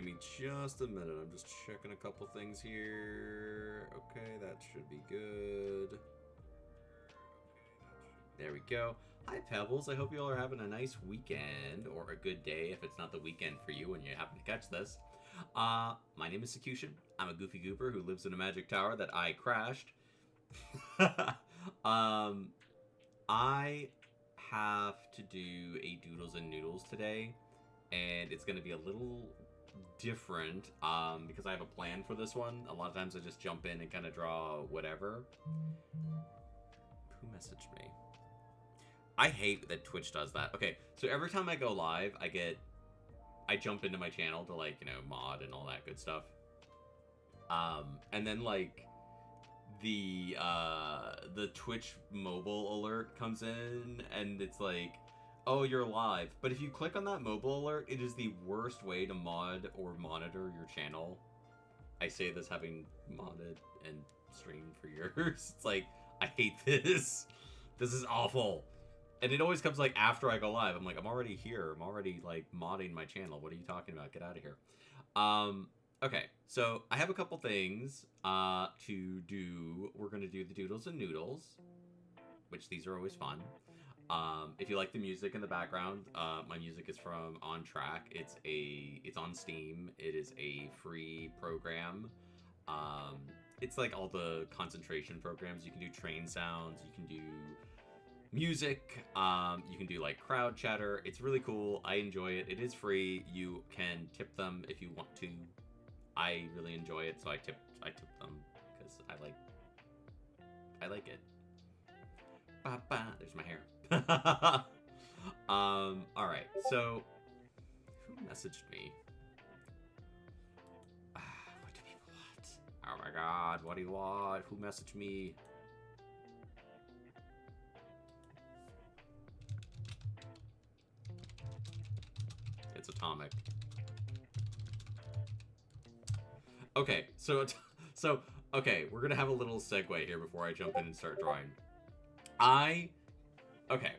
Give me just a minute. I'm just checking a couple things here. Okay, that should be good. There we go. Hi, Pebbles. I hope you all are having a nice weekend, or a good day if it's not the weekend for you when you happen to catch this. My name is Sakutian. I'm a goofy goober who lives in a magic tower that I crashed. I have to do a Doodles and Noodles today, and it's going to be a little different because I have a plan for this one. A lot of times I just jump in and kind of draw whatever. Who messaged me? I hate that Twitch does that. Okay, so every time I go live, I jump into my channel to, like, you know, mod and all that good stuff. And then, like, the Twitch mobile alert comes in, and it's like, oh, you're live. But if you click on that mobile alert, it is the worst way to mod or monitor your channel. I say this having modded and streamed for years. It's like, I hate this. This is awful. And it always comes, like, after I go live. I'm like, I'm already here. I'm already, like, modding my channel. What are you talking about? Get out of here. Okay, so I have a couple things to do. We're going to do the Doodles and Noodles, which these are always fun. If you like the music in the background, my music is from On Track. It's on Steam. It is a free program. It's like all the concentration programs. You can do train sounds. You can do music. You can do like crowd chatter. It's really cool. I enjoy it. It is free. You can tip them if you want to. I really enjoy it, so I tip them because I like it. There's my hair. All right. So, who messaged me? What do people want? Oh my God! What do you want? Who messaged me? It's Atomic. Okay, so okay, we're gonna have a little segue here before I jump in and start drawing. Okay,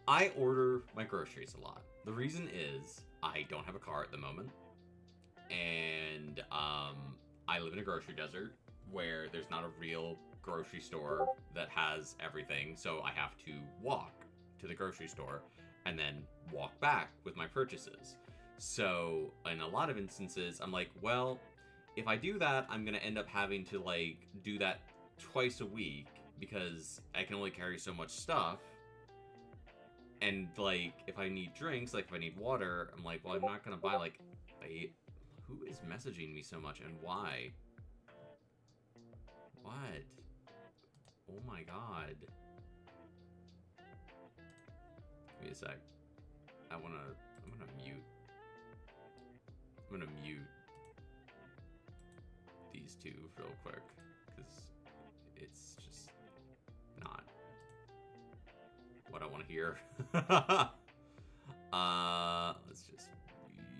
I order my groceries a lot. The reason is I don't have a car at the moment, and I live in a grocery desert where there's not a real grocery store that has everything, so I have to walk to the grocery store and then walk back with my purchases. So in a lot of instances, I'm like, well, if I do that, I'm going to end up having to, like, do that twice a week because I can only carry so much stuff. And, like, if I need drinks, like, if I need water, I'm like, well, I'm not going to buy, like, who is messaging me so much and why? What? Oh my God. Give me a sec. I'm gonna mute. I'm gonna mute these two real quick because it's just not what I want to hear. Let's just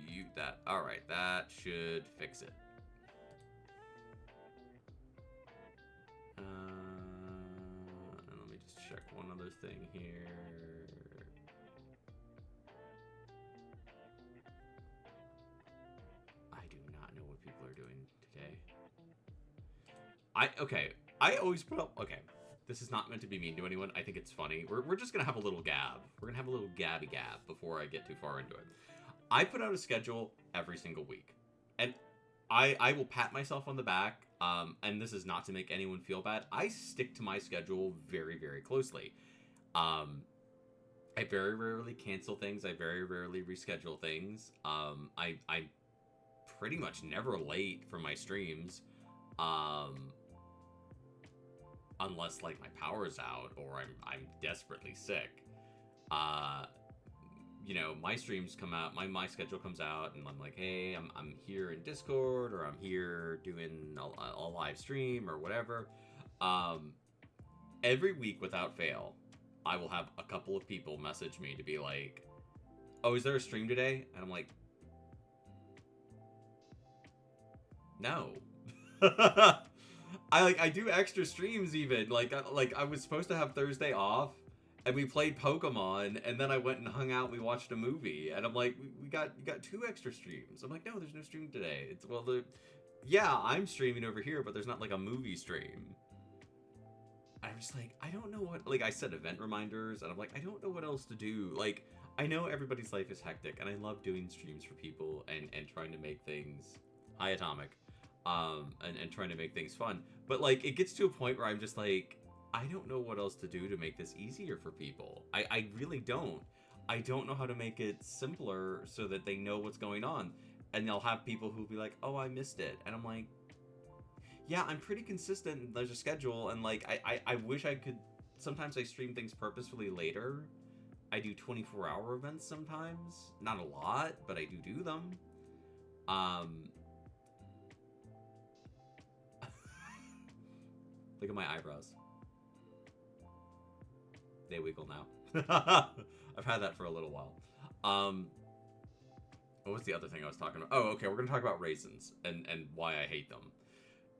mute that. All right, that should fix it. And let me just check one other thing here. I do not know what people are doing today. I always put up, okay, this is not meant to be mean to anyone. I think it's funny. We're just going to have a little gab. We're going to have a little gabby gab before I get too far into it. I put out a schedule every single week. And I will pat myself on the back, and this is not to make anyone feel bad. I stick to my schedule very, very closely. I very rarely cancel things. I very rarely reschedule things. I'm pretty much never late for my streams. Unless, like, my power's out or I'm desperately sick. You know, my streams come out, my schedule comes out, and I'm like, hey, I'm here in Discord, or I'm here doing a live stream or whatever. Every week without fail, I will have a couple of people message me to be like, oh, is there a stream today? And I'm like, no. I do extra streams even. Like I was supposed to have Thursday off, and we played Pokemon, and then I went and hung out and we watched a movie, and I'm like, you got 2 extra streams. I'm like, no, there's no stream today. It's, well, yeah, I'm streaming over here, but there's not like a movie stream. I'm just like, I don't know what, like, I set event reminders, and I'm like, I don't know what else to do. Like, I know everybody's life is hectic, and I love doing streams for people and trying to make things, hi Atomic, and trying to make things fun. But like, it gets to a point where I'm just like, I don't know what else to do to make this easier for people. I really don't. I don't know how to make it simpler so that they know what's going on. And they'll have people who'll be like, oh, I missed it. And I'm like, yeah, I'm pretty consistent. There's a schedule. And like, I wish I could, sometimes I stream things purposefully later. I do 24-hour events sometimes. Not a lot, but I do them. Look at my eyebrows. They wiggle now. I've had that for a little while. What was the other thing I was talking about? Oh, okay, we're going to talk about raisins and why I hate them.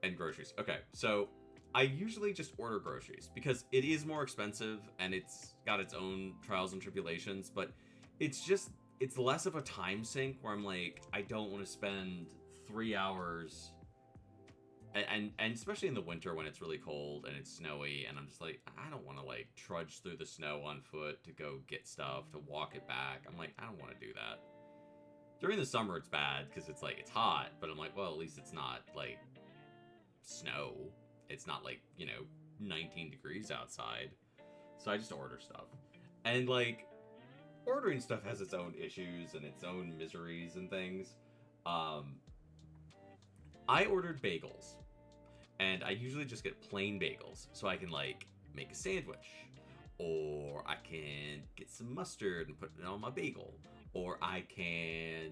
And groceries. Okay, so I usually just order groceries because it is more expensive and it's got its own trials and tribulations, but it's less of a time sink where I'm like, I don't want to spend 3 hours and especially in the winter when it's really cold and it's snowy, and I'm just like, I don't want to like trudge through the snow on foot to go get stuff, to walk it back. I'm like, I don't want to do that. During the summer it's bad because it's like, it's hot, but I'm like, well, at least it's not like snow. It's not like, 19 degrees outside. So I just order stuff. And like, ordering stuff has its own issues and its own miseries and things. I ordered bagels. And I usually just get plain bagels, so I can like make a sandwich, or I can get some mustard and put it on my bagel, or I can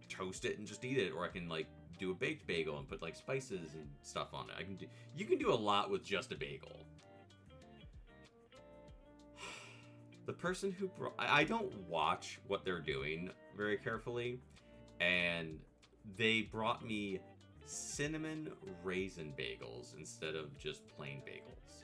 toast it and just eat it, or I can like do a baked bagel and put like spices and stuff on it. You can do a lot with just a bagel. The person who I don't watch what they're doing very carefully, and they brought me cinnamon raisin bagels instead of just plain bagels.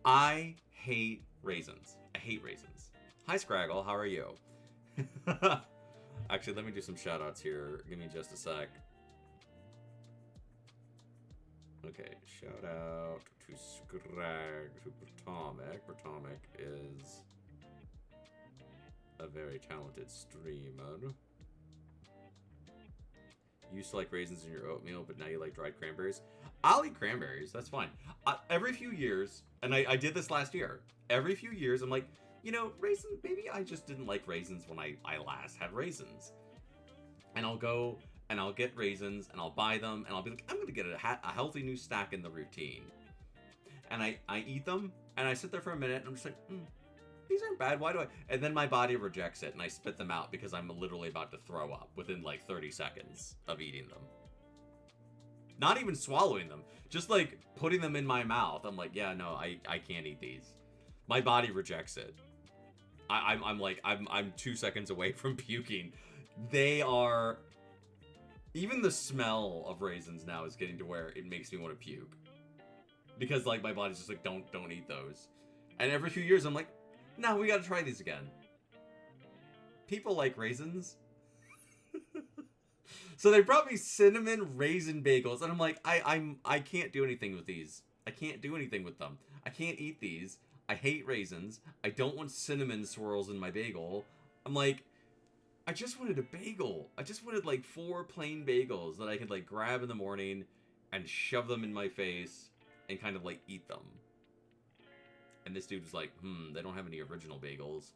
I hate raisins. I hate raisins. Hi Scraggle, how are you? Actually, let me do some shout outs here. Give me just a sec. Okay, shout out to Scrag, to Bertomic. Bertomic is a very talented streamer. You used to like raisins in your oatmeal, but now you like dried cranberries. I'll eat cranberries, that's fine. Every few years, and I did this last year, every few years I'm like, raisins, maybe I just didn't like raisins when I last had raisins. And I'll go and I'll get raisins, and I'll buy them, and I'll be like, I'm going to get a healthy new snack in the routine. And I eat them, and I sit there for a minute, and I'm just like, these aren't bad, why do I? And then my body rejects it, and I spit them out because I'm literally about to throw up within like 30 seconds of eating them. Not even swallowing them, just like putting them in my mouth. I'm like, yeah, no, I can't eat these. My body rejects it. I'm 2 seconds away from puking. They are... Even the smell of raisins now is getting to where it makes me want to puke. Because, like, my body's just like, don't eat those. And every few years, I'm like, no, we gotta try these again. People like raisins. So they brought me cinnamon raisin bagels, and I'm like, I can't do anything with these. I can't do anything with them. I can't eat these. I hate raisins. I don't want cinnamon swirls in my bagel. I'm like... I just wanted a bagel. I just wanted like 4 plain bagels that I could like grab in the morning and shove them in my face and kind of like eat them. And this dude was like, they don't have any original bagels.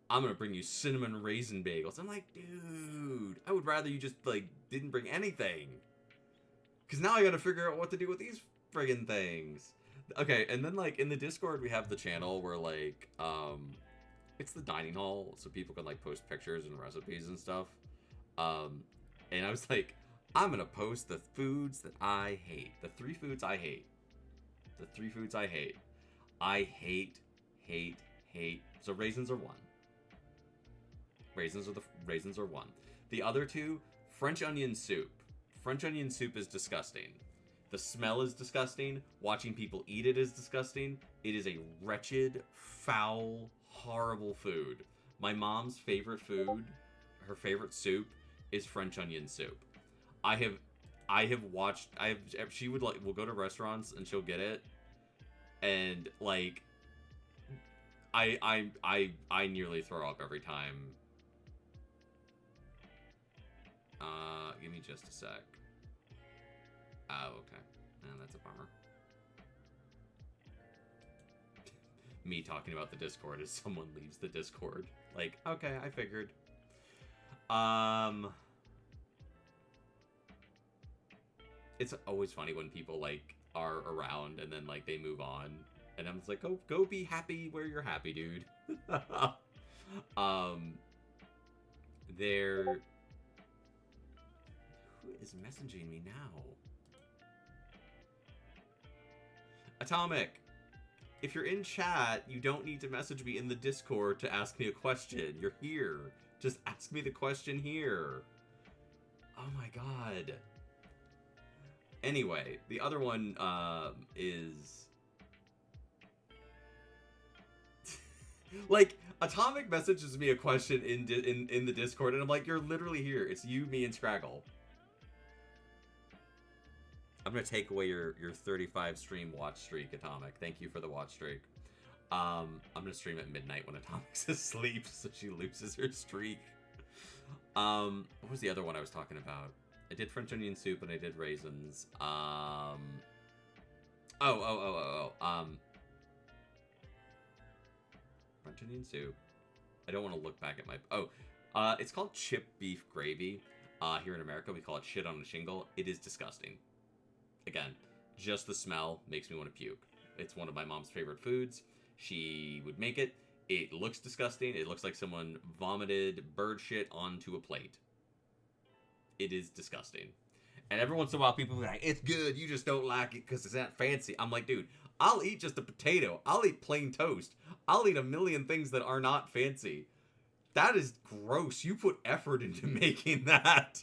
I'm gonna bring you cinnamon raisin bagels. I'm like, dude, I would rather you just like didn't bring anything. Cause now I gotta figure out what to do with these friggin' things. Okay, and then like in the Discord we have the channel where like, it's the dining hall, so people can like post pictures and recipes and stuff. And I was like, I'm gonna post the foods that I hate. The 3 foods I hate. The 3 foods I hate. I hate. So raisins are 1. Raisins are one. The other two, French onion soup. French onion soup is disgusting. The smell is disgusting. Watching people eat it is disgusting. It is a wretched, foul, horrible food. My mom's favorite food, her favorite soup, is French onion soup. I have watched. She would will go to restaurants and she'll get it, and like, I nearly throw up every time. Give me just a sec. Oh, okay. That's a bummer. Me talking about the Discord as someone leaves the Discord. Like, okay, I figured. It's always funny when people, like, are around and then, like, they move on. And I'm just like, go be happy where you're happy, dude. There... Who is messaging me now? Atomic, if you're in chat, you don't need to message me in the Discord to ask me a question. You're here. Just ask me the question here. Oh my god. Anyway, the other one is... like, Atomic messages me a question in the Discord, and I'm like, you're literally here. It's you, me, and Scraggle. I'm going to take away your 35 stream watch streak, Atomic. Thank you for the watch streak. I'm going to stream at midnight when Atomic's asleep, so she loses her streak. What was the other one I was talking about? I did French onion soup and I did raisins. French onion soup. I don't want to look back at my... it's called chip beef gravy. Here in America, we call it shit on a shingle. It is disgusting. Again, just the smell makes me want to puke. It's one of my mom's favorite foods. She would make it. It looks disgusting. It looks like someone vomited bird shit onto a plate. It is disgusting. And every once in a while, people be like, it's good, you just don't like it because it's not fancy. I'm like, dude, I'll eat just a potato. I'll eat plain toast. I'll eat a million things that are not fancy. That is gross. You put effort into making that.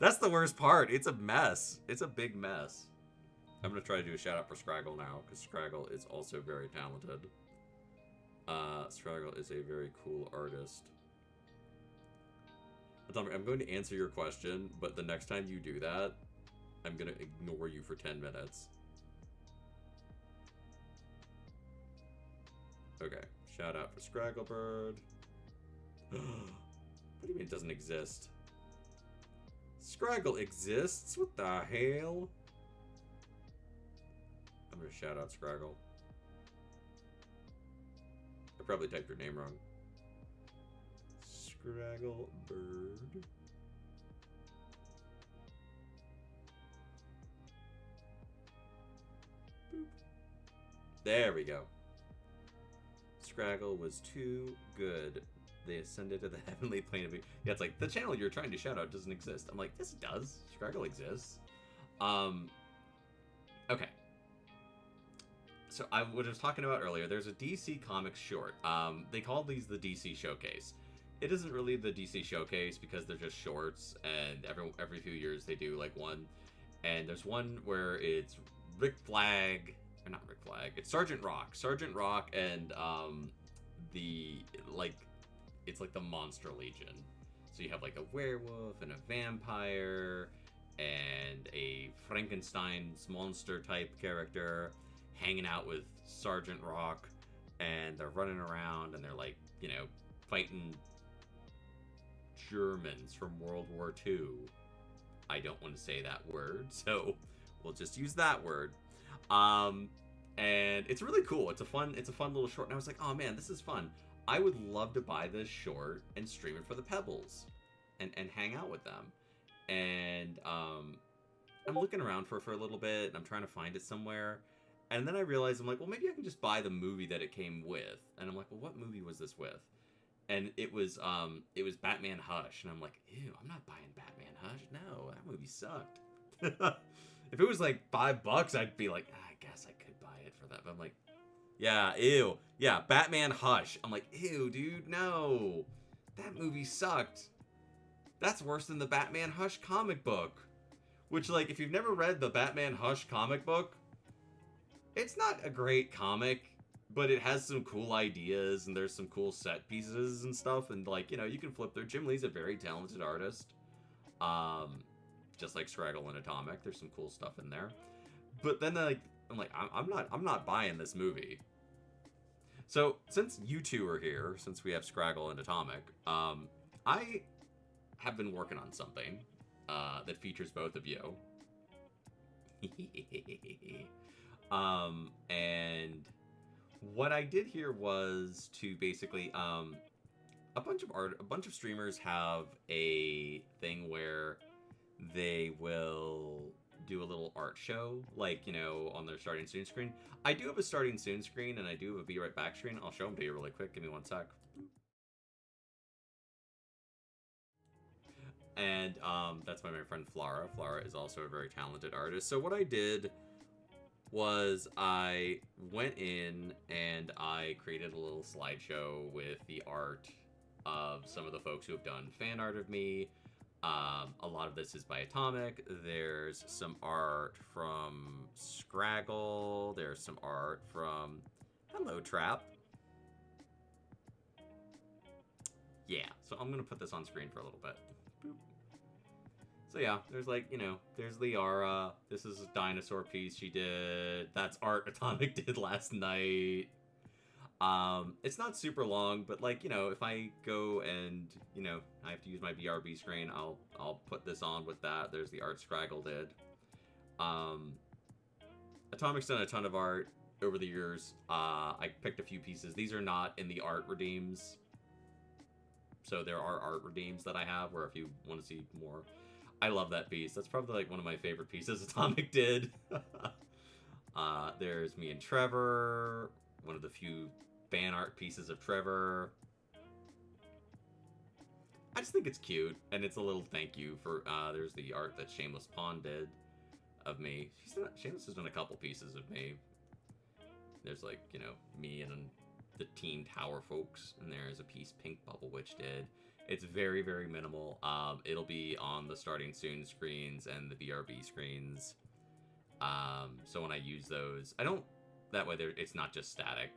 That's the worst part. It's a mess. It's a big mess. I'm going to try to do a shout out for Scraggle now, because Scraggle is also very talented. Scraggle is a very cool artist. I'm going to answer your question, but the next time you do that, I'm going to ignore you for 10 minutes. Okay, shout out for Scragglebird. What do you mean it doesn't exist? Scraggle exists? What the hell? I'm gonna shout out Scraggle. I probably typed your name wrong. Scragglebird. Boop. There we go. Scraggle was too good. They ascended to the heavenly plane of... Yeah, it's like, the channel you're trying to shout out doesn't exist. I'm like, yes, it does. Scraggle exists. Okay. So, what I was talking about earlier, there's a DC Comics short. They call these the DC Showcase. It isn't really the DC Showcase because they're just shorts, and every few years they do, like, one. And there's one where it's Rick Flag... Or not Rick Flag. It's Sergeant Rock. Sergeant Rock and, it's like the Monster Legion. So you have like a werewolf and a vampire and a Frankenstein's monster type character hanging out with Sergeant Rock, and they're running around and they're like, you know, fighting Germans from World War II. I don't want to say that word, so we'll just use that word. And it's really cool. It's a fun little short. And I was like, oh man, this is fun. I would love to buy this short and stream it for the Pebbles and hang out with them. And I'm looking around for a little bit, and I'm trying to find it somewhere. And then I realized, I'm like, well, maybe I can just buy the movie that it came with. And I'm like, well, what movie was this with? And it was Batman Hush. And I'm like, ew, I'm not buying Batman Hush. No, that movie sucked. If it was like $5, I'd be like, I guess I could buy it for that. But I'm like, yeah, ew. Yeah, Batman Hush. I'm like, ew, dude, no. That movie sucked. That's worse than the Batman Hush comic book. Which, like, if you've never read the Batman Hush comic book, it's not a great comic, but it has some cool ideas, and there's some cool set pieces and stuff, and, like, you know, you can flip through. Jim Lee's a very talented artist. Just like Scraggle and Atomic, there's some cool stuff in there. But then, like, I'm not buying this movie. So, since you two are here, since we have Scraggle and Atomic, I have been working on something that features both of you. And what I did here was to basically, a bunch of streamers have a thing where they will do a little art show, like, you know, on their starting soon screen. I do have a starting soon screen, and I do have a be right back screen. I'll show them to you really quick. Give me one sec. And that's my friend Flara. Flara is also a very talented artist. So what I did was I went in and I created a little slideshow with the art of some of the folks who have done fan art of me. A lot of this is by Atomic. There's some art from Scraggle. There's some art from Hello Trap. Yeah, so I'm gonna put this on screen for a little bit. Boop. So yeah, there's, like, you know, there's Liara. This is a dinosaur piece she did. That's art Atomic did last night. It's not super long, but, like, you know, if I go and, you know, I have to use my BRB screen, I'll put this on with that. There's the art Scraggle did. Atomic's done a ton of art over the years. I picked a few pieces. These are not in the art redeems. So there are art redeems that I have where if you want to see more. I love that piece. That's probably, like, one of my favorite pieces Atomic did. There's me and Trevor. One of the few fan art pieces of Trevor. I just think it's cute, and it's a little thank you for, there's the art that Shameless Pawn did of me. Shameless has done a couple pieces of me. There's, like, you know, me and the Team Tower folks, and there's a piece Pink Bubble Witch did. It's very, very minimal. It'll be on the starting soon screens and the BRB screens. So when I use those, that way it's not just static.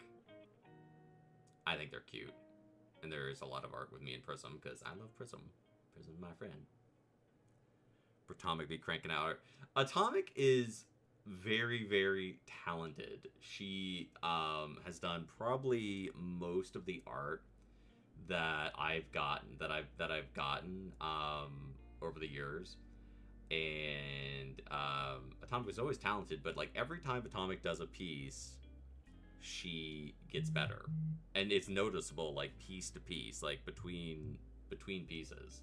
I think they're cute. And there is a lot of art with me and Prism, because I love Prism. Prism's my friend. Atomic be cranking out art. Atomic is very, very talented. She has done probably most of the art that I've gotten over the years. And Atomic was always talented, but, like, every time Atomic does a piece, she gets better, and it's noticeable, like, piece to piece, like, between pieces.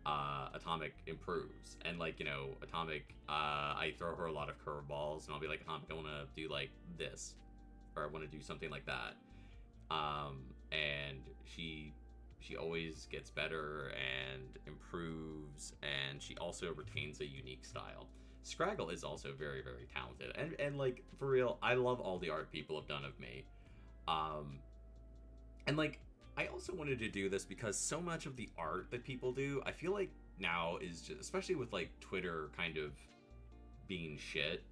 Atomic improves, and, like, you know, Atomic, I throw her a lot of curveballs, and I'll be like, Atomic, I want to do, like, this, or I want to do something like that. And she always gets better and improves, and she also retains a unique style. Scraggle is also very, very talented, and like, for real, I love all the art people have done of me. And, like, I also wanted to do this because so much of the art that people do, I feel like now is just, especially with, like, Twitter kind of being shit,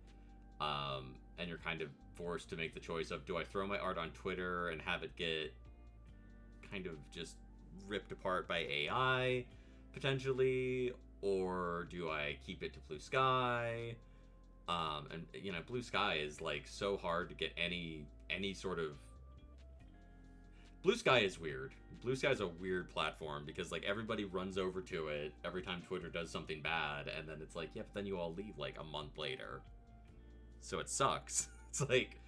and you're kind of forced to make the choice of, do I throw my art on Twitter and have it get kind of just ripped apart by AI, potentially, or do I keep it to Blue Sky? And, you know, Blue Sky is, like, so hard to get any sort of... Blue Sky is weird. Blue Sky is a weird platform because, like, everybody runs over to it every time Twitter does something bad, and then it's like, yeah, but then you all leave, like, a month later. So it sucks. It's like,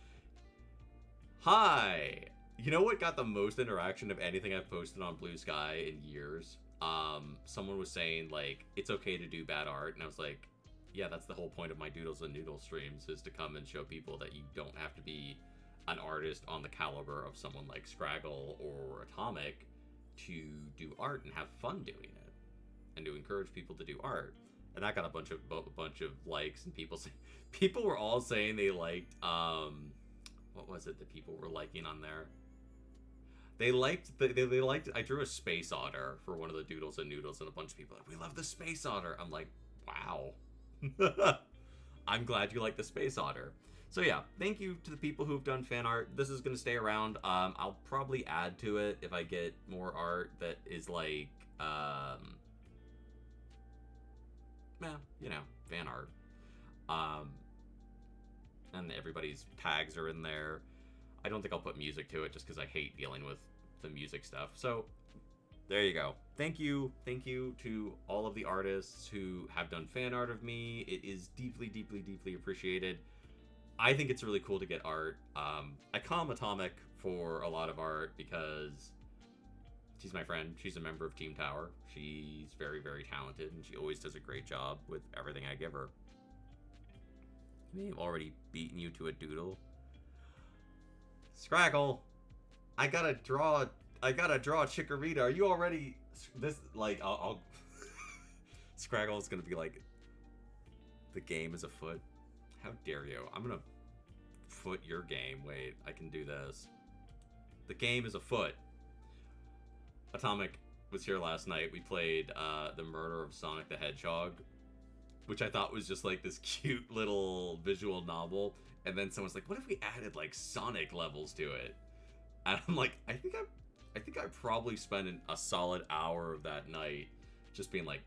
hi! You know what got the most interaction of anything I've posted on Blue Sky in years? Someone was saying, like, it's okay to do bad art, and I was like, yeah, that's the whole point of my Doodles and Noodles streams, is to come and show people that you don't have to be an artist on the caliber of someone like Scraggle or Atomic to do art and have fun doing it, and to encourage people to do art. And that got a bunch of likes, and people were all saying they liked, what was it that people were liking on there? they liked. I drew a space otter for one of the Doodles and Noodles, and a bunch of people like, we love the space otter. I'm like, wow. I'm glad you like the space otter. So yeah, thank you to the people who've done fan art. This is gonna stay around. I'll probably add to it if I get more art that is like, you know, fan art. And everybody's tags are in there. I don't think I'll put music to it just because I hate dealing with the music stuff. So there you go. Thank you to all of the artists who have done fan art of me. It is deeply, deeply, deeply appreciated. I think it's really cool to get art. I call Atomic for a lot of art because she's my friend. She's a member of Team Tower. She's very, very talented, and she always does a great job with everything I give her. I may have already beaten you to a doodle. Scraggle, I gotta draw Chikorita. Are you already this? Like, I'll Scraggle is gonna be like, the game is afoot. How dare you? I'm gonna foot your game. Wait, I can do this. The game is afoot. Atomic was here last night. We played The Murder of Sonic the Hedgehog, which I thought was just like this cute little visual novel. And then someone's like, what if we added like Sonic levels to it? And I'm like, I think I probably spent a solid hour of that night just being like,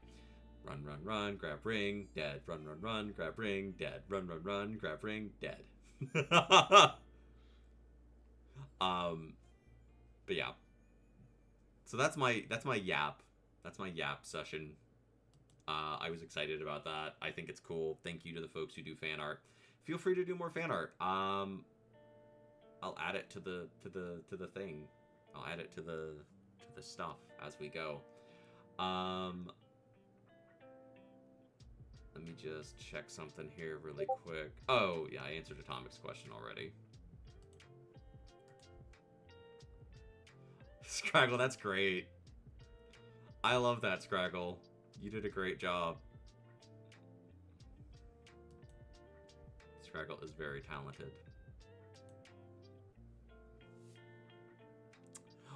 run, run, run, grab ring, dead. Run, run, run, grab ring, dead. Run, run, run, grab ring, dead. But yeah. So that's my yap. That's my yap session. I was excited about that. I think it's cool. Thank you to the folks who do fan art. Feel free to do more fan art. I'll add it to the thing. I'll add it to the stuff as we go. Let me just check something here really quick. Oh, yeah, I answered Atomic's question already. Scraggle, that's great. I love that, Scraggle. You did a great job. Scraggle is very talented.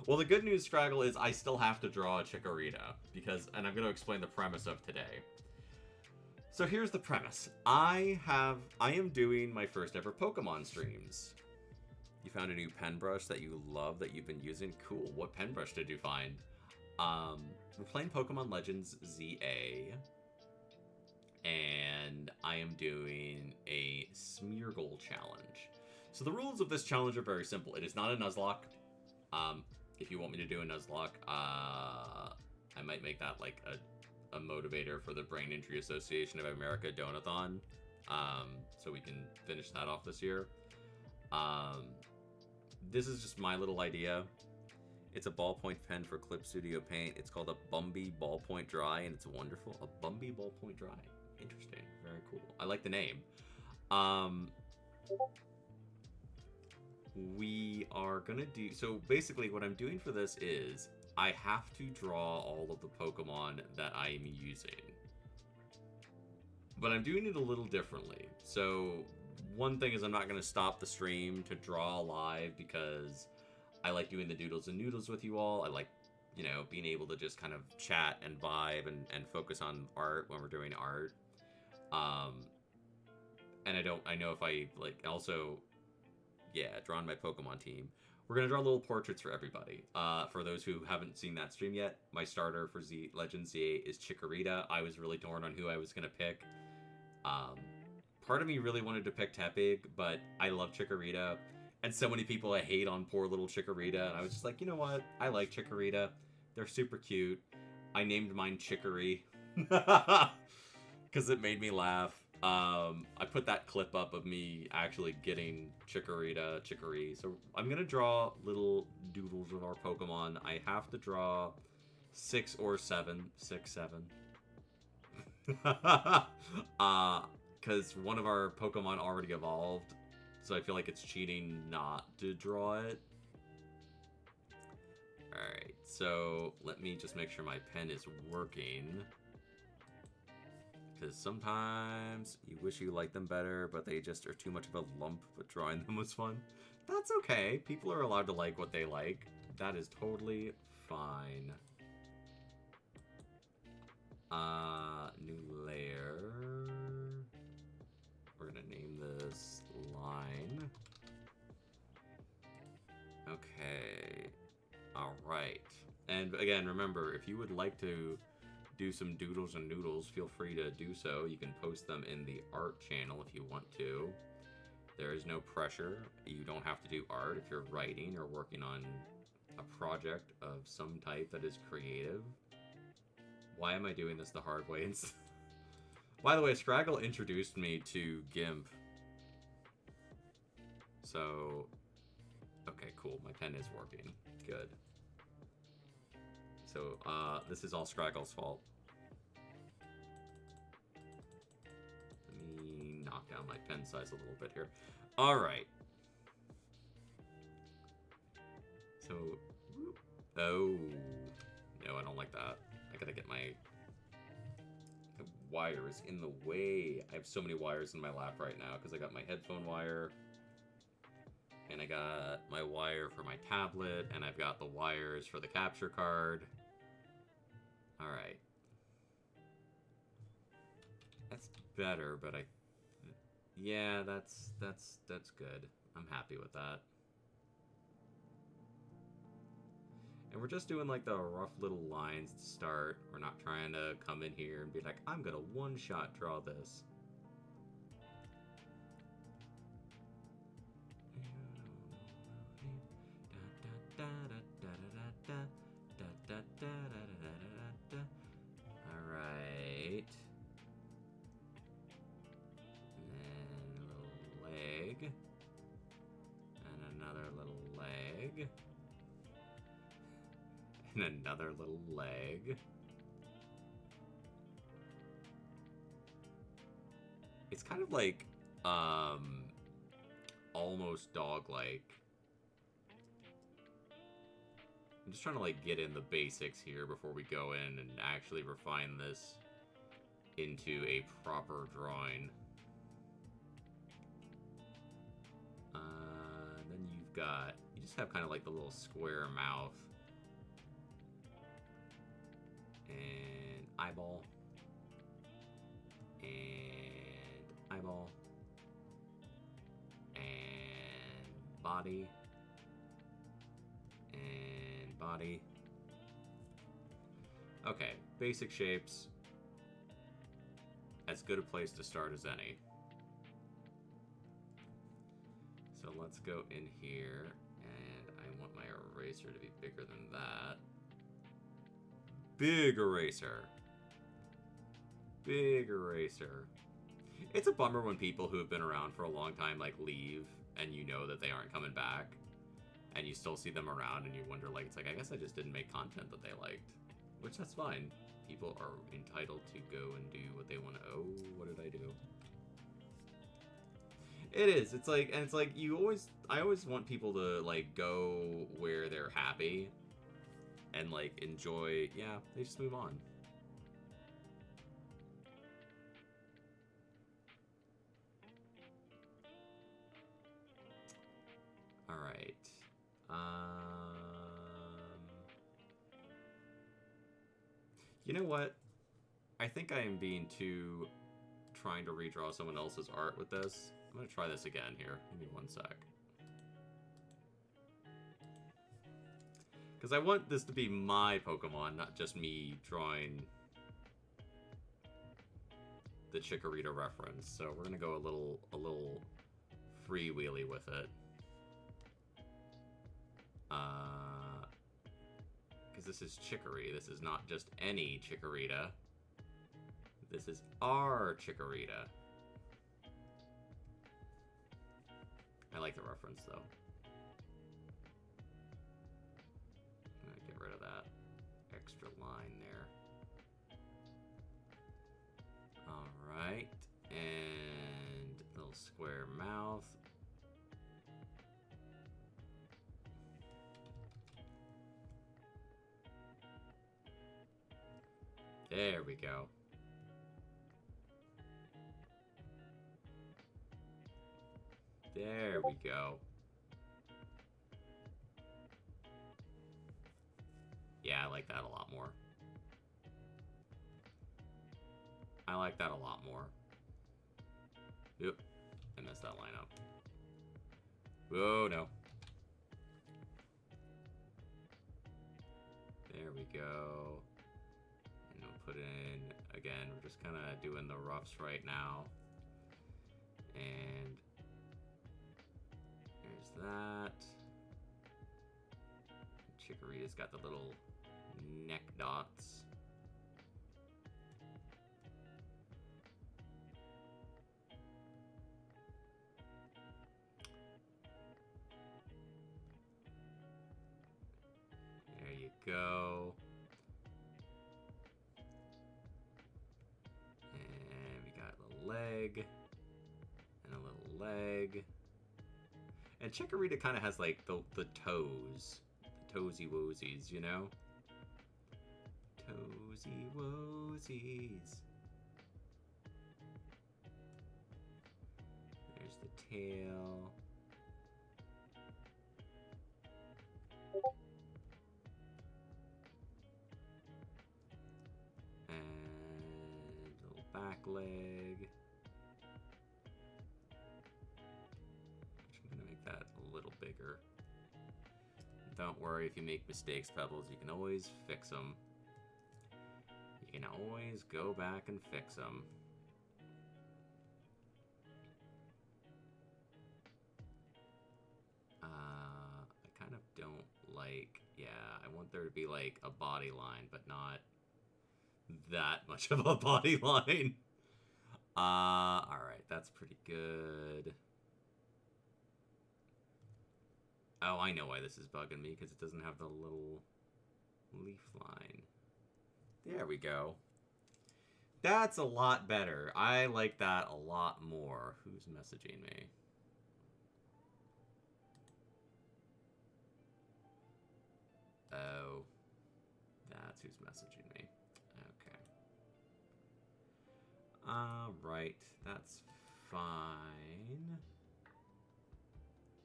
Well, the good news, Scraggle, is I still have to draw a Chikorita, and I'm going to explain the premise of today. So here's the premise. I am doing my first ever Pokemon streams. You found a new pen brush that you love that you've been using? Cool. What pen brush did you find? We're playing Pokemon Legends ZA. And I am doing a Smeargle challenge. So the rules of this challenge are very simple. It is not a Nuzlocke. If you want me to do a Nuzlocke, I might make that like a motivator for the Brain Injury Association of America Donathon. So we can finish that off this year. This is just my little idea. It's a ballpoint pen for Clip Studio Paint. It's called a Bumby Ballpoint Dry, and it's wonderful. A Bumby Ballpoint Dry. Interesting. Very cool. I like the name. We are gonna do... So basically what I'm doing for this is I have to draw all of the Pokemon that I'm using. But I'm doing it a little differently. So one thing is I'm not going to stop the stream to draw live because I like doing the Doodles and Noodles with you all. I like, you know, being able to just kind of chat and vibe and focus on art when we're doing art. And I know if I, like, also, yeah, drawing my Pokemon team. We're going to draw little portraits for everybody. For those who haven't seen that stream yet, my starter for Legends ZA is Chikorita. I was really torn on who I was going to pick. Part of me really wanted to pick Tepig, but I love Chikorita. And so many people hate on poor little Chikorita. And I was just like, you know what? I like Chikorita. They're super cute. I named mine Chicory. Because it made me laugh. I put that clip up of me actually getting Chicory. So I'm going to draw little doodles of our Pokemon. I have to draw 6 or 7. 6, 7. Because one of our Pokemon already evolved. So I feel like it's cheating not to draw it. Alright, so let me just make sure my pen is working. Because sometimes you wish you liked them better, but they just are too much of a lump, but drawing them was fun. That's okay. People are allowed to like what they like. That is totally fine. New layer. We're gonna name this line. Okay. Alright. And again, remember, if you would like to do some doodles and noodles, feel free to do so. You can post them in the art channel if you want to. There is no pressure. You don't have to do art if you're writing or working on a project of some type that is creative. Why am I doing this the hard way? By the way, Scraggle introduced me to GIMP. So, okay, cool. My pen is working. Good. So, this is all Scraggle's fault. Let me knock down my pen size a little bit here. Alright. So, oh. No, I don't like that. I gotta get my... The wire is in the way. I have so many wires in my lap right now because I got my headphone wire. And I got my wire for my tablet. And I've got the wires for the capture card. Alright. That's better, but yeah, that's good. I'm happy with that. And we're just doing like the rough little lines to start. We're not trying to come in here and be like, I'm gonna one-shot draw this. Alright. And a little leg. And another little leg. And another little leg. It's kind of like, almost dog-like. I'm just trying to, like, get in the basics here before we go in and actually refine this into a proper drawing. Then you've got, you just have kind of like the little square mouth. And eyeball. And eyeball. And body. And body. Okay, basic shapes. As good a place to start as any. So let's go in here, and I want my eraser to be bigger than that. Big eraser. Big eraser. It's a bummer when people who have been around for a long time, like, leave, and you know that they aren't coming back, and you still see them around, and you wonder, like, it's like, I guess I just didn't make content that they liked. Which, that's fine. People are entitled to go and do what they want to. Oh, what did I do? It is. It's like, and it's like, I always want people to, like, go where they're happy and, like, enjoy. Yeah, they just move on. All right. You know what? I think I am being too trying to redraw someone else's art with this. I'm gonna try this again here. Give me one sec. Because I want this to be my Pokemon, not just me drawing the Chikorita reference. So we're gonna go a little freewheely with it. Because this is Chicory. This is not just any Chikorita. This is our Chikorita. I like the reference, though. I'm gonna get rid of that extra line there. Alright. And little square mouth. There we go. There we go. Yeah, I like that a lot more. I like that a lot more. Yep. I messed that line up. Whoa, no. There we go. And we'll put in, again, we're just kind of doing the roughs right now. And there's that. Chikorita's got the little neck dots. There you go. And we got a little leg. And a little leg. And Chikorita kind of has like the toes. The toesy woesies, you know? Toesy woesies. There's the tail. And little back leg. I'm gonna make that a little bigger. Don't worry if you make mistakes, Pebbles. You can always fix them. You can always go back and fix them. I kind of don't like... Yeah, I want there to be like a body line, but not that much of a body line. Alright, that's pretty good. Oh, I know why this is bugging me, because it doesn't have the little leaf line. There we go. That's a lot better. I like that a lot more. Who's messaging me? Oh. That's who's messaging me. Okay. Alright. That's fine.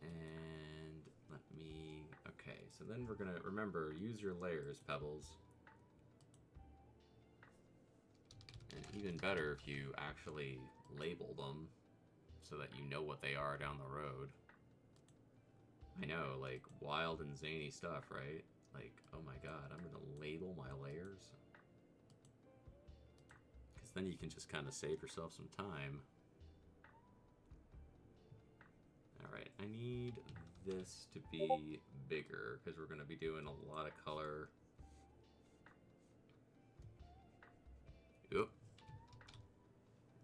And let me... Okay, so then we're gonna... Remember, use your layers, Pebbles. And even better if you actually label them so that you know what they are down the road. I know, like, wild and zany stuff, right? Like, oh my god, I'm gonna label my layers. Because then you can just kind of save yourself some time. Alright, I need this to be bigger, because we're going to be doing a lot of color. Oop.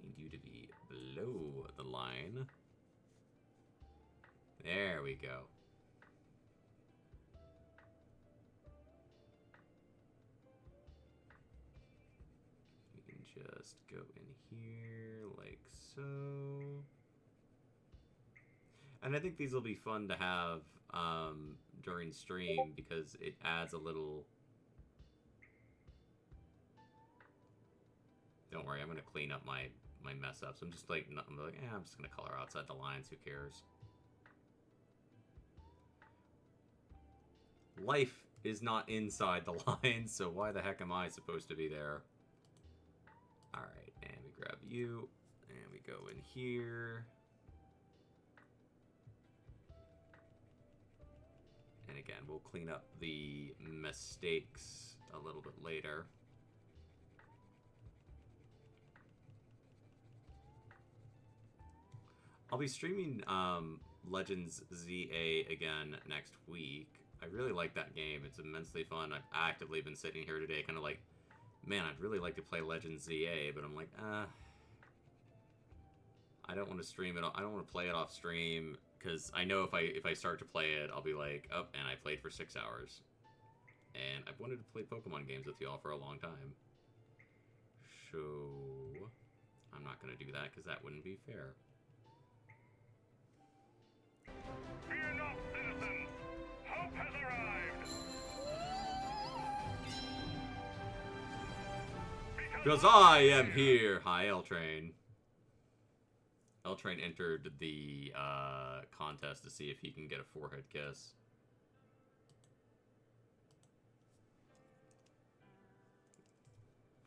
Need you to be below the line. There we go. You can just go in here like so. And I think these will be fun to have during stream because it adds a little... Don't worry, I'm going to clean up my mess ups. I'm just like, I'm just going to color outside the lines. Who cares? Life is not inside the lines, so why the heck am I supposed to be there? Alright, and we grab you, and we go in here. And again, we'll clean up the mistakes a little bit later. I'll be streaming Legends ZA again next week. I really like that game. It's immensely fun. I've actively been sitting here today kind of like, man, I'd really like to play Legends ZA, but I'm like, I don't want to stream it. I don't want to play it off stream. Because I know if I start to play it, I'll be like, oh, and I played for 6 hours. And I've wanted to play Pokemon games with y'all for a long time. So, I'm not going to do that because that wouldn't be fair. Fear not, citizens! Hope has arrived! Because I am here! Hi, L-Train. L-Train entered the contest to see if he can get a forehead kiss.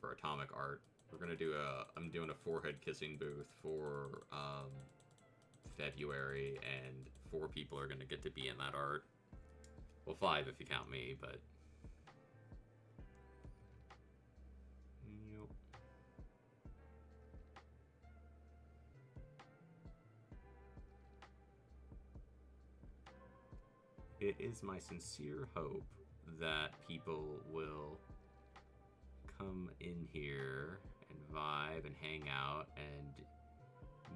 for atomic art. We're gonna do I'm doing a forehead kissing booth for February, and 4 people are gonna get to be in that art. Well, 5 if you count me, but. Yep. It is my sincere hope that people will come in here and vibe and hang out, and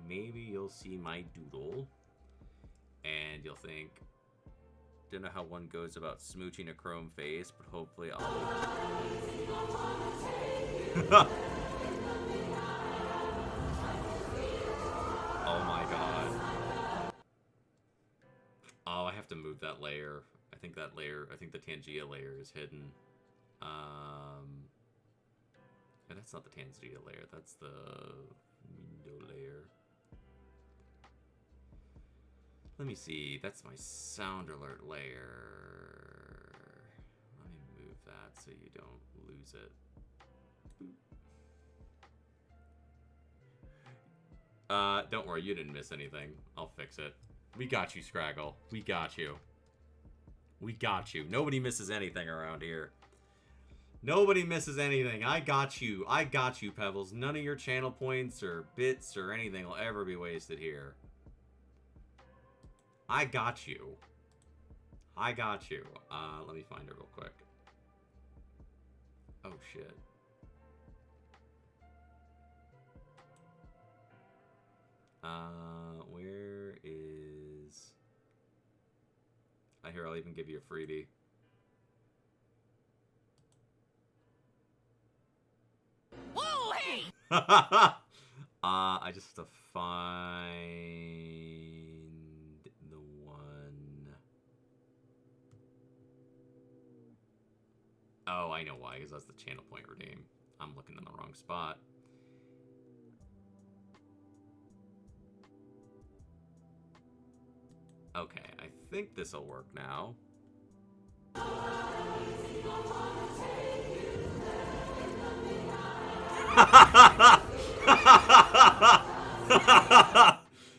maybe you'll see my doodle and you'll think, don't know how one goes about smooching a chrome face, but hopefully I'll Oh my god. Oh, I have to move that layer. I think the Tangia layer is hidden. That's not the Tangia layer, that's the window layer. Let me see, that's my sound alert layer. Let me move that so you don't lose it. Boop. Don't worry, you didn't miss anything. I'll fix it. We got you, Scraggle. We got you. We got you. Nobody misses anything around here. Nobody misses anything. I got you. I got you, Pebbles. None of your channel points or bits or anything will ever be wasted here. I got you. I got you. Let me find it real quick. Oh, shit. Where is... Here, I'll even give you a freebie. Whoa, hey! I just have to find the one. Oh, I know why, because that's the channel point redeem. I'm looking in the wrong spot. Okay, I think this'll work now.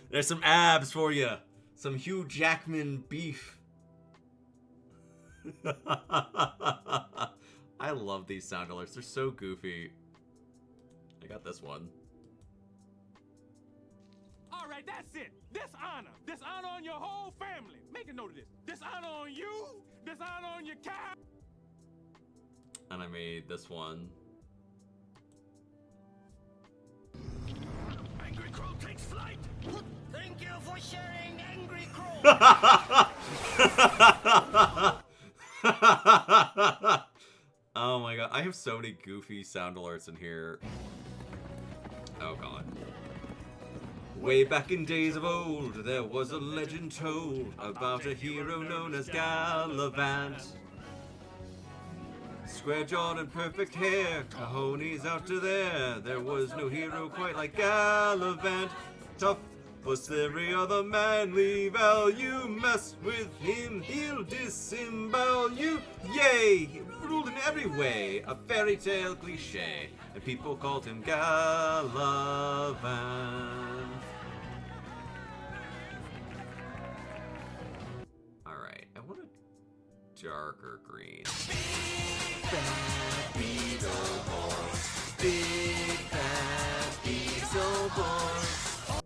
There's some abs for you. Some Hugh Jackman beef. I love these sound alerts. They're so goofy. I got this one. All right, that's it. This honor on your whole family. Make a note of this. This honor on you. This honor on your cow. And I made this one. Angry Crow takes flight. Thank you for sharing, Angry Crow. Oh my god, I have so many goofy sound alerts in here. Oh god. Way back in days of old, there was a legend told about a hero known as Gallivant. Square jawed and perfect hair, cojones out to there. There was no hero quite like Gallivant. Tough was every other manly value. Mess with him, he'll disembowel you. Yay! He ruled in every way, a fairy tale cliche, and people called him Gallivant. Alright, I want a darker green. Big bad Beetleborgs. Big bad Beetleborgs.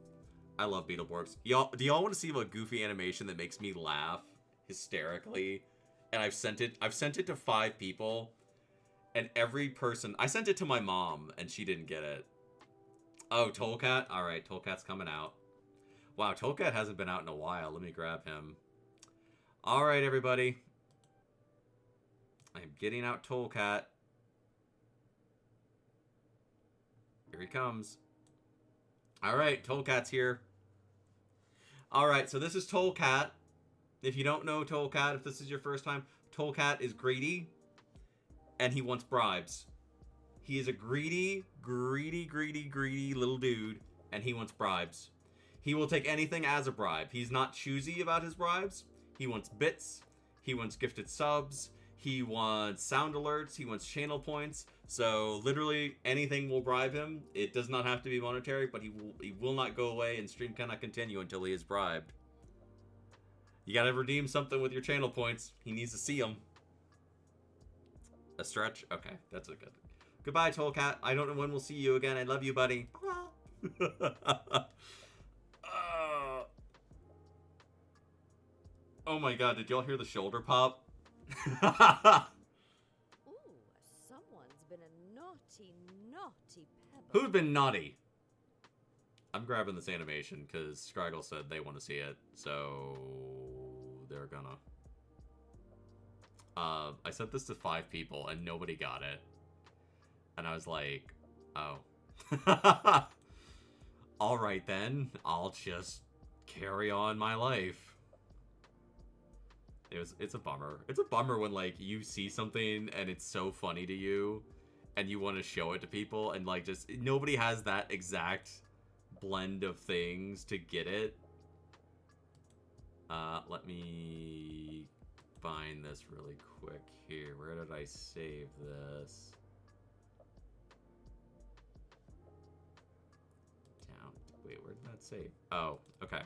I love Beetleborgs. Y'all, do y'all want to see a goofy animation that makes me laugh hysterically? And I've sent it to 5 people, and every person, I sent it to my mom and she didn't get it. Oh, Tollcat? Alright, Tollcat's coming out. Wow, Tollcat hasn't been out in a while. Let me grab him. Alright, everybody. I'm getting out Tollcat. Here he comes. Alright, Tollcat's here. Alright, so this is Tollcat. If you don't know Tollcat, if this is your first time, Tollcat is greedy, and he wants bribes. He is a greedy little dude, and he wants bribes. He will take anything as a bribe. He's not choosy about his bribes. He wants bits. He wants gifted subs. He wants sound alerts. He wants channel points. So literally anything will bribe him. It does not have to be monetary, but he will not go away, and stream cannot continue until he is bribed. You gotta redeem something with your channel points. He needs to see them. A stretch? Okay, that's a good. Goodbye, Tollcat. I don't know when we'll see you again. I love you, buddy. Oh my god, did y'all hear the shoulder pop? Ooh, someone's been a naughty, naughty pebble. Who's been naughty? I'm grabbing this animation because Scraggle said they want to see it, so they're gonna. I sent this to 5 people and nobody got it. And I was like, oh. Alright then, I'll just carry on my life. It's a bummer. It's a bummer when, like, you see something and it's so funny to you and you want to show it to people and, like, just nobody has that exact blend of things to get it. Let me find this really quick here. Where did I save this? Down. Wait, where did that save? Oh, okay.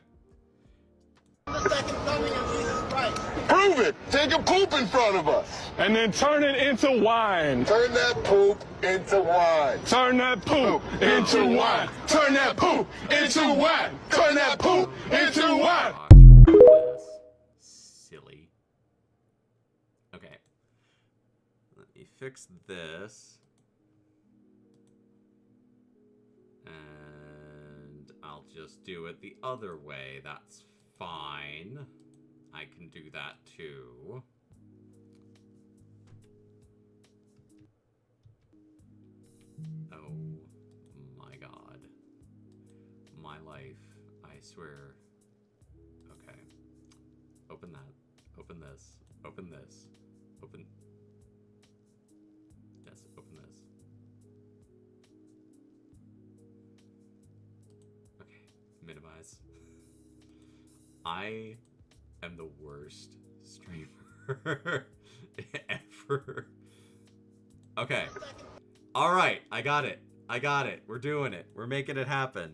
Prove it! Take a poop in front of us! And then turn it into wine. Turn that poop into wine! Turn that poop into wine. Turn that poop into wine. Turn that poop into wine. Silly. Okay. Let me fix this. And I'll just do it the other way. That's fine. I can do that too. Oh my god. My life. I swear. Okay. Open that. Open this. Open this. Open. Yes, open this. Okay. Minimize. I am the worst streamer ever. Okay. Alright, I got it. I got it. We're doing it. We're making it happen.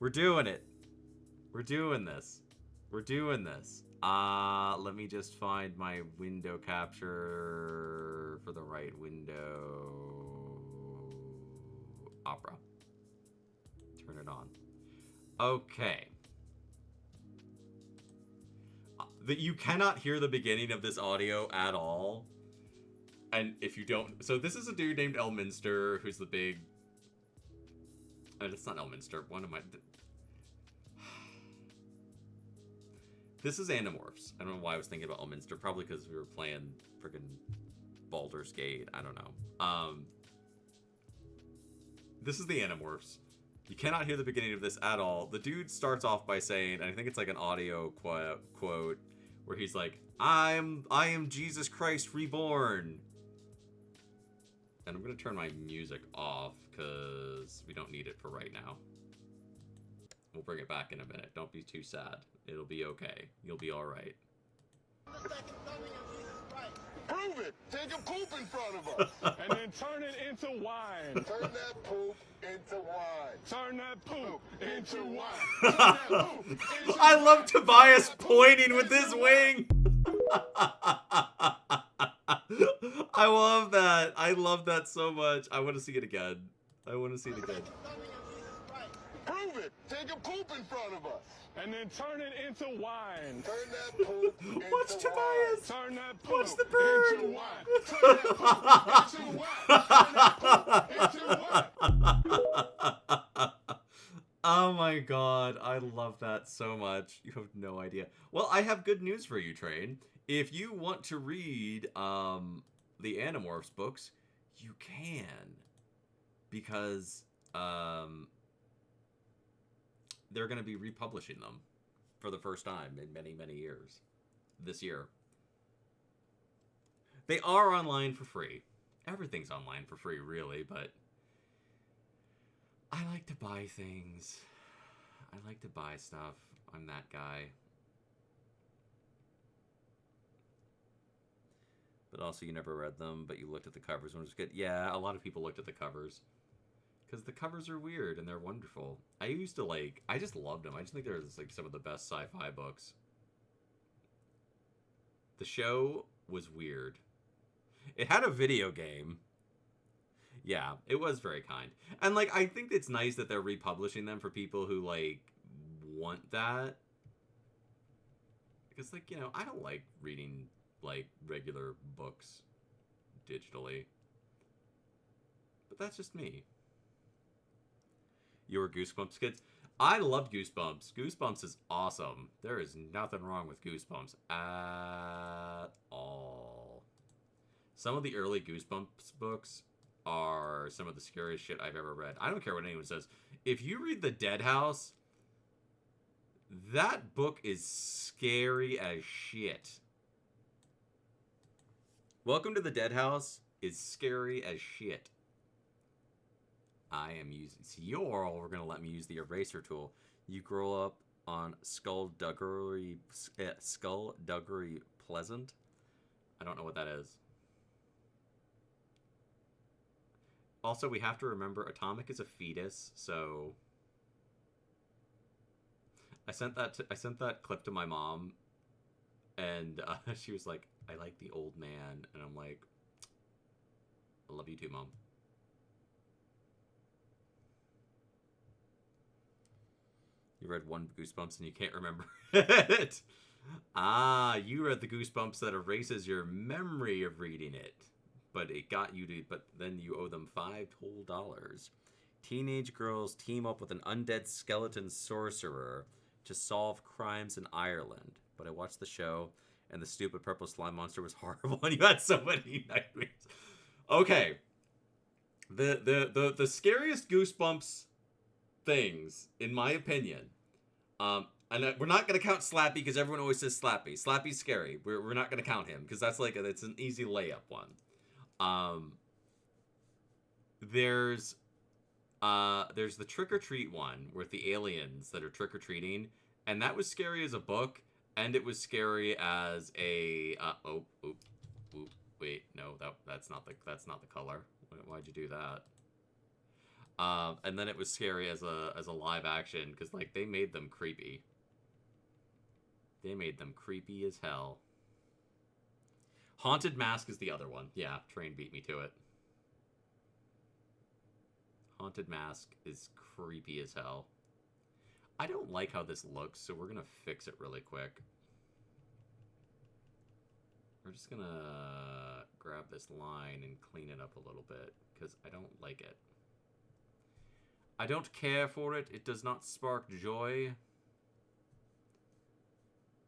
We're doing it. We're doing this. We're doing this. Let me just find my window capture for the right window. Opera. Turn it on. Okay. That you cannot hear the beginning of this audio at all. And if you don't... So this is a dude named Elminster, who's the big... it's not Elminster. One of my... This is Animorphs. I don't know why I was thinking about Elminster. Probably because we were playing freaking Baldur's Gate. I don't know. This is the Animorphs. You cannot hear the beginning of this at all. The dude starts off by saying, and I think it's like an audio quote, where he's like, I am Jesus Christ reborn. And I'm going to turn my music off because we don't need it for right now. We'll bring it back in a minute. Don't be too sad. It'll be okay. You'll be all right. Prove it! Take a poop in front of us! And then turn it into wine. Turn that poop into wine! Turn that poop into wine. Turn that poop into I love Tobias pointing with his wing. I love that. I love that so much. I want to see it again. I want to see it again. Prove it! Take a poop in front of us! And then turn it into wine. Turn that poop into Watch wine! Tobias. Turn that poop Watch the bird. into wine. Turn that poop into wine. Turn that poop into wine. Oh my god, I love that so much. You have no idea. Well, I have good news for you, Train. If you want to read the Animorphs books, you can. Because they're going to be republishing them for the first time in many, many years. This year. They are online for free. Everything's online for free, really, but I like to buy things. I like to buy stuff. I'm that guy. But also you never read them, but you looked at the covers when it was good. Yeah, a lot of people looked at the covers. Because the covers are weird and they're wonderful. I used to I just loved them. I just think they're like some of the best sci-fi books. The show was weird. It had a video game. Yeah, it was very kind. And like I think it's nice that they're republishing them for people who like want that. Because like, you know, I don't like reading like regular books digitally. But that's just me. You were Goosebumps kids? I loved Goosebumps. Goosebumps is awesome. There is nothing wrong with Goosebumps at all. Some of the early Goosebumps books are some of the scariest shit I've ever read. I don't care what anyone says. If you read The Dead House, that book is scary as shit. Welcome to the Dead House is scary as shit. I am using... So you're all going to let me use the eraser tool. You grow up on Skullduggery Pleasant? I don't know what that is. Also, we have to remember Atomic is a fetus, so... I sent that clip to my mom, and she was like, I like the old man. And I'm like, I love you too, Mom. You read one Goosebumps and you can't remember it. Ah, you read the Goosebumps that erases your memory of reading it. But it got you to, but then you owe them $5 whole. Teenage girls team up with an undead skeleton sorcerer to solve crimes in Ireland. But I watched the show, and the stupid purple slime monster was horrible, and you had so many nightmares. Okay. The scariest Goosebumps things, in my opinion, and we're not going to count Slappy, because everyone always says Slappy. Slappy's scary. We're not going to count him, because that's like, it's an easy layup one. There's the Trick or Treat one with the aliens that are trick or treating, and that was scary as a book, and it was scary as a wait, no, that's not the color. Why'd you do that? And then it was scary as a live action, because like they made them creepy. They made them creepy as hell. Haunted Mask is the other one. Yeah, Train beat me to it. Haunted Mask is creepy as hell. I don't like how this looks, so we're going to fix it really quick. We're just going to grab this line and clean it up a little bit, because I don't like it. I don't care for it. It does not spark joy.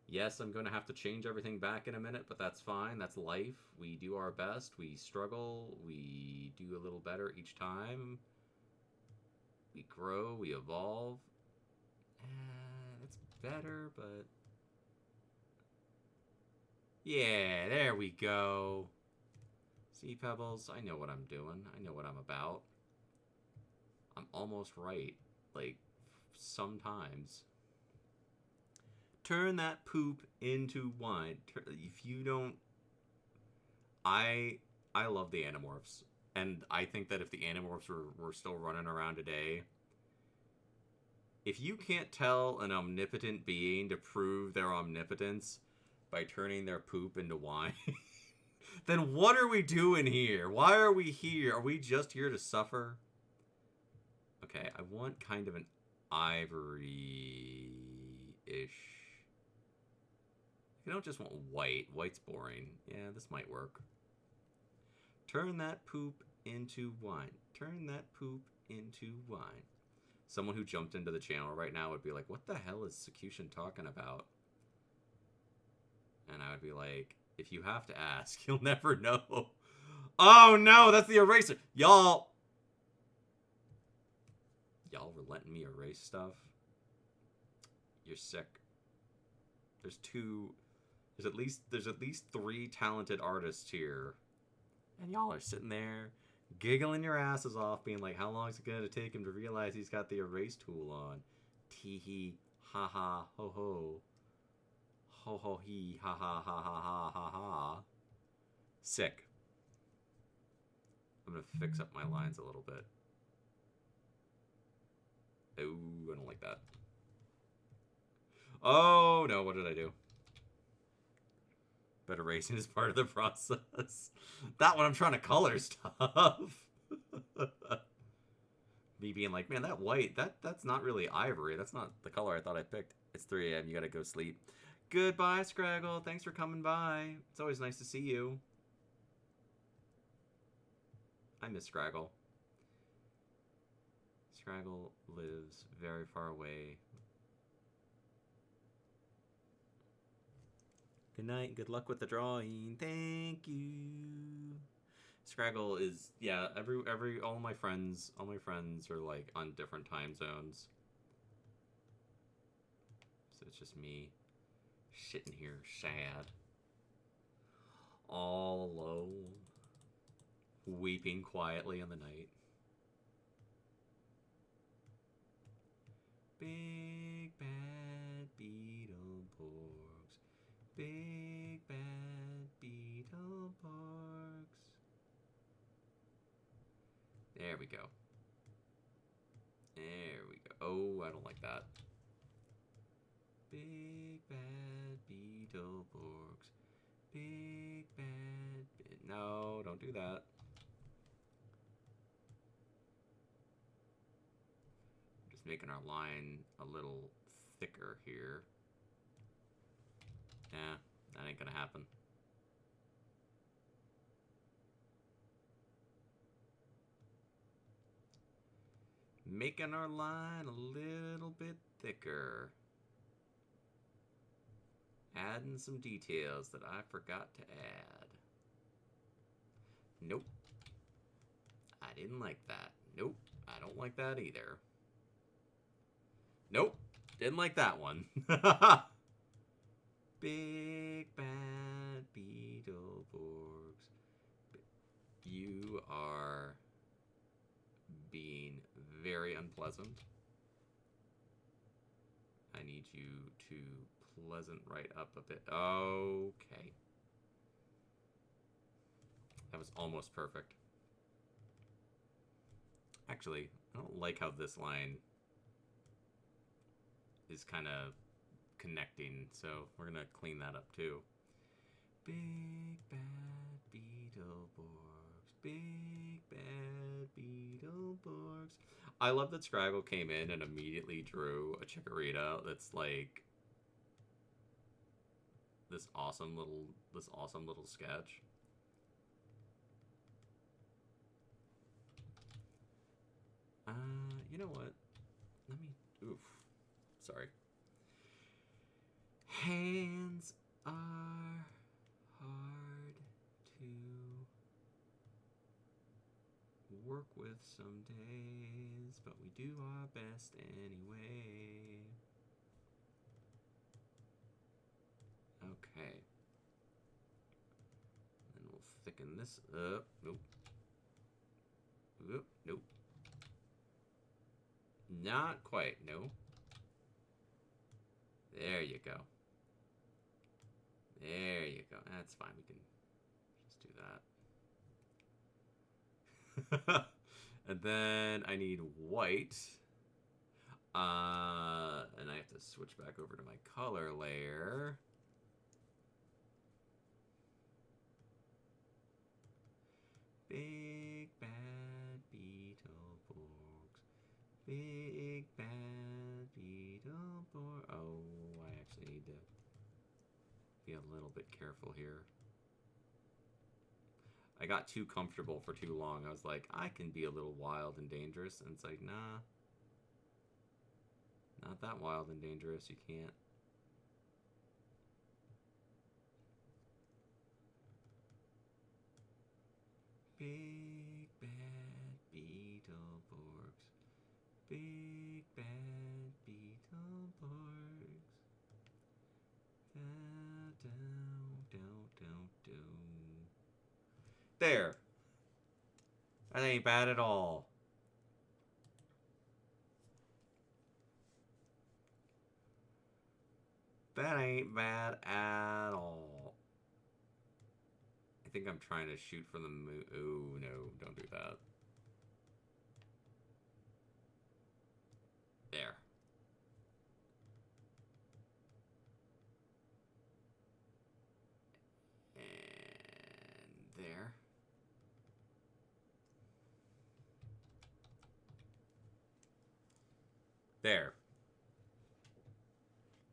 Yes, I'm going to have to change everything back in a minute, but that's fine. That's life. We do our best. We struggle. We do a little better each time. We grow. We evolve. It's better, but... Yeah, there we go. See, Pebbles? I know what I'm doing. I know what I'm about. I'm almost right. Like, sometimes. Turn that poop into wine. If you don't... I love the Animorphs. And I think that if the Animorphs were still running around today... If you can't tell an omnipotent being to prove their omnipotence by turning their poop into wine... then what are we doing here? Why are we here? Are we just here to suffer? Okay, I want kind of an ivory-ish... I don't just want white. White's boring. Yeah, this might work. Turn that poop into wine. Turn that poop into wine. Someone who jumped into the channel right now would be like, what the hell is Sakutian talking about? And I would be like, if you have to ask, you'll never know. Oh no, that's the eraser. Y'all were letting me erase stuff? You're sick. There's at least 3 talented artists here. And y'all are sitting there giggling your asses off, being like, how long is it going to take him to realize he's got the erase tool on? Tee hee, ha ha, ho ho. Ho ho hee, ha ha ha ha ha ha ha. Sick. I'm gonna fix up my lines a little bit. Oh, I don't like that. Oh, no, what did I do? But erasing is part of the process. That one I'm trying to color stuff. Me being like, man, that white, that's not really ivory. That's not the color I thought I picked. It's 3 a.m. You gotta go sleep. Goodbye, Scraggle. Thanks for coming by. It's always nice to see you. I miss Scraggle. Scraggle lives very far away. Good night. Good luck with the drawing. Thank you. Scraggle is, yeah, all my friends are like on different time zones. So it's just me sitting here sad. All alone. Weeping quietly in the night. Big bad Beetleborgs. Big bad Beetleborgs. There we go. There we go. Oh, I don't like that. Big bad Beetleborgs. Big bad... No, don't do that. Just making our line a little thicker here. Yeah, that ain't gonna happen. Making our line a little bit thicker. Adding some details that I forgot to add. Nope. I didn't like that. Nope. I don't like that either. Nope. Didn't like that one. Big bad Beetleborgs. You are being very unpleasant. I need you to pleasant right up a bit. Okay. That was almost perfect. Actually, I don't like how this line is kind of connecting, so we're gonna clean that up too. Big bad Beetleborgs. Big bad Beetleborgs. I love that Scraggle came in and immediately drew a Chikorita that's like this awesome little sketch. You know what? Let me... Oof. Sorry. Hands are hard to work with some days, but we do our best anyway. Okay. Then we'll thicken this up. Nope. Nope. Nope. Not quite, no. There you go. There you go. That's fine, we can just do that. And then I need white. And I have to switch back over to my color layer. Big bad Beetleborgs. Big bad Beetleborg. Oh, I actually need to be a little bit careful here. I got too comfortable for too long. I was like, I can be a little wild and dangerous. And it's like, nah. Not that wild and dangerous. You can't. Big bad Beetleborgs. Big bad Beetleborgs. There. That ain't bad at all. That ain't bad at all. I think I'm trying to shoot from the moon. Oh, no, don't do that. There. And there. There.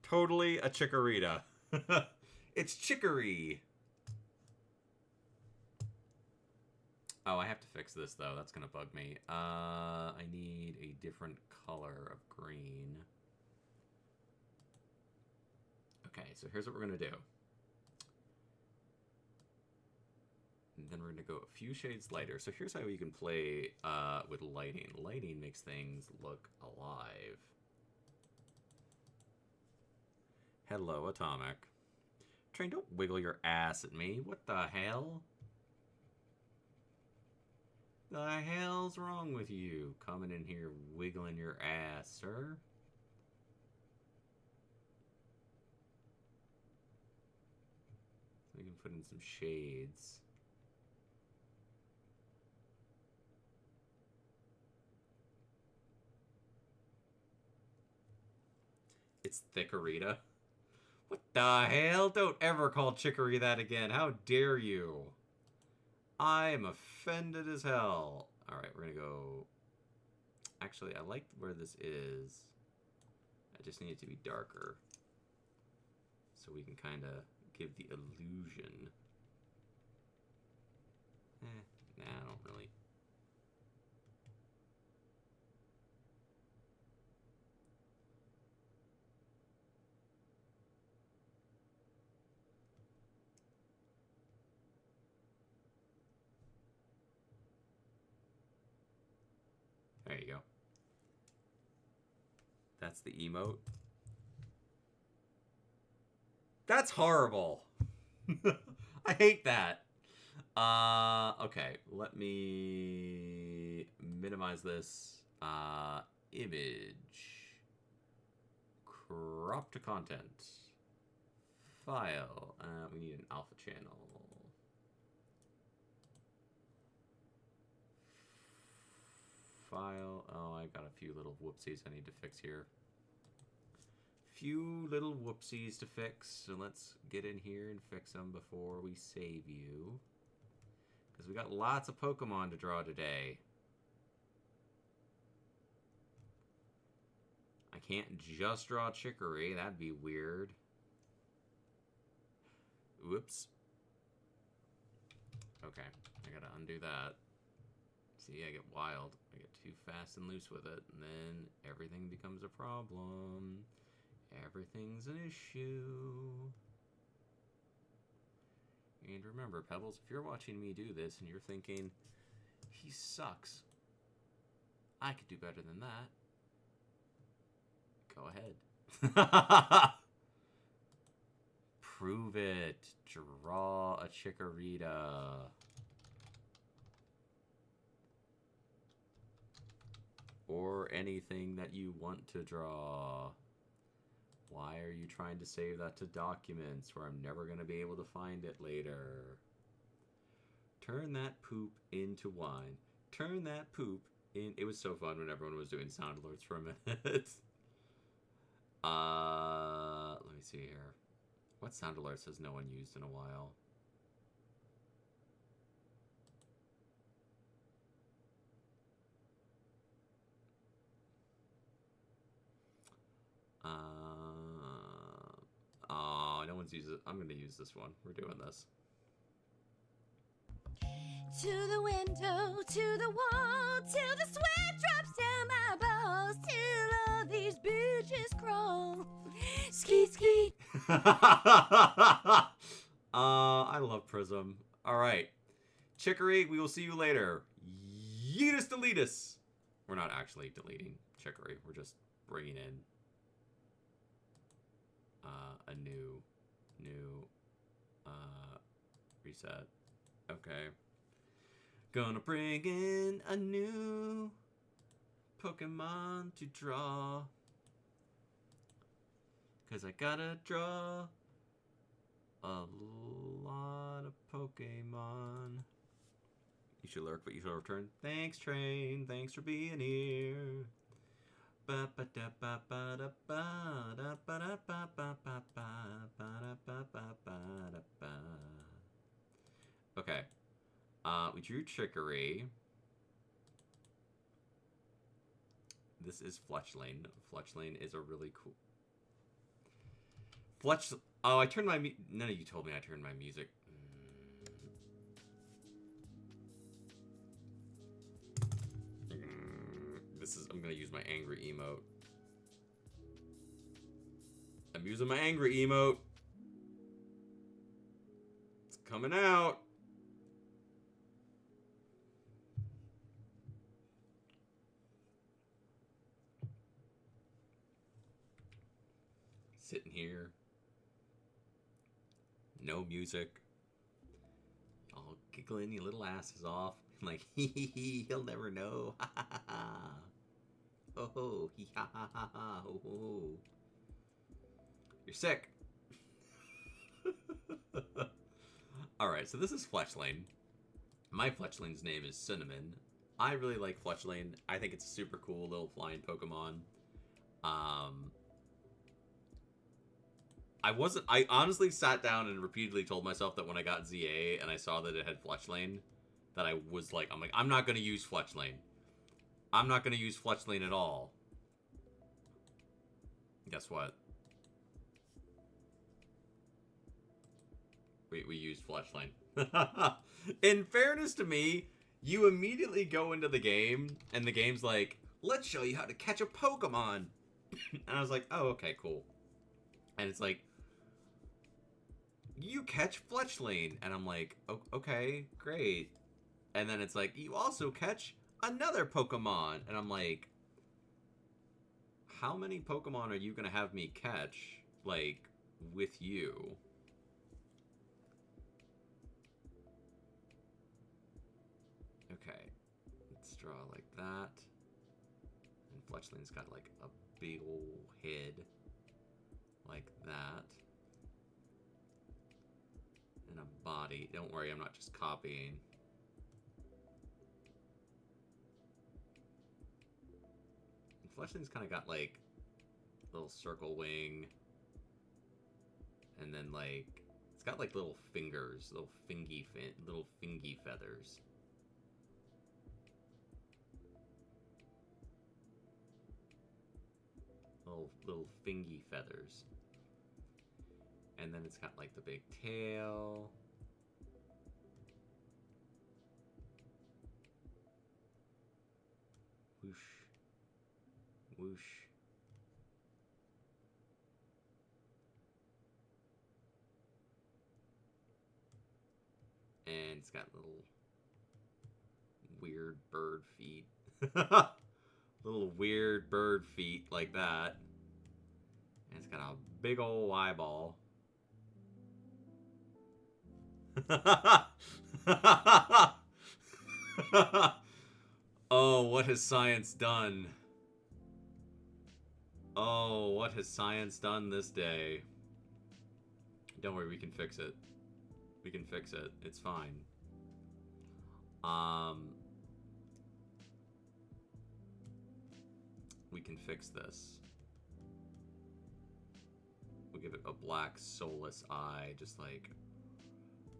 Totally a chikorita. It's chicory. Oh, I have to fix this, though. That's going to bug me. I need a different color of green. Okay, so here's what we're going to do. And then we're going to go a few shades lighter. So here's how you can play with lighting. Lighting makes things look alive. Hello, Atomic. Train, don't wiggle your ass at me. What the hell? The hell's wrong with you? Coming in here wiggling your ass, sir? So we can put in some shades. It's Thickerita. What the hell? Don't ever call Chicory that again. How dare you? I am offended as hell. Alright, we're gonna go... Actually, I like where this is. I just need it to be darker. So we can kind of give the illusion. Nah, I don't really... There you go. That's the emote. That's horrible. I hate that. Okay, let me minimize this. Image. Crop to content. File. We need an alpha channel. File. Oh, I got a few little whoopsies I need to fix here. Few little whoopsies to fix. So let's get in here and fix them before we save you. Because we got lots of Pokemon to draw today. I can't just draw Chicory. That'd be weird. Whoops. Okay, I gotta undo that. See, I get wild. I get too fast and loose with it, and then everything becomes a problem. Everything's an issue. And remember, Pebbles, if you're watching me do this and you're thinking, he sucks, I could do better than that, go ahead. Prove it. Draw a Chikorita. Or anything that you want to draw. Why are you trying to save that to documents where I'm never going to be able to find it later? Turn that poop into wine. Turn that poop in... It was so fun when everyone was doing sound alerts for a minute. Let me see here. What sound alerts has no one used in a while? Oh, no one's used it. I'm going to use this one. We're doing this. To the window, to the wall, till the sweat drops down my balls, till all these bitches crawl. Skeet, skeet. I love Prism. All right. Chicory, we will see you later. Yeetus deletus. We're not actually deleting Chicory. We're just bringing in a new reset. Okay. Gonna bring in a new Pokemon to draw. 'Cause I gotta draw a lot of Pokemon. You should lurk, but you shall return. Thanks, Train. Thanks for being here. Okay. We drew Trickery. This is Fletchling. Fletchling is a really cool... Oh, I turned my... None of you told me I turned my music. I'm gonna use my angry emote. I'm using my angry emote. It's coming out. Sitting here. No music. All giggling your little asses off. Like, hee hee hee, he'll never know. Ha ha ha ha. Oh ho, hee ha ha ha ha, ho ho ho. You're sick. Alright, so this is Fletchling. My Fletchling's name is Cinnamon. I really like Fletchling. I think it's a super cool little flying Pokemon. I honestly sat down and repeatedly told myself that when I got ZA and I saw that it had Fletchling, that I'm not going to use Fletchling. I'm not going to use Fletchling at all. Guess what? We used Fletchling. In fairness to me, you immediately go into the game, and the game's like, let's show you how to catch a Pokemon. And I was like, oh, okay, cool. And it's like, you catch Fletchling. And I'm like, okay, great. And then it's like, you also catch another Pokemon. And I'm like, how many Pokemon are you going to have me catch, like, with you? Okay, let's draw like that. And Fletchling's got like a big old head like that. And a body. Don't worry, I'm not just copying. And Fletchling's kind of got like a little circle wing. And then like, it's got like little fingers, little fingy feathers. Little fingy feathers. And then it's got like the big tail. Whoosh. Whoosh. And it's got little weird bird feet. Little weird bird feet like that. And it's got a big old eyeball. Oh, what has science done? Oh, what has science done this day? Don't worry, we can fix it. We can fix it. It's fine. We can fix this. We'll give it a black, soulless eye, just like,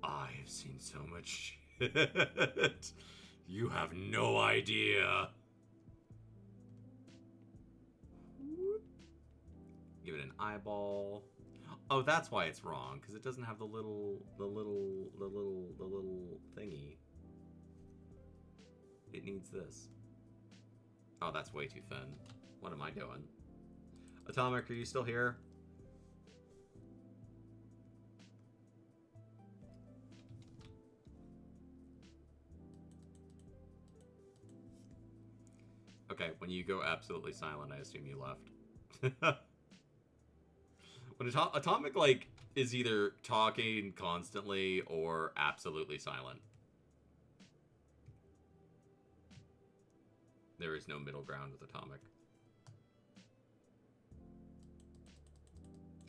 I have seen so much shit. You have no idea. Give it an eyeball. Oh, that's why it's wrong, because it doesn't have the little thingy. It needs this. Oh, that's way too thin. What am I doing? Atomic, are you still here? Okay, when you go absolutely silent, I assume you left. When Atomic, like, is either talking constantly or absolutely silent. There is no middle ground with Atomic.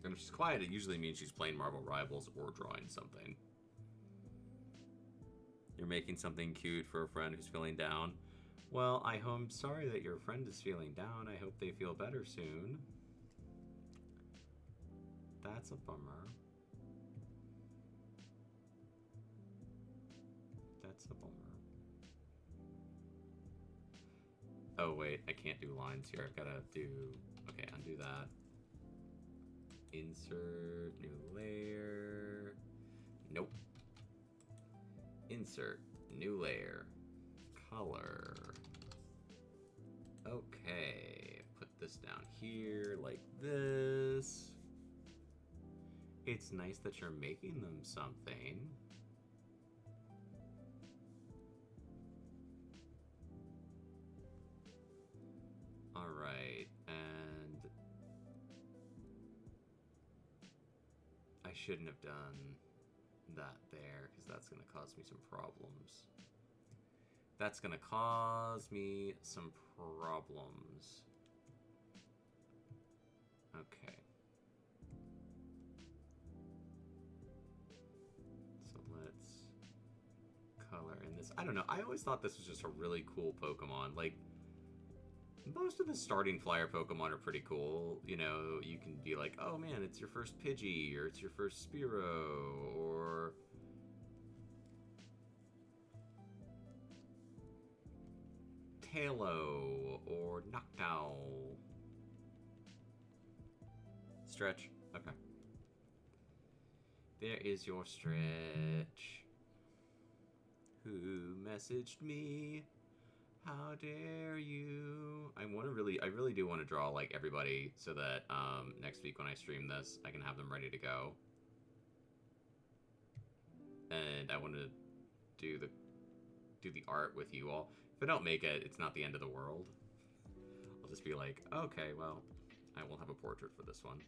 And if she's quiet, it usually means she's playing Marvel Rivals or drawing something. You're making something cute for a friend who's feeling down. Well, I'm sorry that your friend is feeling down. I hope they feel better soon. That's a bummer. That's a bummer. Oh, wait, I can't do lines here. I've got to do... Okay, undo that. Insert new layer. Nope. Insert new layer. Color. Okay. Put this down here like this. It's nice that you're making them something. Alright, and I shouldn't have done that there, because that's going to cause me some problems. That's going to cause me some problems. Okay. So let's color in this. I don't know, I always thought this was just a really cool Pokemon. Like, most of the starting flyer Pokemon are pretty cool. You know, you can be like, oh man, it's your first Pidgey, or it's your first Spearow, or... Tailo, or Noctowl. Stretch. Okay. There is your Stretch. Who messaged me? How dare you? I really do want to draw like everybody so that next week when I stream this, I can have them ready to go. And I want to do the art with you all. If I don't make it, it's not the end of the world. I'll just be like, okay, well, I will have a portrait for this one.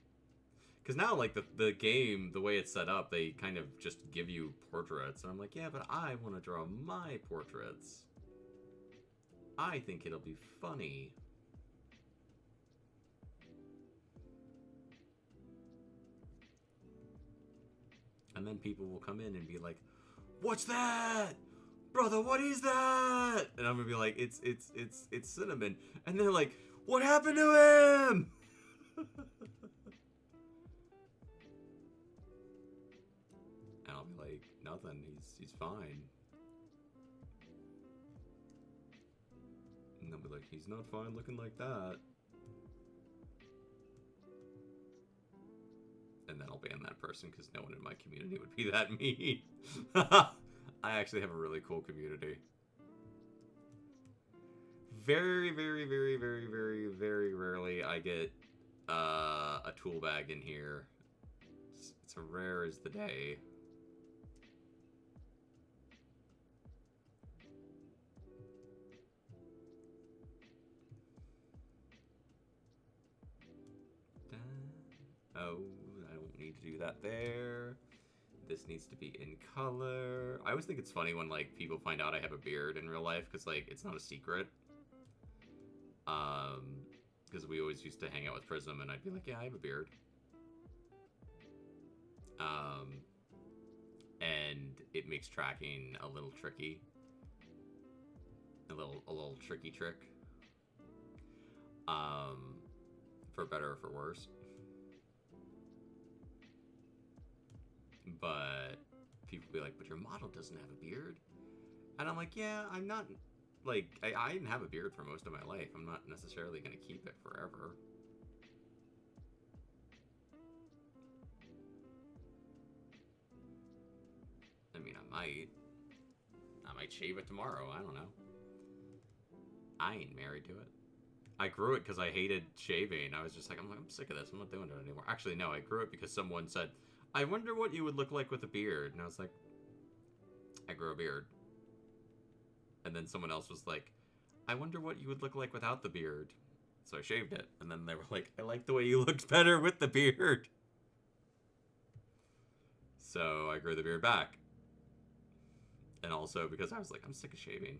Because now, like, the game, the way it's set up, they kind of just give you portraits. And I'm like, yeah, but I want to draw my portraits. I think it'll be funny. And then people will come in and be like, what's that? Brother, what is that? And I'm gonna be like, it's Cinnamon. And they're like, what happened to him? And I'll be like, nothing, he's fine. And they'll be like, he's not fine looking like that. And then I'll ban that person because no one in my community would be that mean. I actually have a really cool community. Very, very, very, very, very, very rarely I get a tool bag in here. It's as rare as the day. Oh, I don't need to do that there. This needs to be in color. I always think it's funny when, like, people find out I have a beard in real life, because, like, it's not a secret. Because we always used to hang out with Prism, and I'd be like, yeah, I have a beard. And it makes tracking a little tricky. A little tricky trick. For better or for worse. But people be like, but your model doesn't have a beard. And I'm like, yeah, I'm not, like, I didn't have a beard for most of my life. I'm not necessarily going to keep it forever. I mean, I might shave it tomorrow. I don't know. I ain't married to it. I grew it because I hated shaving. I was just like, I'm sick of this. I'm not doing it anymore. Actually, no, I grew it because someone said, I wonder what you would look like with a beard. And I was like, I grew a beard. And then someone else was like, I wonder what you would look like without the beard. So I shaved it. And then they were like, I like the way you looked better with the beard. So I grew the beard back. And also because I was like, I'm sick of shaving.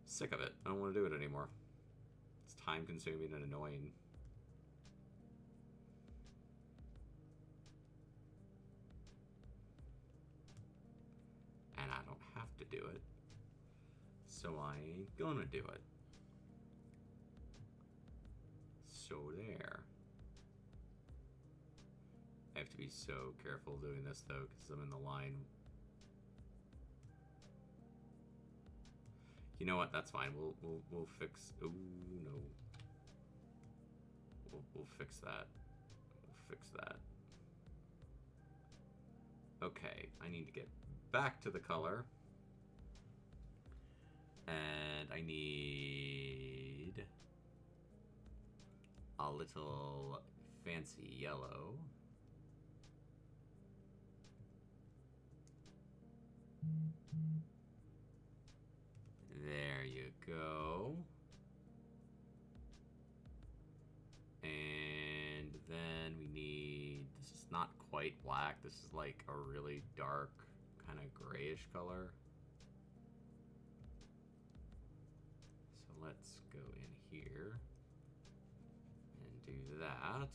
Sick of it. I don't want to do it anymore. It's time consuming and annoying. to do it. So I ain't gonna do it. So there. I have to be so careful doing this though, because I'm in the line. You know what? That's fine. We'll fix. Ooh, no. We'll fix that. We'll fix that. Okay, I need to get back to the color. And I need a little fancy yellow. There you go. And then we need, this is not quite black, this is like a really dark, kind of grayish color. So let's go in here and do that.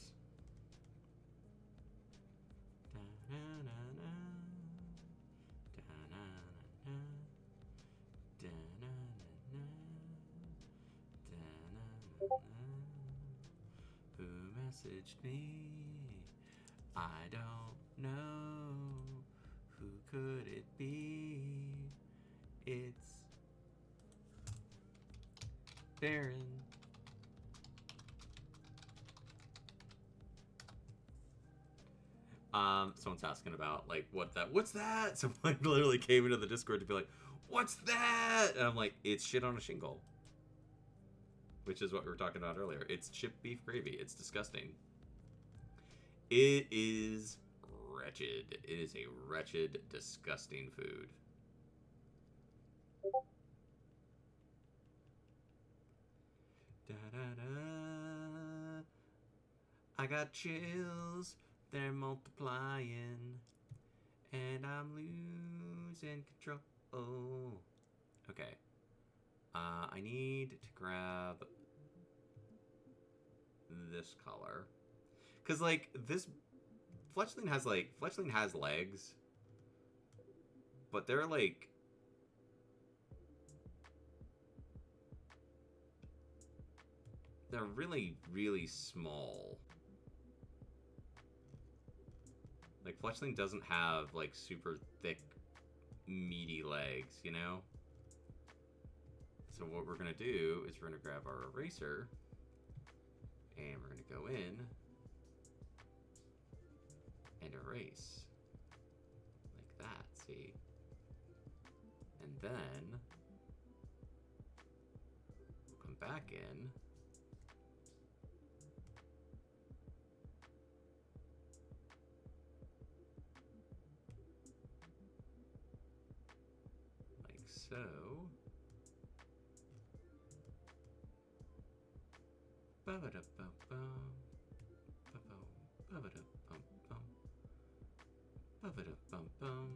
Da-na-na-na. Da-na-na-na. Da-na-na-na. Da-na-na-na. Who messaged me? I don't know. Who could it be? It's Baron. Someone's asking about like what's that? Someone literally came into the Discord to be like, what's that? And I'm like, it's shit on a shingle. Which is what we were talking about earlier. It's chipped beef gravy. It's disgusting. It is wretched. It is a wretched, disgusting food. Da-da-da. I got chills. They're multiplying. And I'm losing control. Okay. I need to grab this color. Because, like, this fletchling has legs. But they're, like, they're really, really small. Like, fletchling doesn't have, like, super thick, meaty legs, you know? So what we're going to do is we're going to grab our eraser, and we're going to go in and erase. Like that, see? And then we'll come back in. Like so. Ba-ba-da-bum-bum. Ba-bum. Ba-ba-da-bum-bum. Ba-ba-da-bum-bum.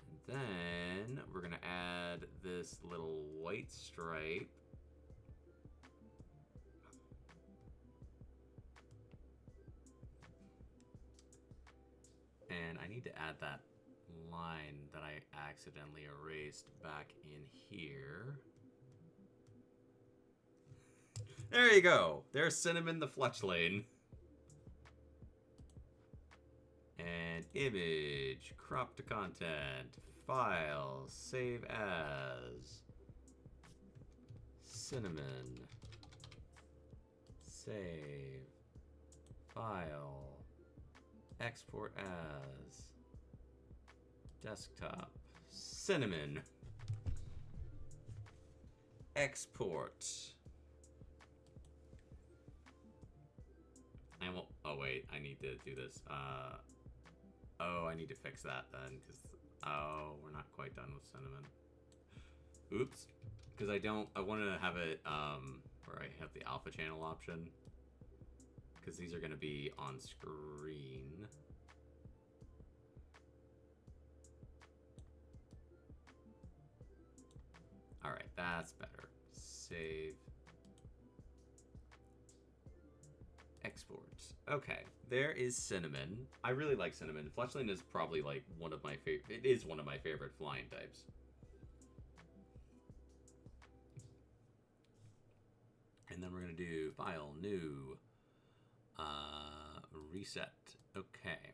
And then we're gonna add this little white stripe. And I need to add that line that I accidentally erased back in here. There you go. There's Cinnamon the Fletchling. And image, crop to content, file, save as, Cinnamon, save, file, export as, desktop, Cinnamon, export. And we'll, oh wait, I need to do this. Oh, I need to fix that then, because, oh, we're not quite done with Cinnamon. Oops. Because I want to have it, where I have the alpha channel option. Because these are going to be on screen. Alright, that's better. Save. Export. Okay, there is Cinnamon. I really like Cinnamon. Fletchling is probably like one of my favorite. It is one of my favorite flying types. And then we're going to do file, new, reset. Okay.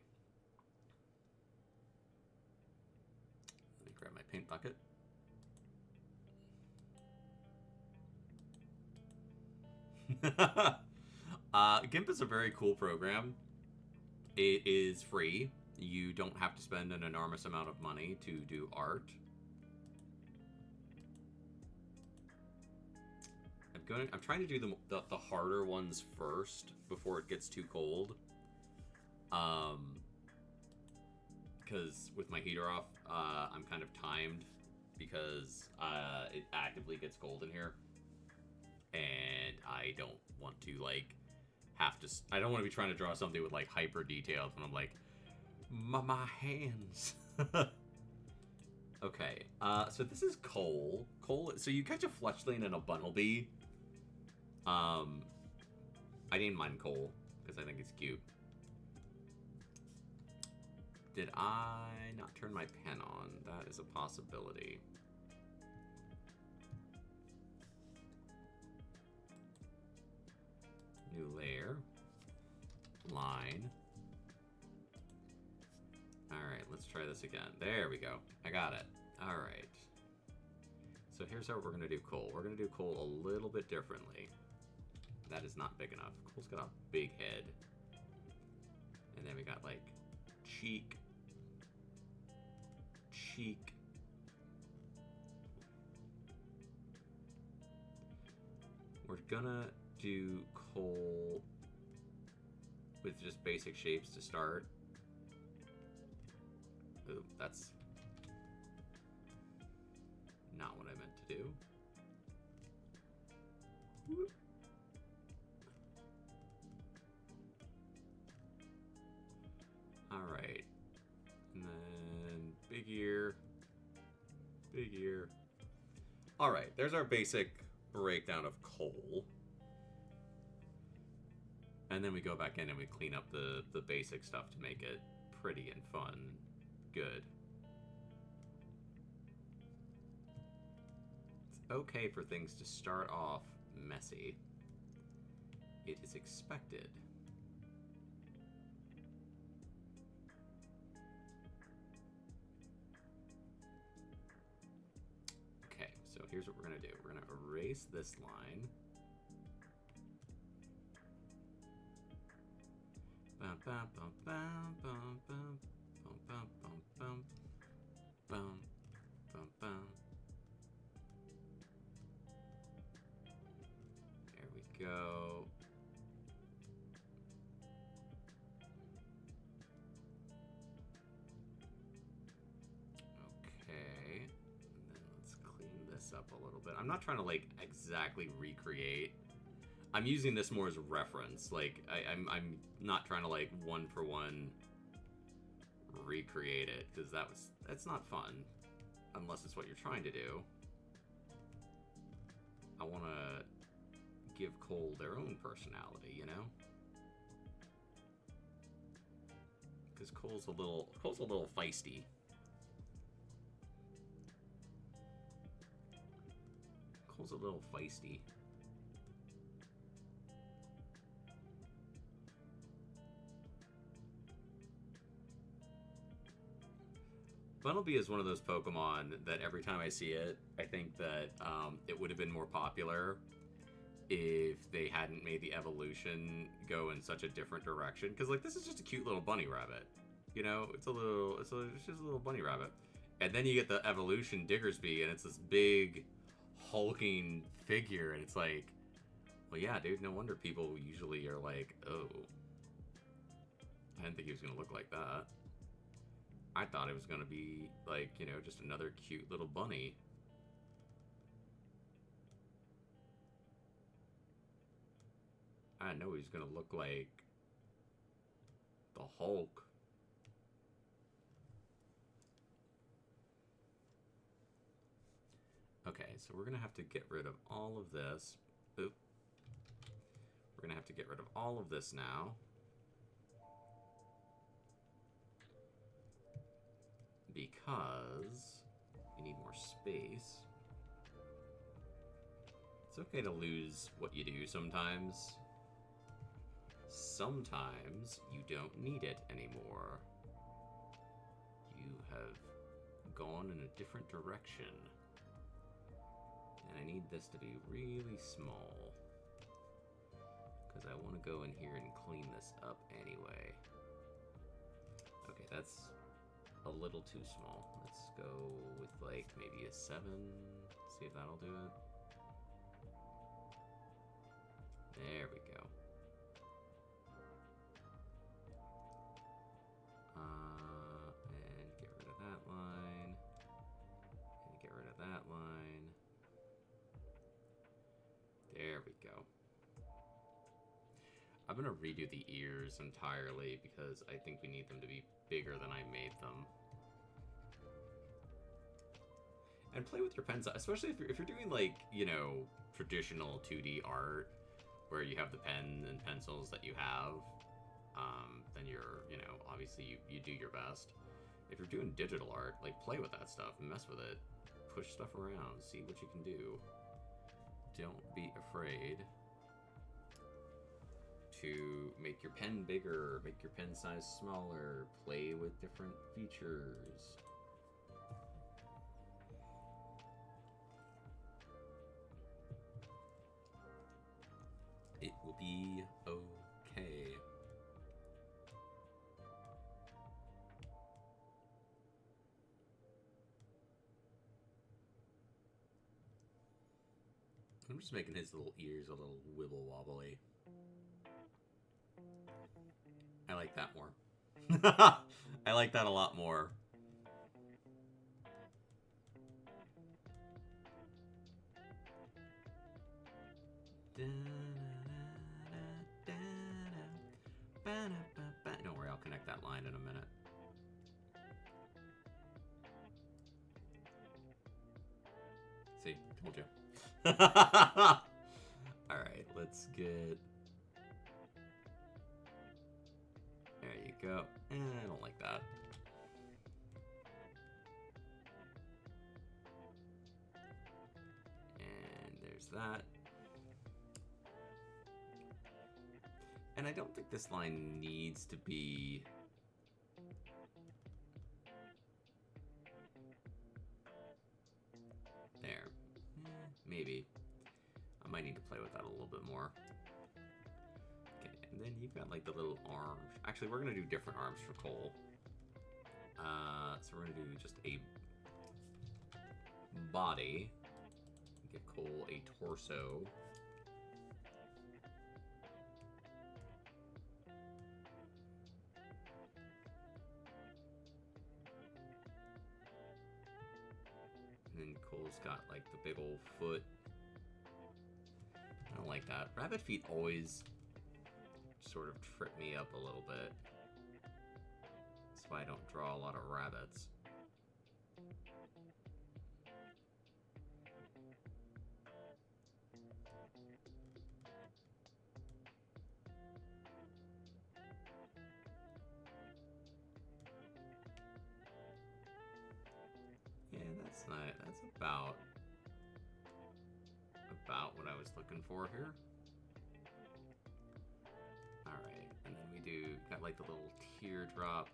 Let me grab my paint bucket. GIMP is a very cool program. It is free. You don't have to spend an enormous amount of money to do art. I'm trying to do the harder ones first before it gets too cold. Because with my heater off, I'm kind of timed because it actively gets cold in here. And I don't want to, like, I don't want to be trying to draw something with, like, hyper details when I'm like, my hands. Okay, so this is coal. So you catch a fletchling and a bunnelby. I named mine Cole because I think it's cute. Did I not turn my pen on? That is a possibility. New layer. Line. Alright, let's try this again. There we go. I got it. Alright. So here's how we're going to do coal. We're going to do coal a little bit differently. That is not big enough. Cole's got a big head. And then we got, like, cheek. Cheek. We're gonna do coal with just basic shapes to start. Ooh, that's not what I meant to do. Whoop. Alright. And then big ear. Big ear. Alright, there's our basic breakdown of coal. And then we go back in and we clean up the basic stuff to make it pretty and fun. Good. It's okay for things to start off messy. It is expected. Okay, so here's what we're going to do. We're going to erase this line. Bum, bum, bum, bum, bum, bum, bum, bum, bum, bum, bum, bum. There we go. Okay. And then let's clean this up a little bit. I'm not trying to, like, exactly recreate. I'm using this more as a reference. Like, I'm not trying to, like, one for one recreate it, because that's not fun unless it's what you're trying to do. I want to give Cole their own personality, you know, because Cole's a little feisty. Cole's a little feisty. Bunnelby is one of those Pokemon that every time I see it, I think that it would have been more popular if they hadn't made the evolution go in such a different direction. Because, like, this is just a cute little bunny rabbit. You know, it's just a little bunny rabbit. And then you get the evolution Diggersby, and it's this big, hulking figure, and it's like, well, yeah, dude, no wonder people usually are like, oh. I didn't think he was going to look like that. I thought it was going to be, like, you know, just another cute little bunny. I didn't know he was going to look like the Hulk. Okay, so we're going to have to get rid of all of this. Oop. We're going to have to get rid of all of this now. Because we need more space. It's okay to lose what you do sometimes. Sometimes you don't need it anymore. You have gone in a different direction. And I need this to be really small. Because I want to go in here and clean this up anyway. Okay, that's a little too small. Let's go with like maybe a 7. See if that'll do it. There we go. And get rid of that line. And get rid of that line. There we go. I'm gonna redo the ears entirely because I think we need them to be bigger than I made them. And play with your pen size, especially if you're doing like, you know, traditional 2D art where you have the pen and pencils that you have, then you're, you know, obviously you do your best. If you're doing digital art, like play with that stuff, mess with it, push stuff around, see what you can do. Don't be afraid to make your pen bigger, make your pen size smaller, play with different features. It will be okay. I'm just making his little ears a little wibble wobbly. I like that more. I like that a lot more. Don't worry, I'll connect that line in a minute. See, told you. Alright, let's get... There you go. I don't like that. And there's that. And I don't think this line needs to be... There. Maybe. I might need to play with that a little bit more. Okay, and then you've got like the little arms. Actually, we're going to do different arms for Cole. So we're going to do just a body. Give Cole a torso. And then Cole's got like the big old foot. I don't like that. Rabbit feet always sort of trip me up a little bit. That's why I don't draw a lot of rabbits. Yeah, that's not, that's about what I was looking for here. Alright, and then we do, got like the little teardrop.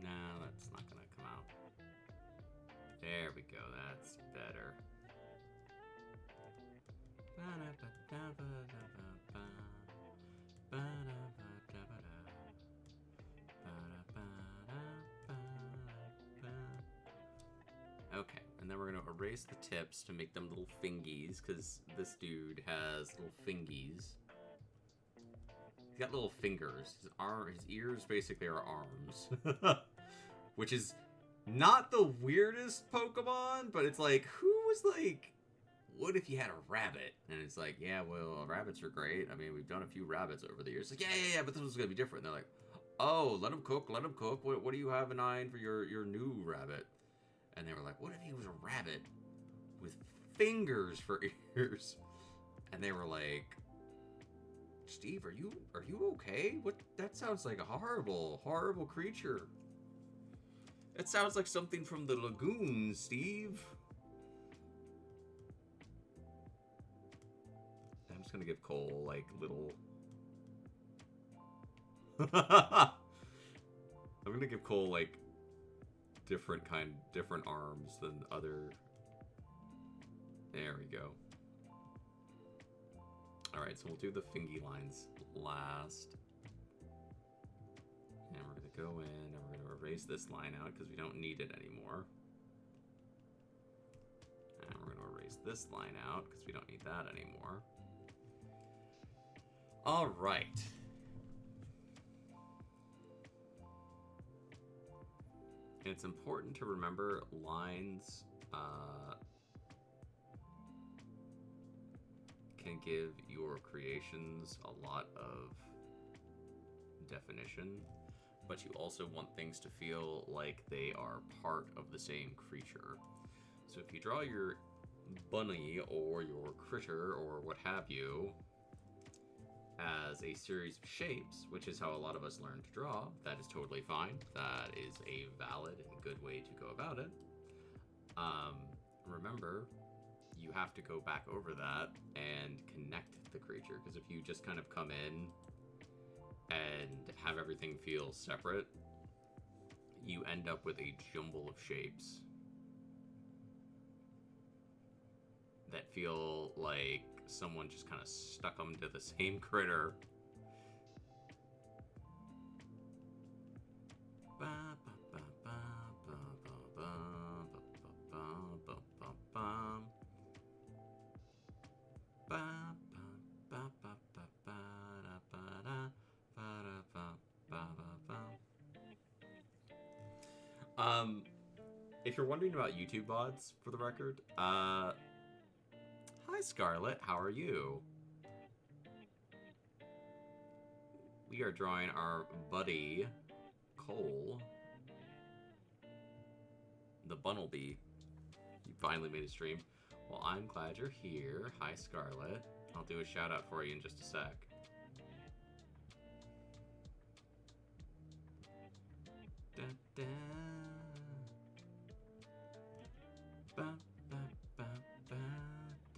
No, that's not gonna come out. There we go, that's better. Okay, and then we're gonna erase the tips to make them little fingies, because this dude has little fingies. He's got little fingers. His ears basically are arms. Which is not the weirdest Pokemon, but it's like, who was like, what if you had a rabbit? And it's like, yeah, well, rabbits are great. I mean, we've done a few rabbits over the years. Like, yeah, but this one's gonna be different. And they're like, oh, let him cook, let him cook. What do you have in mind for your new rabbit? And they were like, what if he was a rabbit with fingers for ears? And they were like, Steve, are you okay? What? That sounds like a horrible, horrible creature. It sounds like something from the lagoon, Steve. just gonna give Cole like little. I'm gonna give Cole like different arms than other. There we go. All right, so we'll do the fingy lines last, and we're gonna go in and we're gonna erase this line out because we don't need it anymore. And we're gonna erase this line out because we don't need that anymore. All right. And it's important to remember lines can give your creations a lot of definition, but you also want things to feel like they are part of the same creature. So if you draw your bunny or your critter or what have you as a series of shapes, which is how a lot of us learn to draw, that is totally fine. That is a valid and good way to go about it. Remember, you have to go back over that and connect the creature, because if you just kind of come in and have everything feel separate, you end up with a jumble of shapes that feel like someone just kind of stuck them to the same critter. If you're wondering about YouTube VODs, for the record, hi Scarlett, how are you? We are drawing our buddy, Cole, the Bunnelby. You finally made a stream. Well, I'm glad you're here. Hi Scarlett. I'll do a shout out for you in just a sec. Da, da. Ba, ba, ba, ba, da.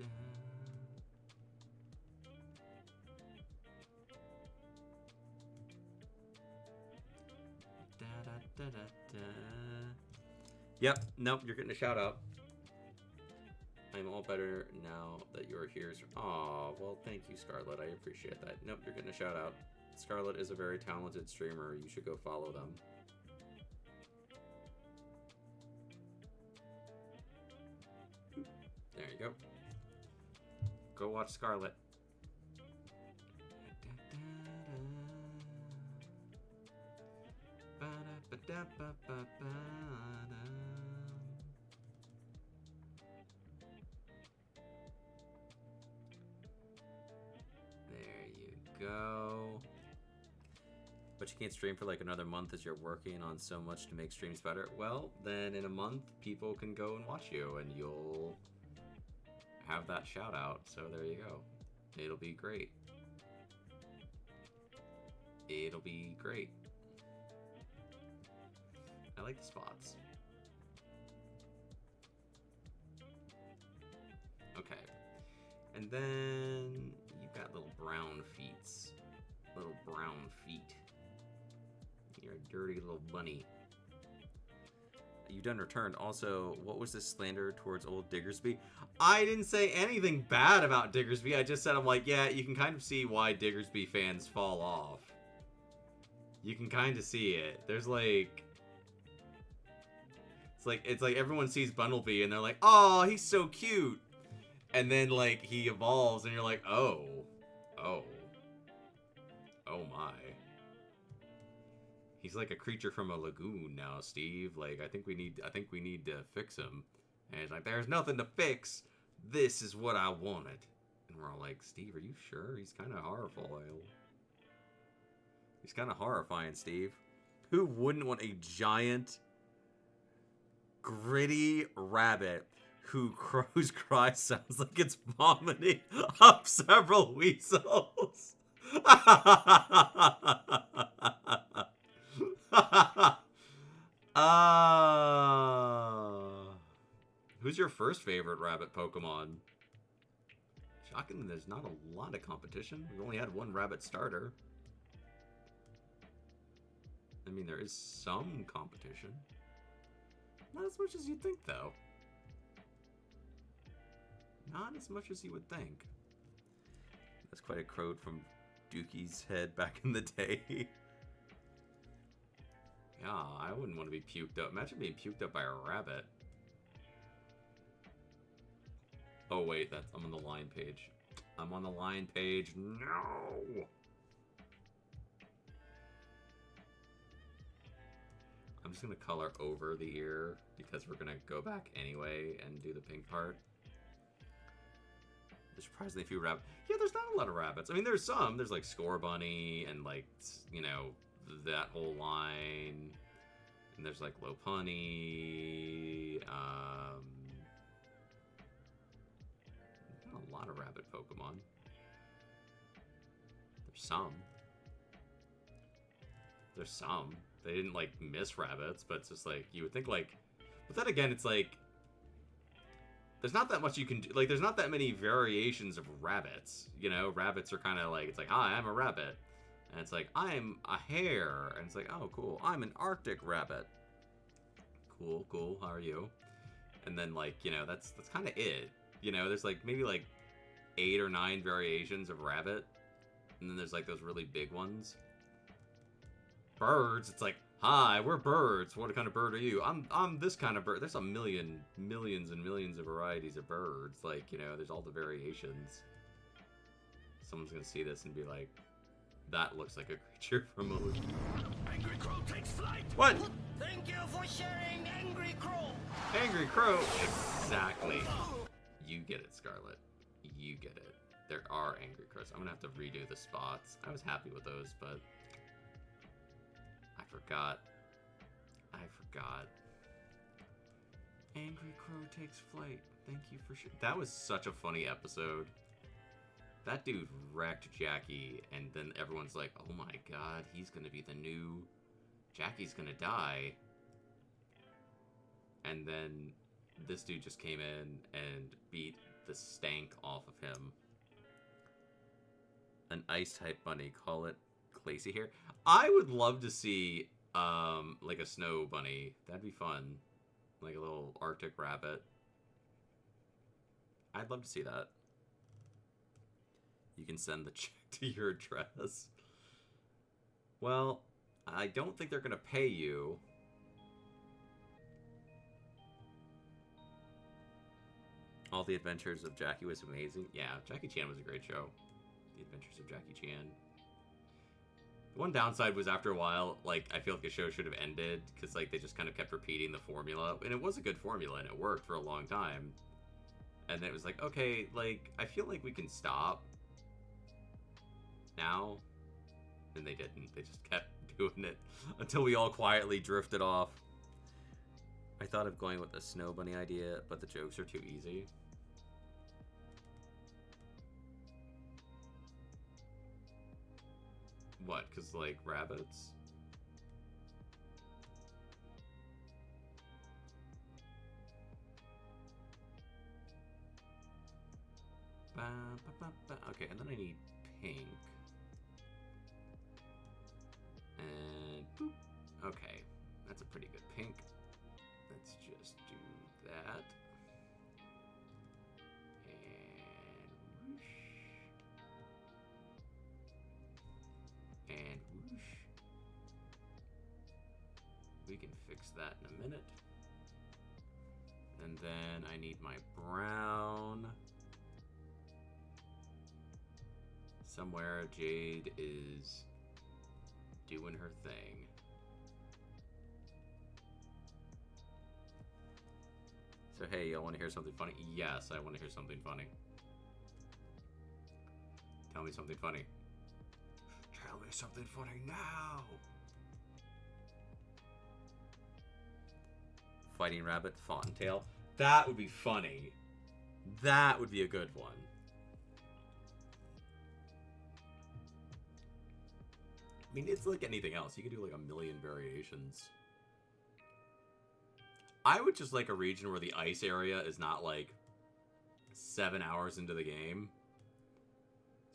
Da, da, da, da, da. Yep, nope, you're getting a shout out. I'm all better now that you're here. Aw, well, thank you, Scarlett. I appreciate that. Nope, you're getting a shout out. Scarlett is a very talented streamer. You should go follow them. There you go. Go watch Scarlett. There you go. But you can't stream for like another month as you're working on so much to make streams better. Well, then in a month, people can go and watch you and you'll have that shout out. So there you go. It'll be great. It'll be great. I like the spots. Okay. And then you've got little brown feet. Little brown feet. You're a dirty little bunny. You done returned. Also, what was this slander towards old Diggersby? I didn't say anything bad about Diggersby. I just said, I'm like, yeah, you can kind of see why Diggersby fans fall off. You can kind of see it. There's like... It's like everyone sees Bunnelby and they're like, oh, he's so cute. And then, like, he evolves and you're like, oh my. He's like a creature from a lagoon now, Steve. Like, I think we need to fix him. And he's like, there's nothing to fix. This is what I wanted. And we're all like, Steve, are you sure? He's kind of horrifying. He's kind of horrifying, Steve. Who wouldn't want a giant, gritty rabbit whose cry sounds like it's vomiting up several weasels? Who's your first favorite rabbit Pokemon? Shockingly, there's not a lot of competition. We've only had one rabbit starter. I mean, there is some competition. Not as much as you'd think, though. Not as much as you would think. That's quite a quote from Dookie's head back in the day. Yeah, I wouldn't want to be puked up. Imagine being puked up by a rabbit. Oh wait, I'm on the line page. I'm on the line page. No! I'm just gonna color over the ear because we're gonna go back anyway and do the pink part. There's surprisingly few rabbits. Yeah, there's not a lot of rabbits. I mean, there's some. There's like Score Bunny and like, you know, that whole line. And there's like Lopunny. Not a lot of rabbit Pokemon. There's some. There's some. They didn't like miss rabbits, but it's just like, you would think like, but then again, it's like, there's not that much you can do. Like, there's not that many variations of rabbits. You know, rabbits are kind of like, it's like, hi, I'm a rabbit. And it's like, I'm a hare. And it's like, oh, cool. I'm an Arctic rabbit. Cool, cool. How are you? And then, like, you know, that's kind of it. You know, there's like maybe like 8 or 9 variations of rabbit. And then there's like those really big ones. Birds, it's like, hi, we're birds. What kind of bird are you? I'm this kind of bird. There's millions and millions of varieties of birds. Like, you know, there's all the variations. Someone's gonna see this and be like, that looks like a creature from a... Angry Crow takes flight! What? Thank you for sharing, Angry Crow! Angry Crow? Exactly. You get it, Scarlet. You get it. There are Angry Crows. I'm gonna have to redo the spots. I was happy with those, but... I forgot. Angry Crow takes flight. Thank you for that was such a funny episode. That dude wrecked Jackie, and then everyone's like, oh my god, he's gonna be the new... Jackie's gonna die. And then this dude just came in and beat the stank off of him. An ice-type bunny, call it Glacy here. I would love to see, like a snow bunny. That'd be fun. Like a little Arctic rabbit. I'd love to see that. You can send the check to your address. Well, I don't think they're gonna pay you. All the Adventures of Jackie was amazing. Yeah, Jackie Chan was a great show. The Adventures of Jackie Chan. The one downside was after a while, like, I feel like the show should have ended, because, like, they just kind of kept repeating the formula. And it was a good formula, and it worked for a long time. And then it was like, okay, like, I feel like we can stop now. And they didn't. They just kept doing it until we all quietly drifted off. I thought of going with the Snow Bunny idea, but the jokes are too easy. What? Because, like, rabbits? Okay, and then I need pink. And boop. Okay, that's a pretty good pink. Let's just do that. And whoosh. And whoosh. We can fix that in a minute. And then I need my brown. Somewhere Jade is doing her thing. So hey, y'all want to hear something funny? Yes, I want to hear something funny. Tell me something funny. Tell me something funny now! Fighting Rabbit, Fawntail. That would be funny. That would be a good one. I mean, it's like anything else. You could do like a million variations. I would just like a region where the ice area is not like 7 hours into the game.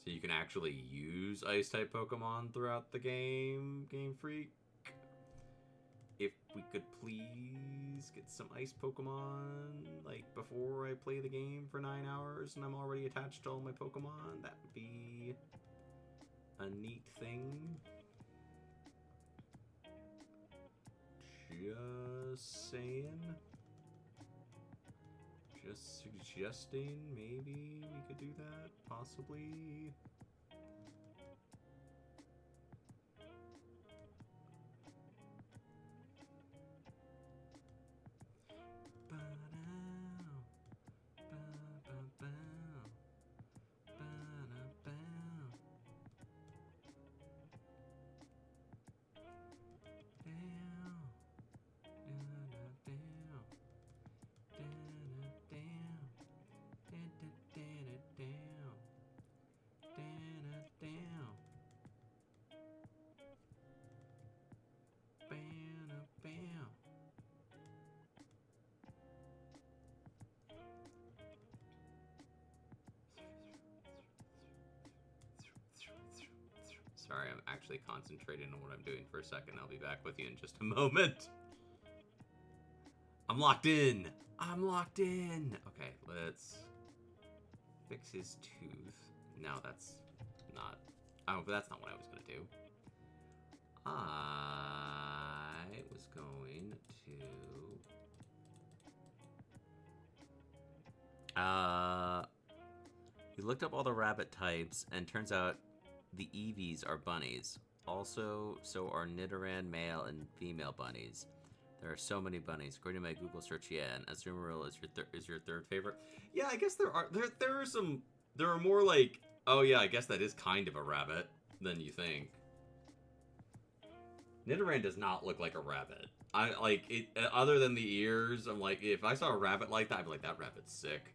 So you can actually use Ice-type Pokemon throughout the game, Game Freak. If we could please get some Ice Pokemon, like, before I play the game for 9 hours and I'm already attached to all my Pokemon, that would be a neat thing. Just saying. Just suggesting maybe we could do that, possibly. Sorry, I'm actually concentrating on what I'm doing for a second. I'll be back with you in just a moment. I'm locked in. I'm locked in. Okay, let's fix his tooth. No, that's not... Oh, but that's not what I was going to do. I was going to... We looked up all the rabbit types, and turns out the Eevees are bunnies. Also, so are Nidoran male and female bunnies. There are so many bunnies. According to my Google search, yeah, and Azumarill is your third favorite. Yeah, I guess there are some. There are more like, oh yeah, I guess that is kind of a rabbit than you think. Nidoran does not look like a rabbit. I like it. Other than the ears, I'm like, if I saw a rabbit like that, I'd be like, that rabbit's sick.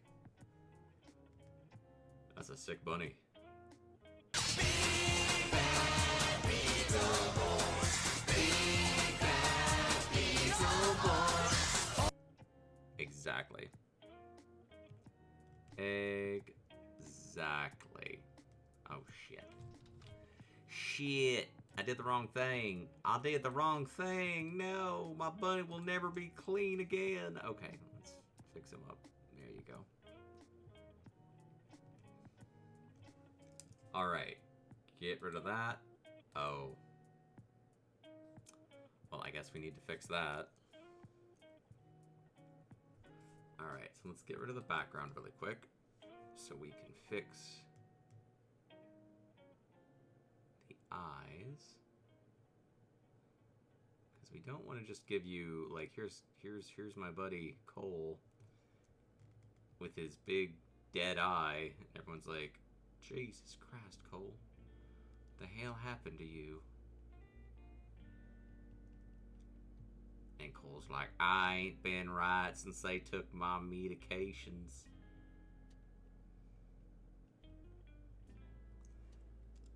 That's a sick bunny. Exactly. Exactly. Oh, shit. Shit. I did the wrong thing. I did the wrong thing. No, my bunny will never be clean again. Okay, let's fix him up. There you go. Alright. Get rid of that. Oh. Well, I guess we need to fix that. Alright, so let's get rid of the background really quick so we can fix the eyes. Because we don't want to just give you, like, here's my buddy Cole with his big dead eye. Everyone's like, Jesus Christ, Cole. What the hell happened to you? And Cole's like, I ain't been right since they took my medications.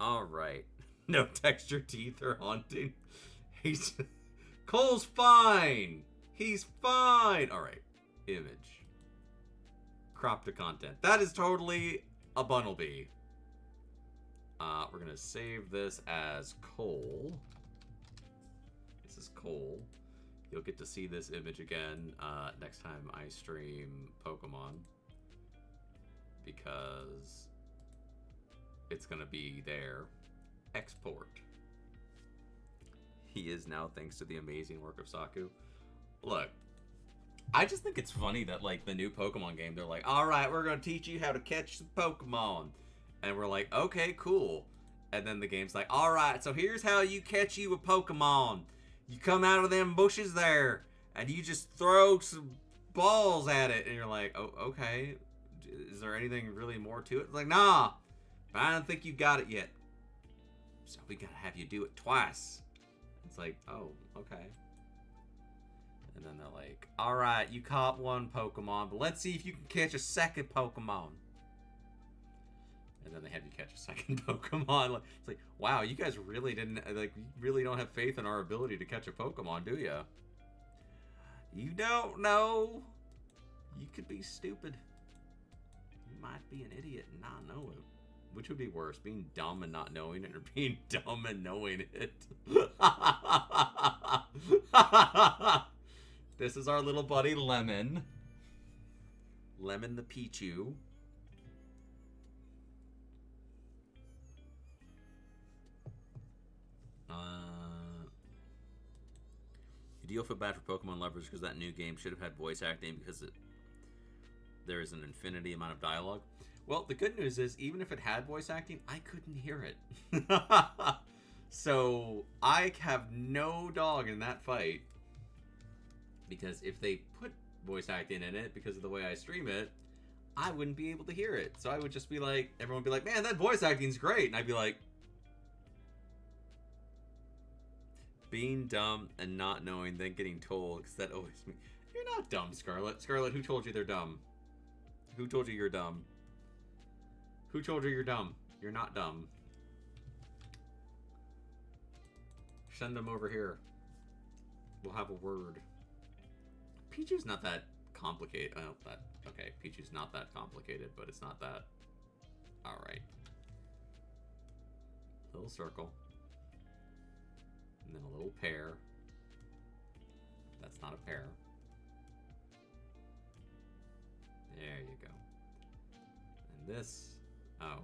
Alright. No texture teeth are haunting. Cole's fine! He's fine! Alright. Image. Crop to content. That is totally a Bunnelby. We're gonna save this as Cole. This is Cole. You'll get to see this image again next time I stream Pokemon, because it's gonna be there. Export. He is now, thanks to the amazing work of Saku. Look, I just think it's funny that, like, the new Pokemon game, they're like, alright, we're gonna teach you how to catch some Pokemon. And we're like, okay, cool. And then the game's like, alright, so here's how you catch you a Pokemon. You come out of them bushes there, and you just throw some balls at it. And you're like, oh, okay. Is there anything really more to it? It's like, nah, I don't think you got it yet. So we gotta have you do it twice. It's like, oh, okay. And then they're like, alright, you caught one Pokemon, but let's see if you can catch a second Pokemon. And then they have you catch a second Pokemon. It's like, wow, you guys really didn't, like, you really don't have faith in our ability to catch a Pokemon, do ya? You don't know. You could be stupid. You might be an idiot and not know it. Which would be worse, being dumb and not knowing it, or being dumb and knowing it? This is our little buddy Lemon. Lemon the Pichu. You do feel bad for Pokemon lovers because that new game should have had voice acting because there is an infinity amount of dialogue. Well, the good news is, even if it had voice acting, I couldn't hear it. So, I have no dog in that fight. Because if they put voice acting in it, because of the way I stream it, I wouldn't be able to hear it. So I would just be like, everyone would be like, man, that voice acting's great. And I'd be like, being dumb and not knowing, then getting told, because that always means, you're not dumb, Scarlet. Scarlet, who told you they're dumb? Who told you you're dumb? Who told you you're dumb? You're not dumb. Send them over here. We'll have a word. Pichu's not that complicated. Oh, okay, Pichu's not that complicated, but it's not that. Alright. Little circle. And then a little pear. That's not a pear. There you go. And this... Oh,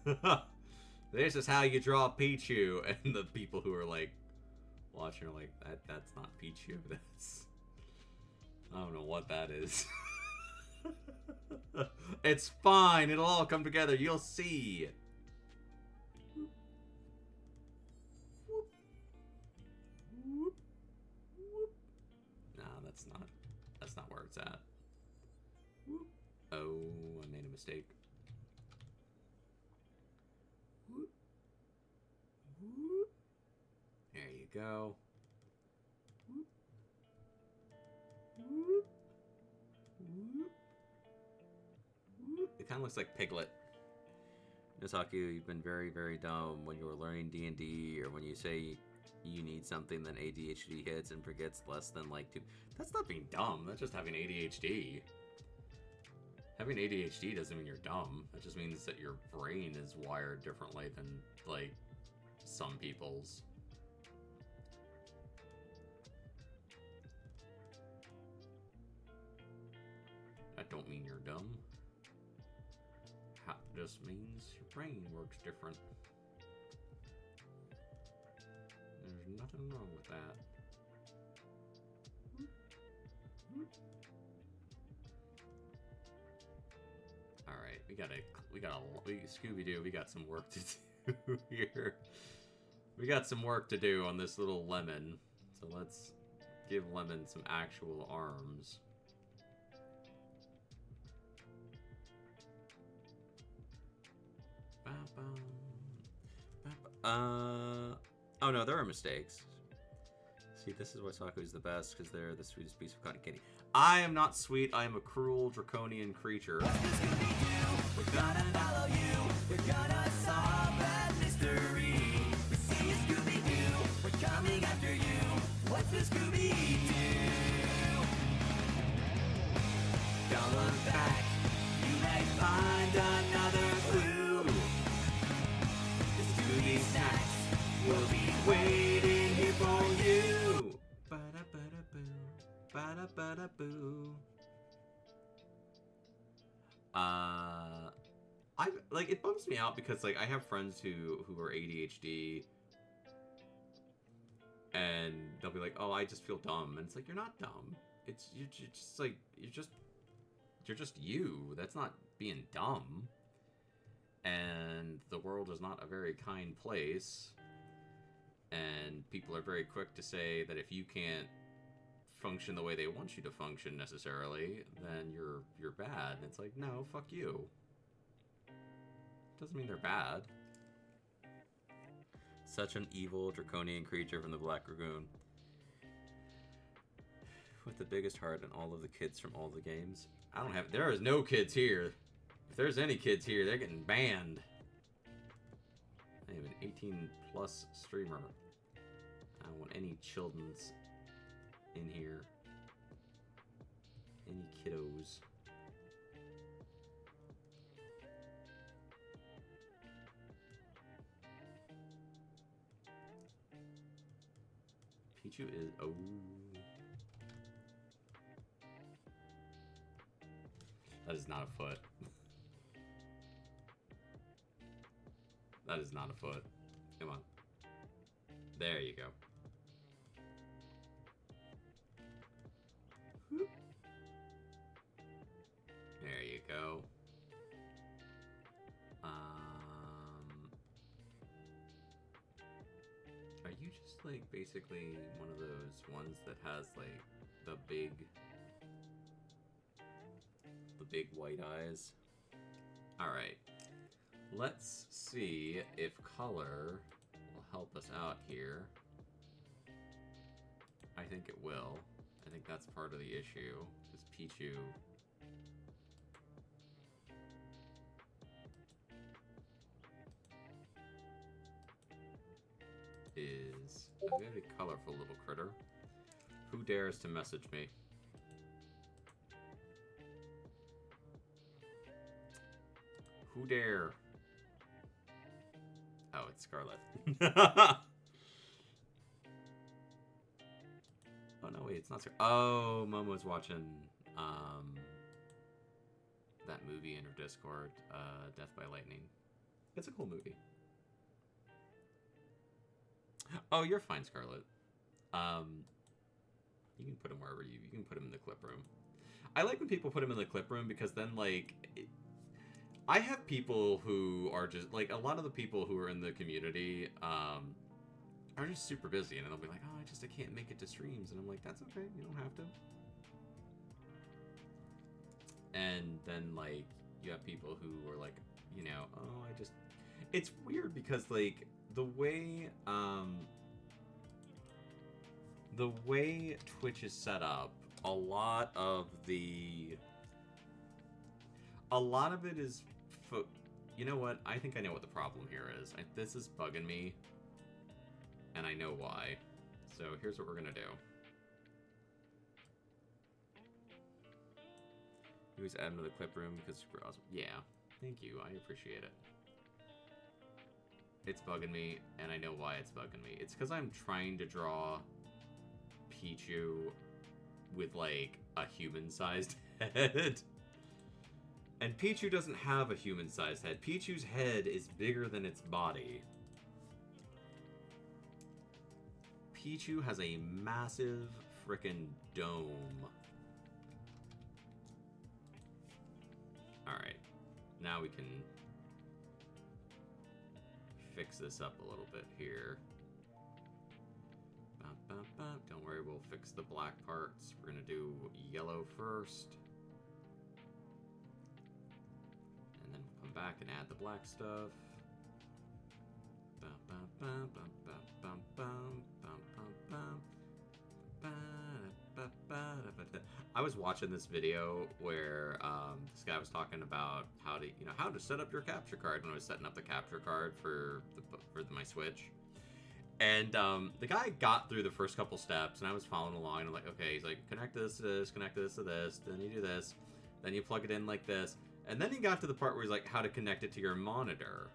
God. This is how you draw Pichu. And the people who are like watching are like, that's not Pichu. That's... I don't know what that is. It's fine. It'll all come together. You'll see. No, that's not where it's at. Oh, I made a mistake. There you go. It kind of looks like Piglet. Nosaku, you've been very, very dumb when you were learning D&D, or when you say you need something, then ADHD hits and forgets less than like 2. That's not being dumb. That's just having ADHD. Having ADHD doesn't mean you're dumb. That just means that your brain is wired differently than, like, some people's. That don't mean you're dumb. It just means your brain works different. There's nothing wrong with that. Alright, Scooby-Doo, we got some work to do here. We got some work to do on this little Lemon. So let's give Lemon some actual arms. Oh no, there are mistakes. See, this is why Saku is the best, because they're the sweetest piece of cotton candy. I am not sweet, I am a cruel, draconian creature. We're gonna follow you. We're gonna solve that mystery. We see you, Scooby-Doo. We're coming after you. What's the Scooby-Doo? Don't look back. You may find another clue. The Scooby snacks will be waiting here for you. Ba-da-ba-da-boo. Ba-da-ba-da-boo. It bums me out because, like, I have friends who are ADHD, and they'll be like, "Oh, I just feel dumb," and it's like, you're not dumb. You're just you. That's not being dumb. And the world is not a very kind place, and people are very quick to say that if you can't function the way they want you to function necessarily, then you're bad. And it's like, no, fuck you. Doesn't mean they're bad. Such an evil draconian creature from the Black Lagoon. With the biggest heart and all of the kids from all the games. There is no kids here. If there's any kids here, they're getting banned. I am an 18 plus streamer. I don't want any children's in here. Any kiddos. Pichu is... Oh. That is not a foot. That is not a foot. Come on. There you go. Whoop. There you go. Are you just like basically one of those ones that has like the big white eyes? Alright. Let's see if color will help us out here. I think it will. I think that's part of the issue, because Pichu is a very colorful little critter. Who dares to message me? Who dare? Oh, it's Scarlet. Oh no, wait, it's not Scarlet. Oh, Momo's watching that movie in her Discord, Death by Lightning. It's a cool movie. Oh, you're fine, Scarlet. You can put him wherever you can put him in the clip room. I like when people put him in the clip room because then like I have people who are just like a lot of the people who are in the community are just super busy and they'll be like, oh, I can't make it to streams, and I'm like, that's okay, you don't have to. And then like you have people who are like, you know, oh, it's weird because like the way Twitch is set up, a lot of it is you know what? I think I know what the problem here is. This is bugging me, and I know why. So here's what we're gonna do. He was added to the clip room because super awesome. Yeah, thank you. I appreciate it. It's bugging me, and I know why it's bugging me. It's because I'm trying to draw Pichu with, like, a human-sized head. And Pichu doesn't have a human-sized head. Pichu's head is bigger than its body. Pichu has a massive frickin' dome. Alright. Now we can fix this up a little bit here. Don't worry, we'll fix the black parts. We're gonna do yellow first. And then we'll come back and add the black stuff. I was watching this video where this guy was talking about how to set up your capture card when I was setting up the capture card for my Switch. And the guy got through the first couple steps, and I was following along, and I'm like, okay, he's like, connect this to this, connect this to this, then you do this, then you plug it in like this, and then he got to the part where he's like, how to connect it to your monitor.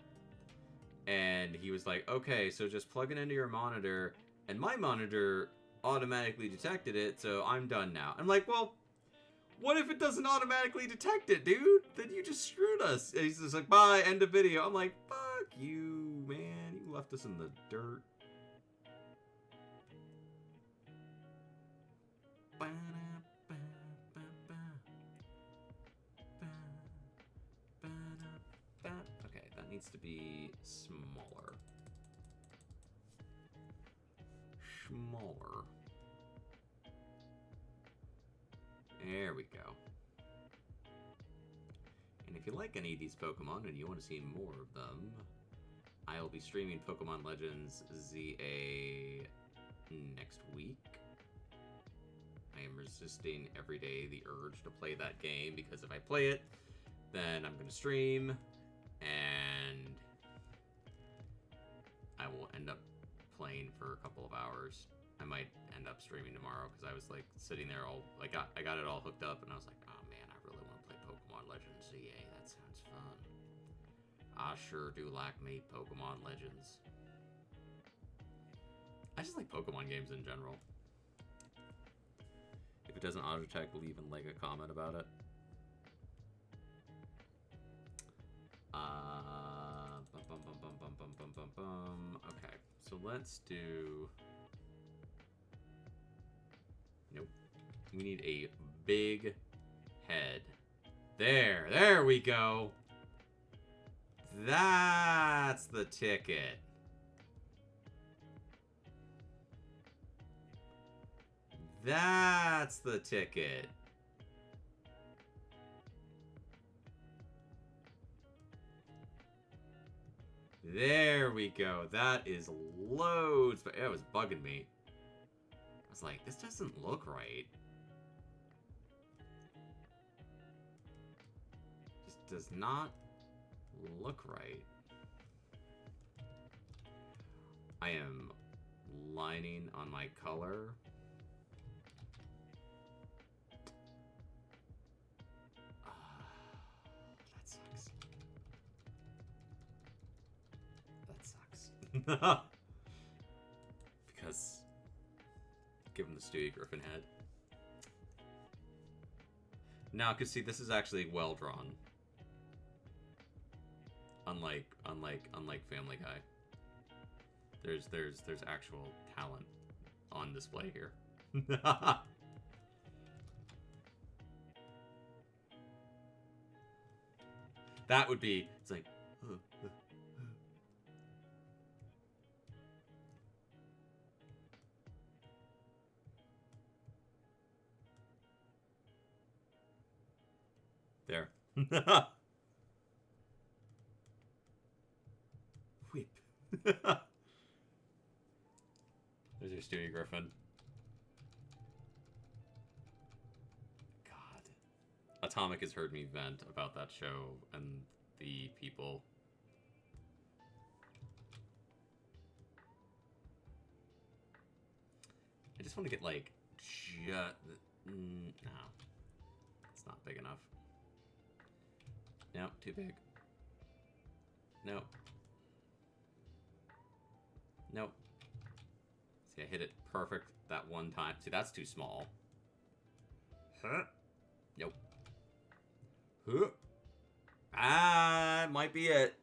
And he was like, okay, so just plug it into your monitor, and my monitor automatically detected it, so I'm done now. I'm like, well, what if it doesn't automatically detect it, dude? Then you just screwed us. And he's just like, bye, end of video. I'm like, fuck you, man. You left us in the dirt. Okay, that needs to be smaller. Smaller. There we go. And if you like any of these Pokemon and you want to see more of them, I'll be streaming Pokemon Legends ZA next week. I am resisting every day the urge to play that game, because if I play it, then I'm going to stream, and I will end up playing for a couple of hours. I might end up streaming tomorrow, because I was like sitting there all, like I got it all hooked up, and I was like, oh man, I really want to play Pokemon Legends ZA. That sounds fun. I sure do like me Pokemon Legends. I just like Pokemon games in general. If it doesn't auto-check, leave and like a comment about it. Okay, so let's do... Nope. We need a big head. There we go. That's the ticket. That's the ticket. There we go. That is loads, but it was bugging me. I was like, this doesn't look right. Just does not look right. I am lining on my color. That sucks. That sucks. Because give him the Stewie Griffin head. Now, cause see, this is actually well drawn. Unlike Family Guy. There's actual talent on display here. That would be, it's like, there. Whip. There's your Stewie Griffin. God. Atomic has heard me vent about that show and the people. I just want to get like no, it's not big enough. Nope, too big. Nope. Nope. See, I hit it perfect that one time. See, that's too small. Huh? Nope. Huh? Ah, might be it.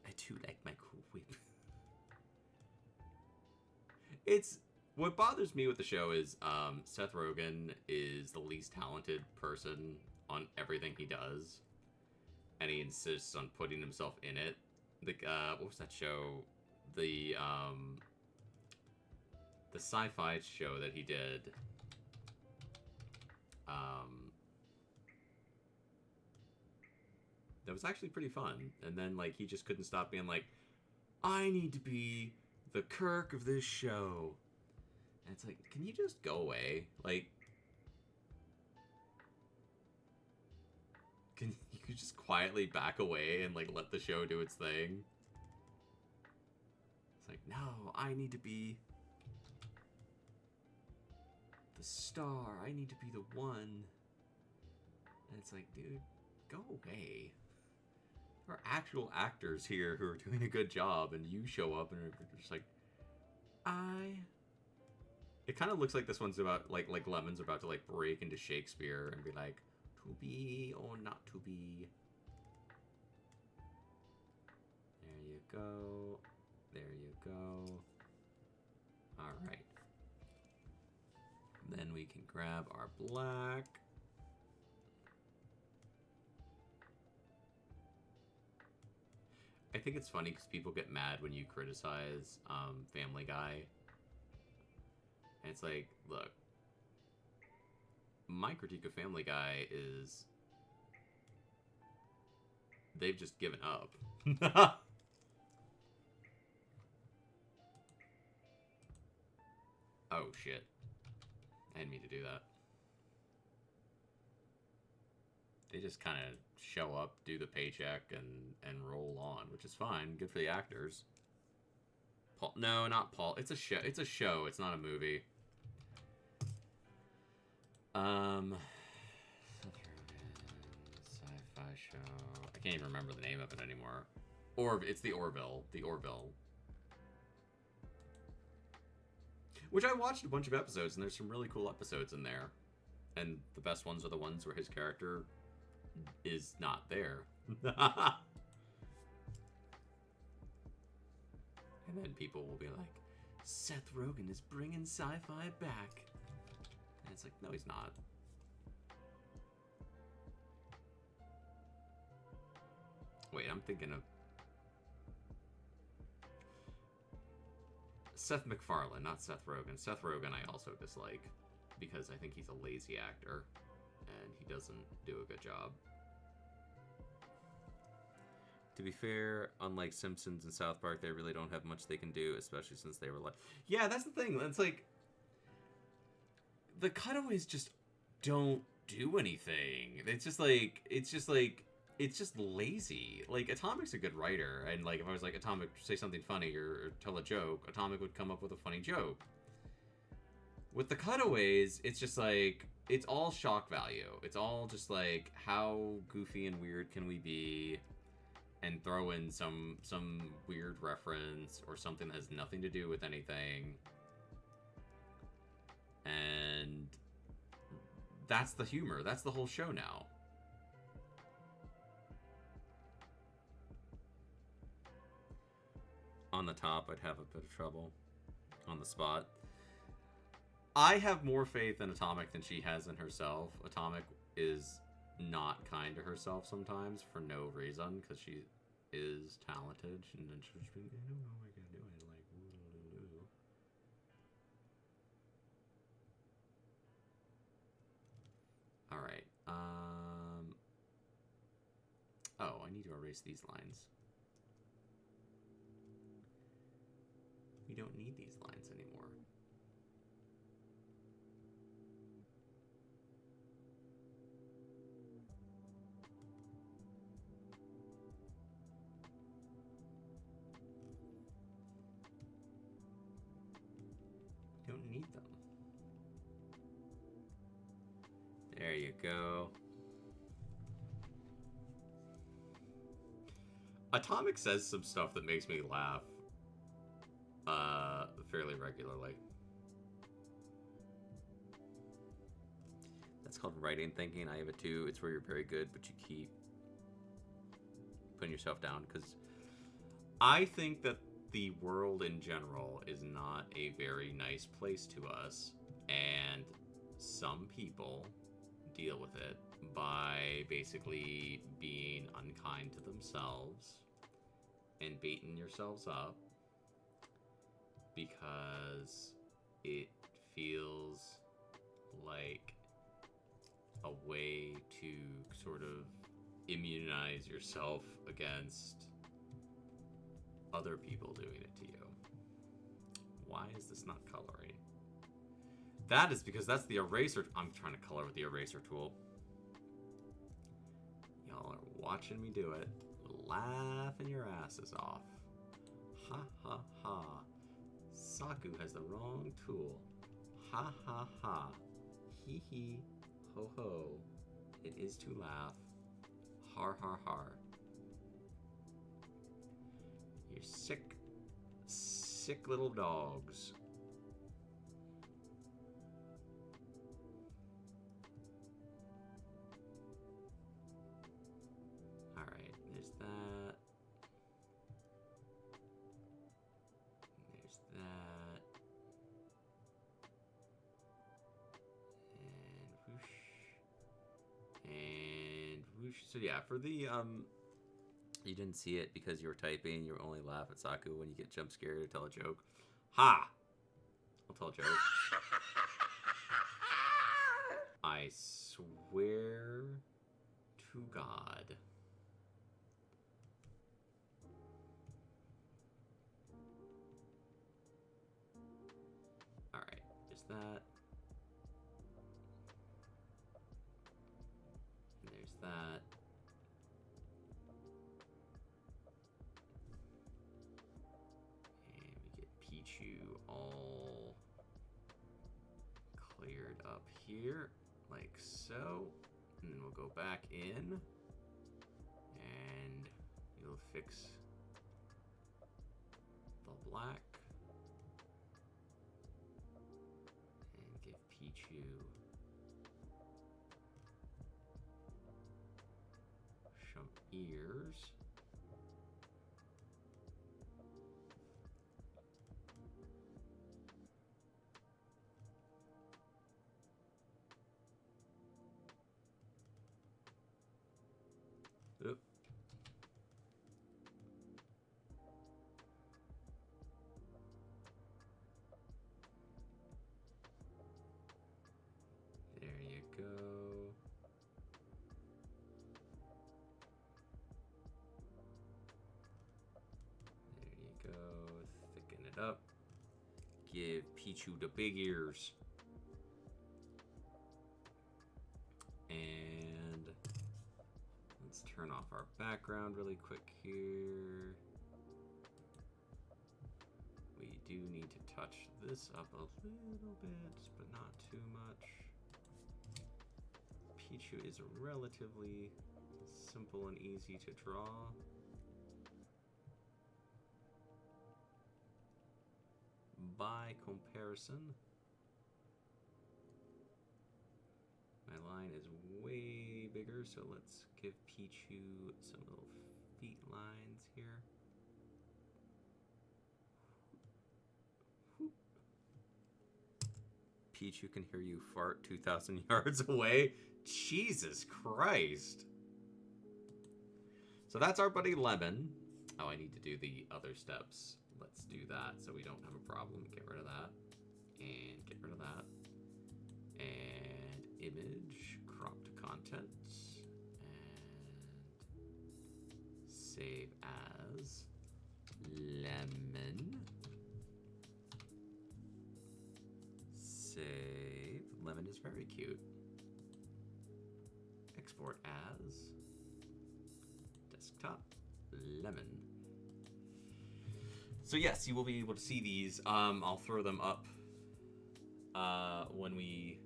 I do like my cool whip. It's... What bothers me with the show is Seth Rogen is the least talented person on everything he does. And he insists on putting himself in it. The what was that show? The sci-fi show that he did. That was actually pretty fun. And then like he just couldn't stop being like, I need to be the Kirk of this show. And it's like, can you just go away? Like, can you just quietly back away and like let the show do its thing? It's like, no, I need to be the star. I need to be the one. And it's like, dude, go away. There are actual actors here who are doing a good job, and you show up and are just like, It kind of looks like this one's about, like Lemon's about to, like, break into Shakespeare and be like, to be or not to be. There you go. There you go. Alright. Then we can grab our black. I think it's funny because people get mad when you criticize Family Guy. And it's like, look, my critique of Family Guy is they've just given up. Oh, shit. I didn't mean to do that. They just kind of show up, do the paycheck, and roll on, which is fine. Good for the actors. Paul, no, not Paul. It's a show. It's a show. It's not a movie. Sci-fi show. I can't even remember the name of it anymore. It's the Orville. The Orville. Which I watched a bunch of episodes, and there's some really cool episodes in there. And the best ones are the ones where his character is not there. And then people will be like, Seth Rogen is bringing sci-fi back. And it's like, no, he's not. Wait, I'm thinking of Seth MacFarlane, not Seth Rogen. Seth Rogen I also dislike because I think he's a lazy actor and he doesn't do a good job. To be fair, unlike Simpsons and South Park, they really don't have much they can do, especially since they were like... Yeah, that's the thing. It's like... The cutaways just don't do anything. It's just lazy. Like, Atomic's a good writer, and like if I was like, Atomic, say something funny or tell a joke, Atomic would come up with a funny joke. With the cutaways, it's just like, it's all shock value. It's all just like, how goofy and weird can we be, and throw in some weird reference or something that has nothing to do with anything. And that's the humor. That's the whole show now. On the top, I'd have a bit of trouble. On the spot. I have more faith in Atomic than she has in herself. Atomic is not kind to herself sometimes for no reason, because she is talented. And then she'll just be, I don't know what I can do. And like, woo-doo-doo-doo. Alright. Oh, I need to erase these lines. We don't need these lines anymore. We don't need them. There you go. Atomic says some stuff that makes me laugh fairly regularly. That's called writing thinking. I have it too. It's where you're very good, but you keep putting yourself down, because I think that the world in general is not a very nice place to us, and some people deal with it by basically being unkind to themselves and beating yourselves up because it feels like a way to sort of immunize yourself against other people doing it to you. Why is this not coloring? That is because that's the eraser. I'm trying to color with the eraser tool. Y'all are watching me do it, laughing your asses off. Ha ha ha. Saku has the wrong tool. Ha ha ha. Hee hee. Ho ho. It is to laugh. Har har har. You sick, sick little dogs. Alright, there's that. There's that. And whoosh. So yeah, for the you didn't see it because you were typing. You only laugh at Saku when you get jump scared or tell a joke. Ha! I'll tell a joke. I swear to God. Alright, there's that. And there's that. And we get Pichu all cleared up here, like so. And then we'll go back in, and you'll fix the black. Pichu. Some ears. Oop. There you go. There you go. Thicken it up. Give Pichu the big ears. And let's turn off our background really quick here. We do need to touch this up a little bit, but not too much. Pichu is relatively simple and easy to draw. By comparison, my line is way bigger, so let's give Pichu some little feet lines here. Pichu can hear you fart 2,000 yards away. Jesus Christ. So that's our buddy Lemon. Oh, I need to do the other steps. Let's do that so we don't have a problem. Get rid of that. And get rid of that. And image, crop to content. And save as Lemon. Save. Lemon is very cute. Export as desktop Lemon. So yes, you will be able to see these. I'll throw them up when we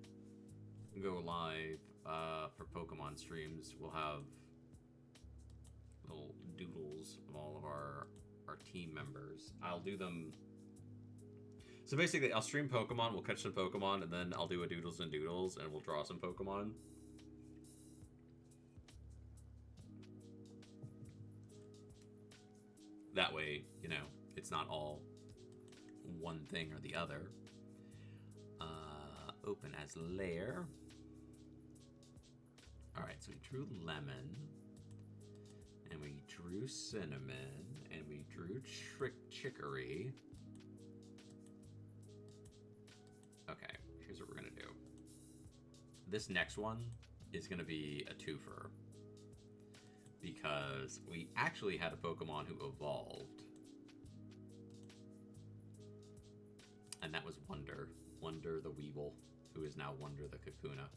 go live for Pokemon streams. We'll have little doodles of all of our team members. I'll do them. So basically, I'll stream Pokemon, we'll catch some Pokemon, and then I'll do a Doodles and Doodles, and we'll draw some Pokemon. That way, you know, it's not all one thing or the other. Open as layer. Alright, so we drew Lemon, and we drew Cinnamon, and we drew Chicory. Okay, here's what we're gonna do. This next one is gonna be a twofer, because we actually had a Pokemon who evolved. And that was Wonder. Wonder the Weevil, who is now Wonder the Kakuna.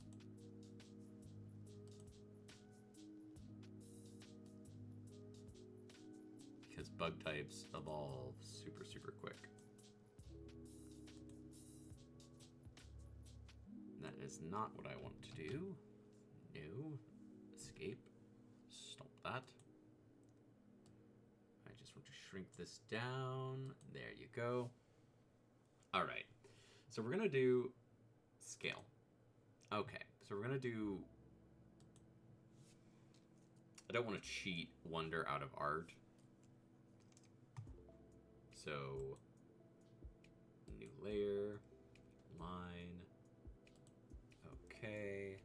Because bug types evolve super, super quick. That is not what I want to do. No. Escape. Stop that. I just want to shrink this down. There you go. All right. So we're going to do scale. Okay. So we're going to do... I don't want to cheat Wonder out of art. So, new layer, line, okay.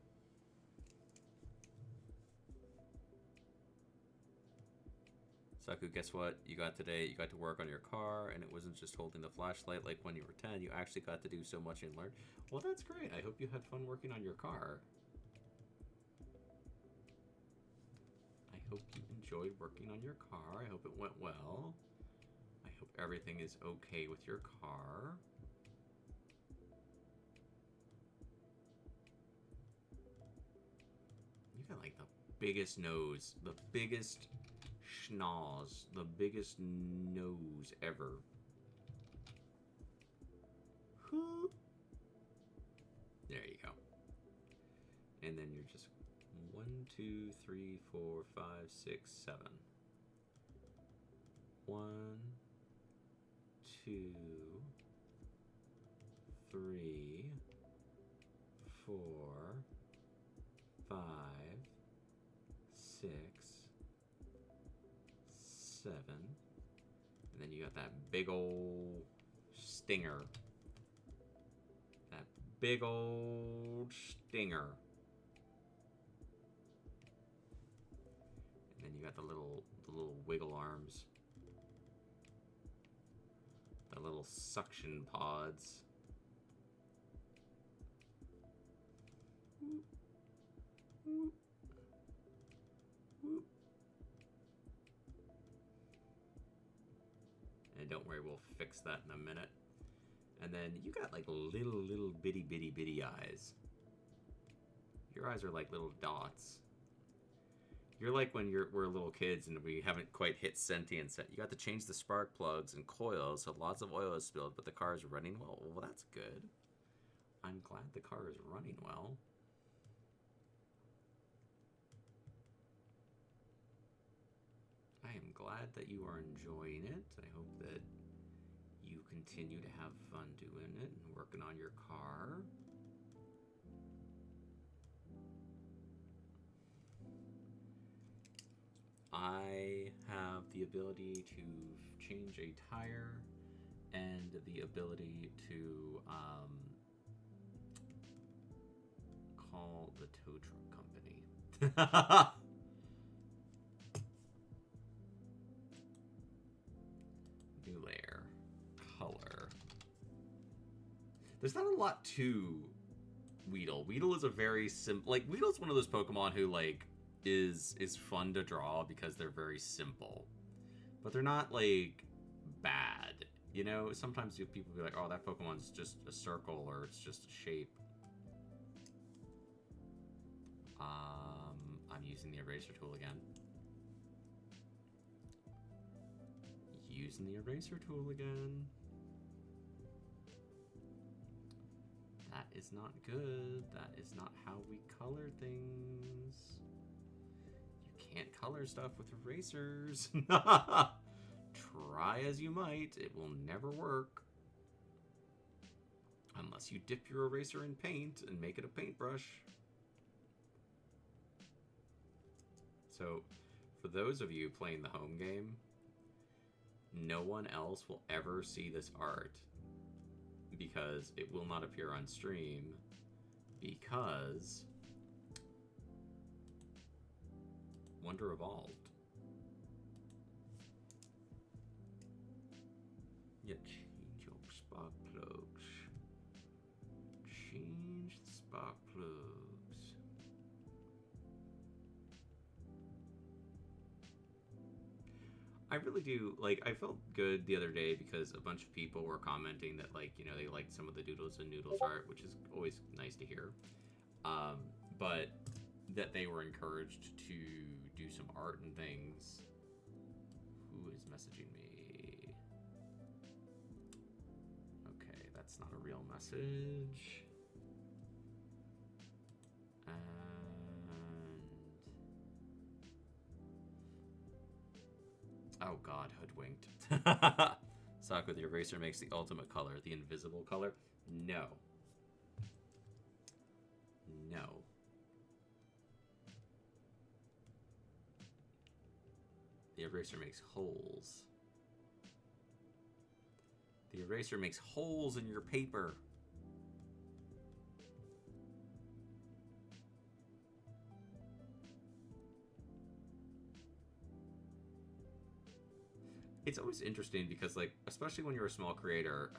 Saku, guess what you got today? You got to work on your car, and it wasn't just holding the flashlight like when you were 10. You actually got to do so much and learn. Well, that's great. I hope you had fun working on your car. I hope you enjoyed working on your car. I hope it went well. I hope everything is okay with your car. You got like the biggest nose, the biggest schnoz, the biggest nose ever. There you go. And then you're just 1, 2, 3, 4, 5, 6, 7. 1, 2, 3, 4, 5, 6, 7. And then you got that big old stinger. That big old stinger. And then you got the little wiggle arms. The little suction pods. Whoop, whoop, whoop. And don't worry, we'll fix that in a minute. And then you got like little bitty eyes. Your eyes are like little dots. You're like when we're little kids and we haven't quite hit sentience yet. You got to change the spark plugs and coils, so lots of oil is spilled, but the car is running well. Well, that's good. I'm glad the car is running well. I am glad that you are enjoying it. I hope that you continue to have fun doing it and working on your car. I have the ability to change a tire and the ability to call the tow truck company. New layer. Color. There's not a lot to Weedle. Weedle is a very simple... Like, Weedle's one of those Pokemon who, like, is fun to draw because they're very simple. But they're not, like, bad. You know, sometimes people be like, oh, that Pokemon's just a circle or it's just a shape. I'm using the eraser tool again. Using the eraser tool again. That is not good. That is not how we color things. You can't color stuff with erasers. Try as you might, it will never work. Unless you dip your eraser in paint and make it a paintbrush. So, for those of you playing the home game, no one else will ever see this art because it will not appear on stream because Wonder evolved. Yeah, change your spark plugs. Change the spark plugs. I really do, like, I felt good the other day because a bunch of people were commenting that, like, you know, they liked some of the Doodles and Noodles art, which is always nice to hear. But that they were encouraged to do some art and things. Who is messaging me? Okay, that's not a real message. Oh god, hoodwinked. Saku, the eraser makes the ultimate color. The invisible color? No. No. The eraser makes holes. The eraser makes holes in your paper. It's always interesting because, like, especially when you're a small creator,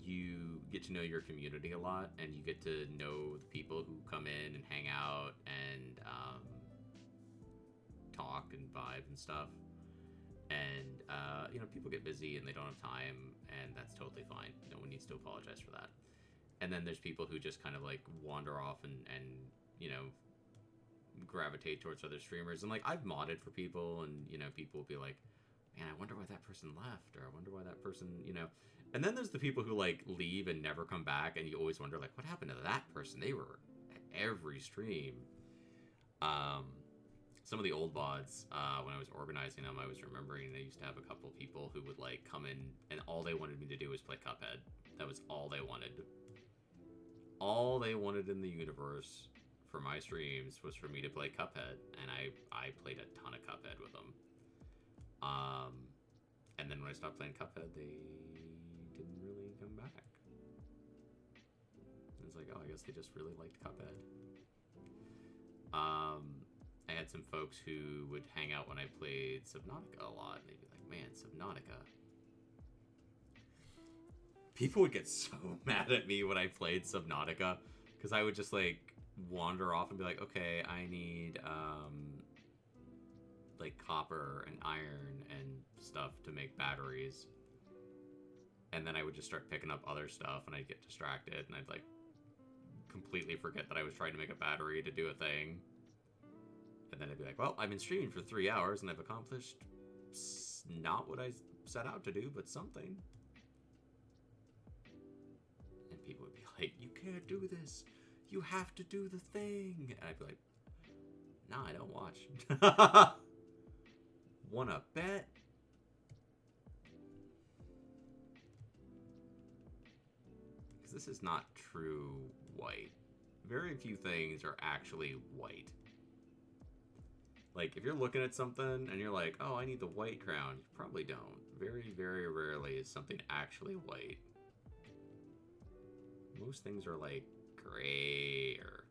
you get to know your community a lot, and you get to know the people who come in and hang out and talk and vibe and stuff. And, you know, people get busy and they don't have time, and that's totally fine. No one needs to apologize for that. And then there's people who just kind of, like, wander off and you know, gravitate towards other streamers. And, like, I've modded for people, and, you know, people will be like, man, I wonder why that person left, or I wonder why that person, you know. And then there's the people who, like, leave and never come back, and you always wonder, like, what happened to that person? They were at every stream. Some of the old VODs, when I was organizing them, I was remembering I used to have a couple of people who would, like, come in, and all they wanted me to do was play Cuphead. That was all they wanted. all they wanted in the universe for my streams was for me to play Cuphead, and I played a ton of Cuphead with them. And then when I stopped playing Cuphead, they didn't really come back. It's like, oh, I guess they just really liked Cuphead. I had some folks who would hang out when I played Subnautica a lot, and they'd be like, man, Subnautica. People would get so mad at me when I played Subnautica, because I would just, like, wander off and be like, okay, I need, like, copper and iron and stuff to make batteries. And then I would just start picking up other stuff, and I'd get distracted, and I'd, like, completely forget that I was trying to make a battery to do a thing. And then I'd be like, well, I've been streaming for 3 hours, and I've accomplished not what I set out to do, but something. And people would be like, you can't do this. You have to do the thing. And I'd be like, nah, I don't watch. Wanna bet? Because this is not true white. Very few things are actually white. Like, if you're looking at something and you're like, oh, I need the white crown, you probably don't. Very, very rarely is something actually white. Most things are, like, gray or...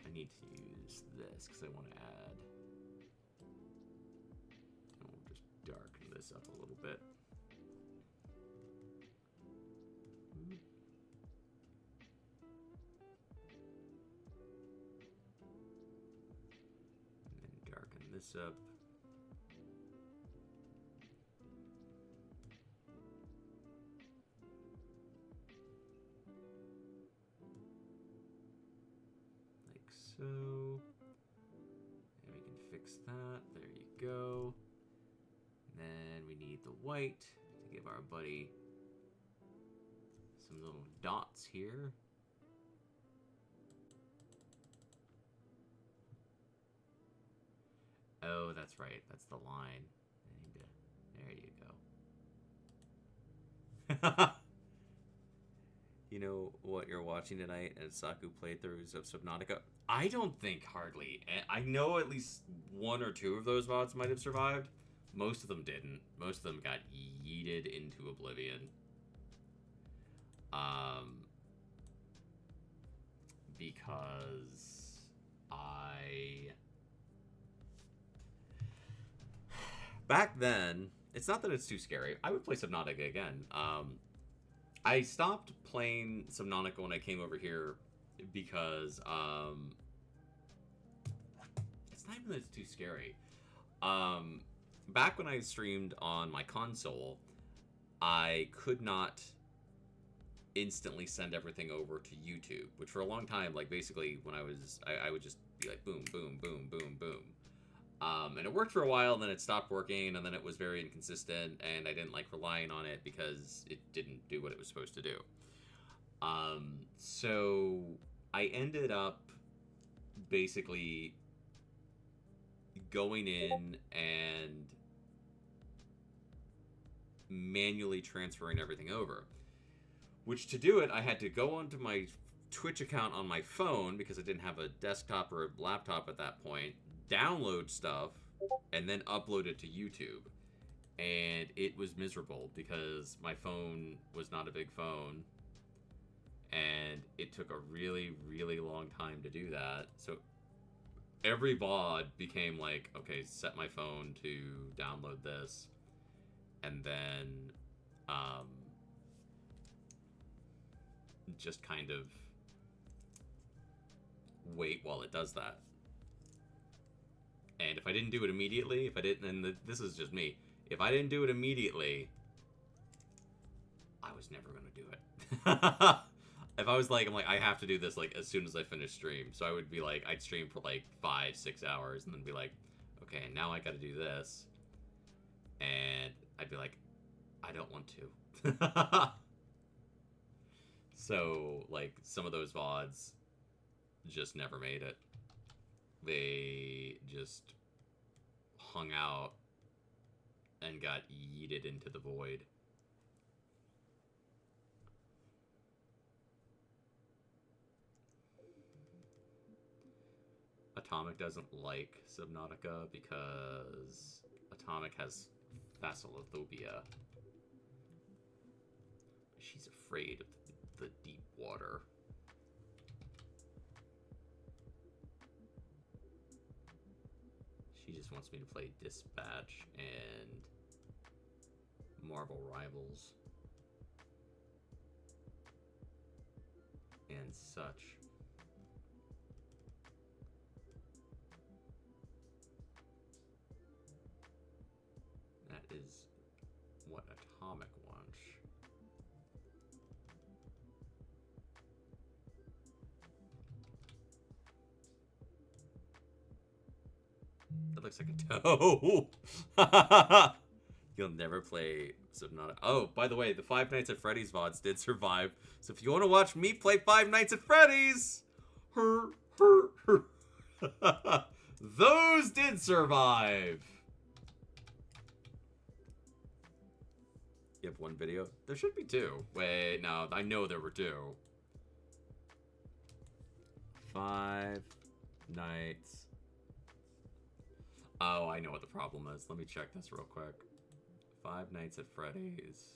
I need to use this because I want to add... I'll just darken this up a little bit. This up. Like so. And we can fix that. There you go. And then we need the white to give our buddy some little dots here. Oh, that's right. That's the line. I need to... There you go. You know what you're watching tonight as Saku playthroughs of Subnautica? I don't think hardly. I know at least one or two of those VODs might have survived. Most of them didn't. Most of them got yeeted into oblivion. Because back then, it's not that it's too scary. I would play Subnautica again. I stopped playing Subnautica when I came over here because it's not even that it's too scary. Back when I streamed on my console, I could not instantly send everything over to YouTube, which for a long time, like basically when I would just be like boom, boom, boom, boom, boom. And it worked for a while, and then it stopped working, and then it was very inconsistent, and I didn't like relying on it because it didn't do what it was supposed to do. So I ended up basically going in and manually transferring everything over. Which to do it, I had to go onto my Twitch account on my phone because I didn't have a desktop or a laptop at that point, download stuff, and then upload it to YouTube. And it was miserable because my phone was not a big phone, and it took a really, really long time to do that. So every VOD became like, okay, set my phone to download this, and then just kind of wait while it does that. And if I didn't do it immediately, this is just me, if I didn't do it immediately, I was never going to do it. If I was like, I have to do this, like, as soon as I finish stream. So I would be like, I'd stream for like 5-6 hours and then be like, okay, now I got to do this. And I'd be like, I don't want to. So, like, some of those VODs just never made it. They just hung out and got yeeted into the void. Atomic doesn't like Subnautica because Atomic has Thasalophobia. She's afraid of the deep water. She just wants me to play Dispatch and Marvel Rivals and such. That is what Atomic wants. That looks like a toe. You'll never play Subnautica. Oh, by the way, the Five Nights at Freddy's VODs did survive. So if you want to watch me play Five Nights at Freddy's, those did survive. You have one video? There should be two. Wait, no, I know there were two. Five Nights. Oh, I know what the problem is. Let me check this real quick. Five Nights at Freddy's.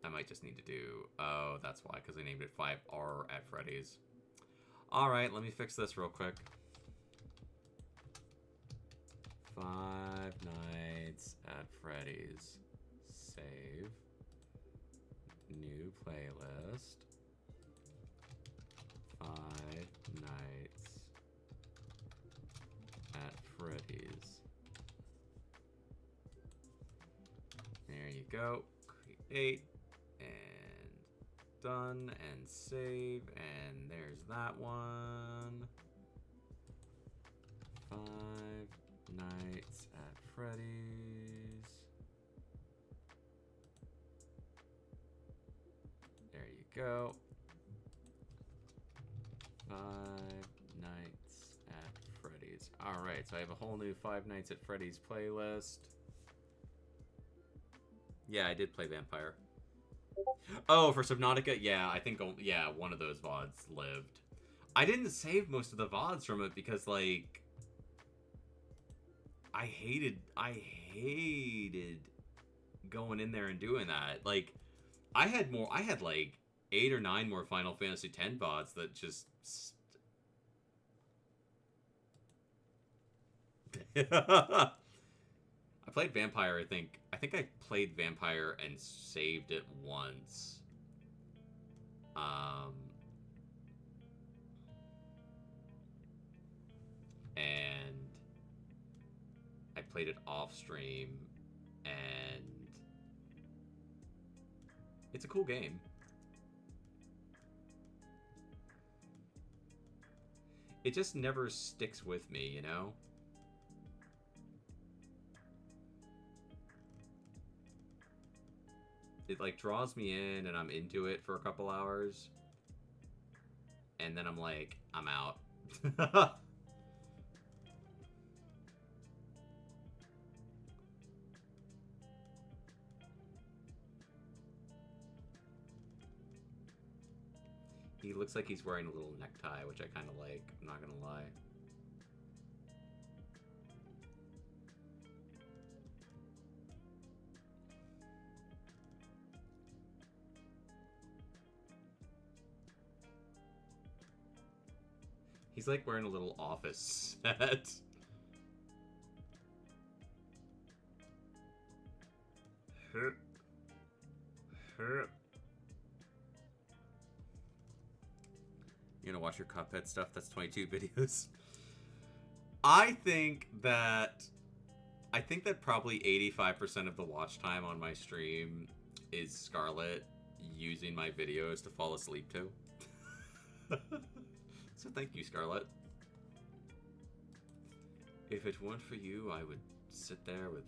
I might just need to do... Oh, that's why, because I named it 5R at Freddy's. Alright, let me fix this real quick. Five Nights at Freddy's. Save. New playlist. Five Nights at Freddy's. There you go. Create. And done. And save. And there's that one. Five Nights at Freddy's. There you go. Five Nights at Freddy's. Alright, so I have a whole new Five Nights at Freddy's playlist. Yeah, I did play Vampire. Oh, for Subnautica? Yeah, I think, yeah, one of those VODs lived. I didn't save most of the VODs from it because, like, I hated going in there and doing that. Like, I had like 8 or 9 more Final Fantasy X VODs that just... I played Vampire, I think I played Vampire and saved it once. And I played it off stream, and it's a cool game. It just never sticks with me, you know? It like draws me in and I'm into it for a couple hours. And then I'm like, I'm out. He looks like he's wearing a little necktie, which I kind of like, I'm not gonna lie. He's like wearing a little office set. You gonna watch your Cuphead stuff? That's 22 videos. I think that probably 85% of the watch time on my stream is Scarlett using my videos to fall asleep to. So thank you, Scarlett. If it weren't for you, I would sit there with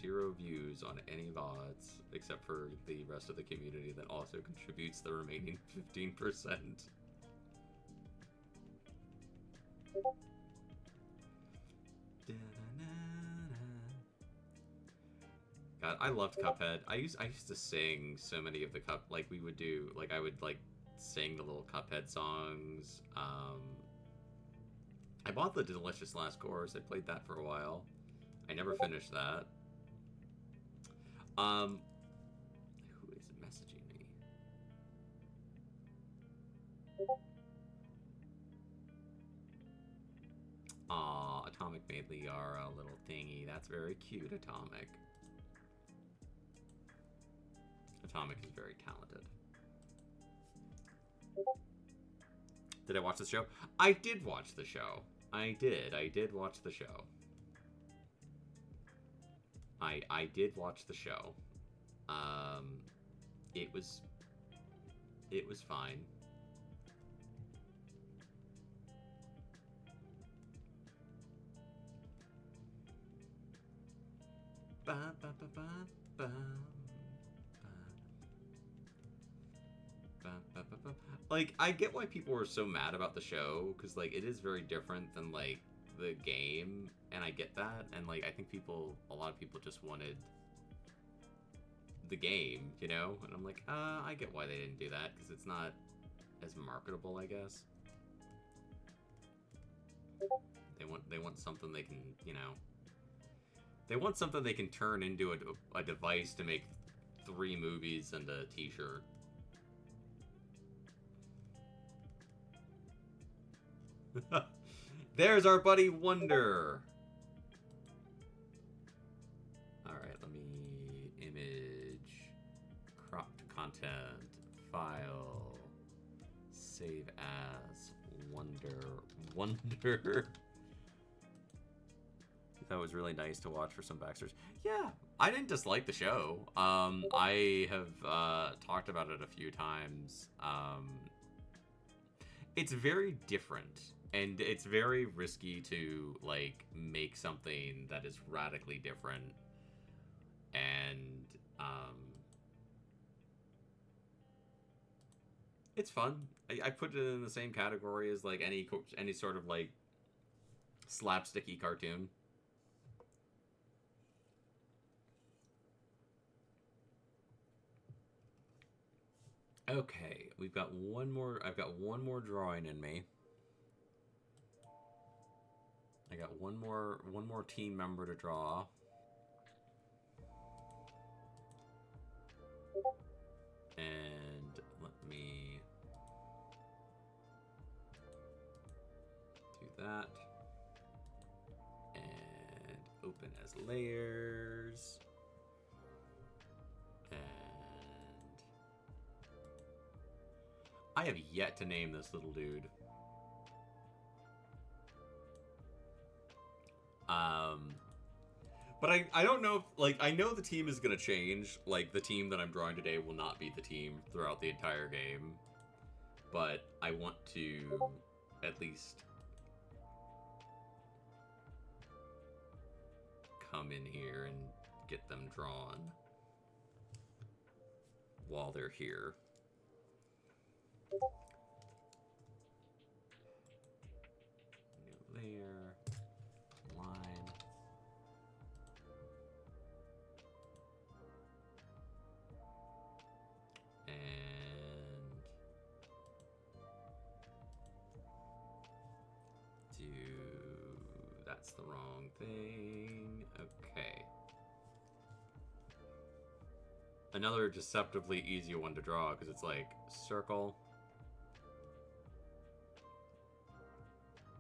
0 views on any VODs, except for the rest of the community that also contributes the remaining 15%. I loved Cuphead. I used to sing so many of the we would do, like, I would, like, sing the little Cuphead songs. I bought the Delicious Last Course. I played that for a while. I never finished that. Who is messaging me? Aw, Atomic made Liara a little thingy. That's very cute, Atomic. Atomic is very talented. Did I watch the show? I did watch the show. I did watch the show. I did watch the show. It was fine. Ba, ba, ba, ba, ba, ba, ba, ba, ba. Like, I get why people were so mad about the show, because, like, it is very different than, like, the game, and I get that, and, like, I think a lot of people just wanted the game, you know? And I'm like, I get why they didn't do that, because it's not as marketable, I guess. They want something they can, you know... They want something they can turn into a device to make 3 movies and a t-shirt. There's our buddy Wonder. Alright, let me image, cropped content, file, save as, Wonder. That was really nice to watch for some backstories. Yeah, I didn't dislike the show. I have talked about it a few times. It's very different, and it's very risky to, like, make something that is radically different. And it's fun. I put it in the same category as, like, any sort of, like, slapsticky cartoon. Okay, I've got one more drawing in me. I got one more team member to draw. And let me do that. And open as layers. I have yet to name this little dude. But I don't know if, like, I know the team is going to change. Like, the team that I'm drawing today will not be the team throughout the entire game. But I want to at least come in here and get them drawn while they're here. New layer, line, and that's the wrong thing. Okay. Another deceptively easy one to draw because it's like circle,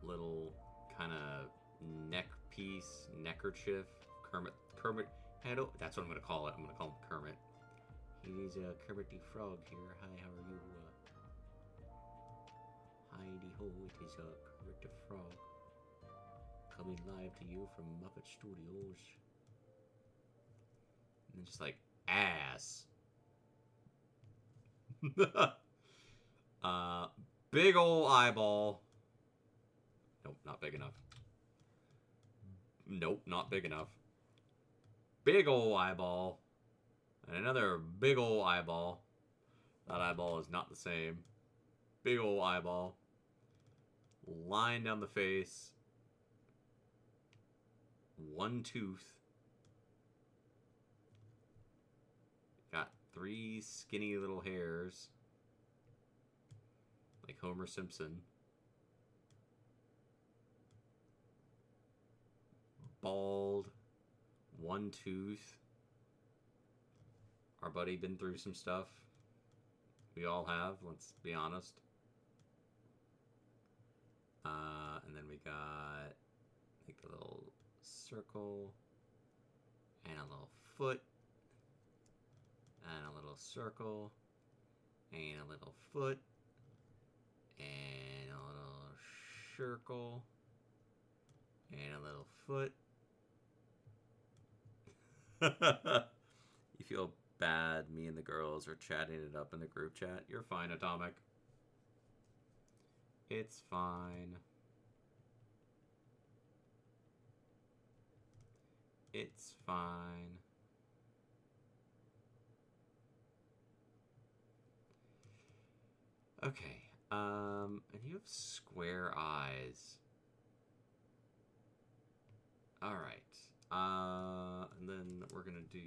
little kind of neck piece, neckerchief, Kermit handle. That's what I'm gonna call it. I'm gonna call him Kermit. He's a Kermit the Frog here. Hi, how are you? Heidi ho, it is Kermit the Frog coming live to you from Muppet Studios. And then just like ass. Big ol' eyeball. Nope, not big enough. Nope, not big enough. Big ol' eyeball. And another big ol' eyeball. That eyeball is not the same. Big ol' eyeball. Line down the face. One tooth. 3 skinny little hairs. Like Homer Simpson. Bald. 1 tooth. Our buddy been through some stuff. We all have, let's be honest. And then we got like a little circle and a little foot and a little circle and a little foot and a little circle and a little foot. You feel bad me and the girls are chatting it up in the group chat? You're fine, Atomic. It's fine. It's fine. Okay. And you have square eyes. Alright. And then we're gonna do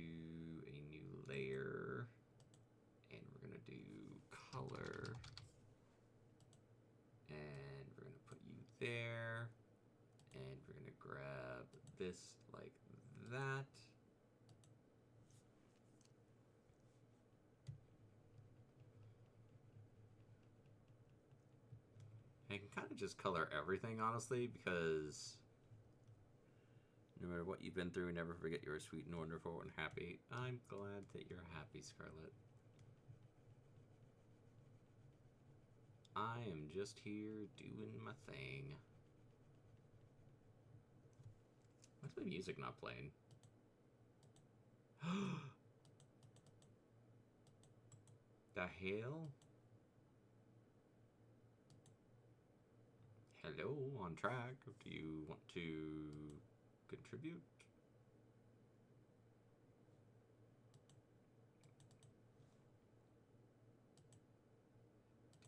a new layer. And we're gonna do color. And we're gonna put you there. And we're gonna grab this like that. I can kind of just color everything, honestly, because no matter what you've been through, never forget you are sweet and wonderful and happy. I'm glad that you're happy, Scarlett. I am just here doing my thing. Why's my music not playing? The hell? Hello, on track. Do you want to contribute?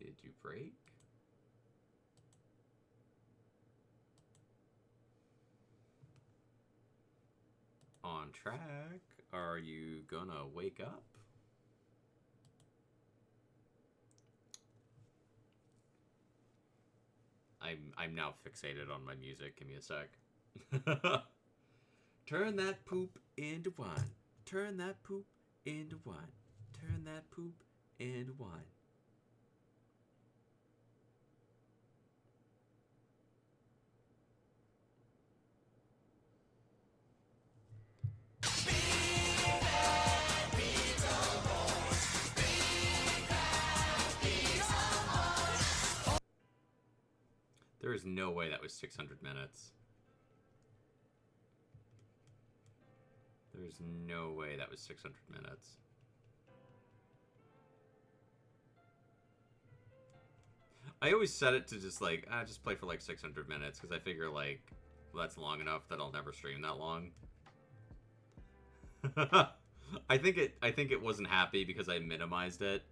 Did you break? On track. Are you gonna wake up? I'm now fixated on my music. Give me a sec. Turn that poop into wine. Turn that poop into wine. Turn that poop into wine. There is no way that was 600 minutes. There's no way that was 600 minutes. I always set it to just like, just play for like 600 minutes because I figure like, well, that's long enough that I'll never stream that long. I think it wasn't happy because I minimized it.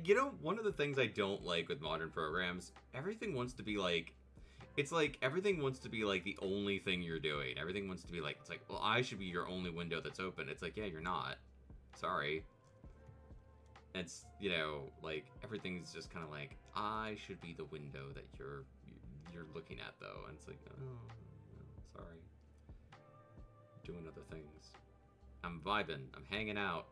You know, one of the things I don't like with modern programs, everything wants to be like, it's like everything wants to be like the only thing you're doing. Everything wants to be like, it's like, well, I should be your only window that's open. It's like, yeah, you're not. Sorry. It's, you know, like everything's just kind of like, I should be the window that you're looking at though. And it's like, oh, no, sorry. Doing other things. I'm vibing. I'm hanging out.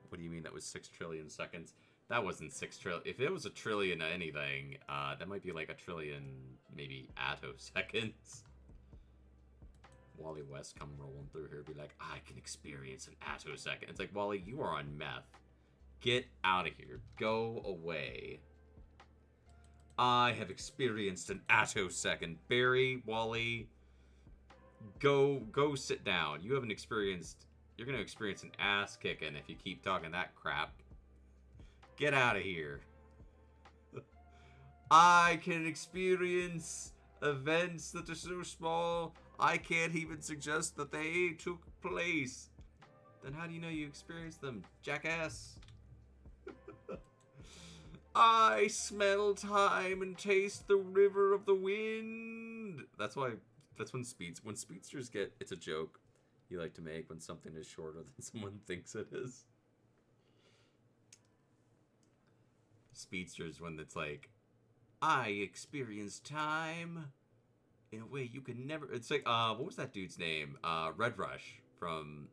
What do you mean that was 6 trillion seconds? That wasn't 6 trillion. If it was a trillion anything, that might be like a trillion, maybe attoseconds. Wally West come rolling through here, be like, I can experience an attosecond. It's like, Wally, you are on meth. Get out of here. Go away. I have experienced an attosecond. Barry, Wally, go sit down. You haven't experienced... You're going to experience an ass kicking if you keep talking that crap. Get out of here. I can experience events that are so small, I can't even suggest that they took place. Then how do you know you experienced them, jackass? I smell time and taste the river of the wind. That's when speedsters get, it's a joke you like to make when something is shorter than someone thinks it is. Speedsters when it's like, I experience time in a way you can never. It's like, what was that dude's name? Red Rush from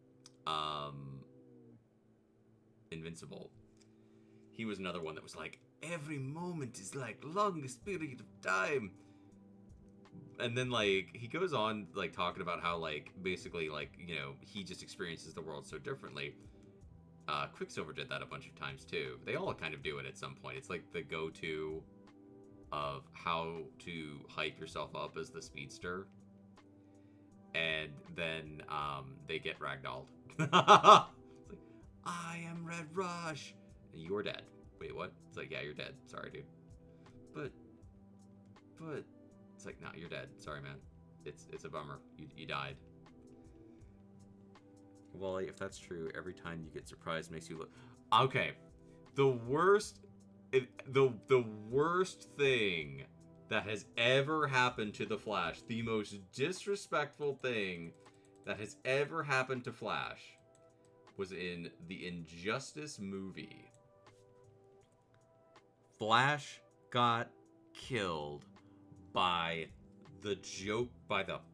Invincible. He was another one that was like, every moment is like longest period of time. And then like he goes on like talking about how like basically like, you know, he just experiences the world so differently. Quicksilver did that a bunch of times too. They all kind of do it at some point. It's like the go-to of how to hype yourself up as the speedster. And then they get ragdolled. It's like, I am Red Rush. And you're dead. Wait, what? It's like, yeah, you're dead. Sorry, dude. But it's like, nah, you're dead. Sorry, man. It's a bummer. You died. Well, if that's true, every time you get surprised makes you look. Okay, the worst thing that has ever happened to the Flash, the most disrespectful thing that has ever happened to Flash, was in the Injustice movie. Flash got killed by the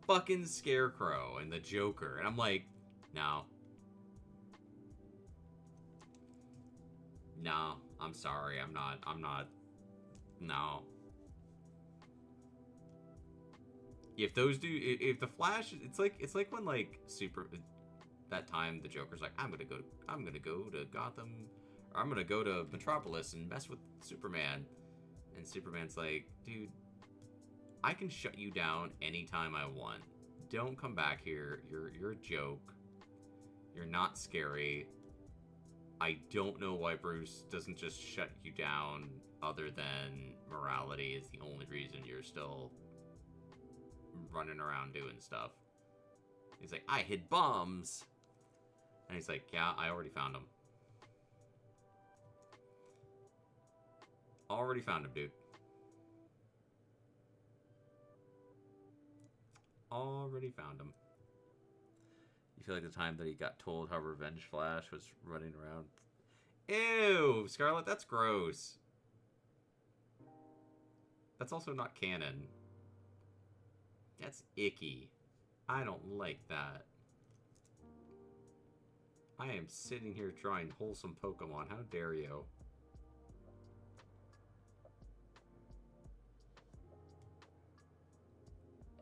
fucking Scarecrow and the Joker. And I'm like, no, I'm sorry. I'm not, no. If the Flash, it's like when like that time the Joker's like, I'm gonna go to Gotham, or I'm gonna go to Metropolis and mess with Superman. And Superman's like, dude, I can shut you down anytime I want. Don't come back here. You're a joke. You're not scary. I don't know why Bruce doesn't just shut you down, other than morality is the only reason you're still running around doing stuff. He's like, I hid bombs. And he's like, yeah, I already found them. Already found him, dude. Already found him. You feel like the time that he got told how Revenge Flash was running around. Ew, Scarlet, that's gross. That's also not canon. That's icky. I don't like that. I am sitting here drawing wholesome Pokemon. How dare you?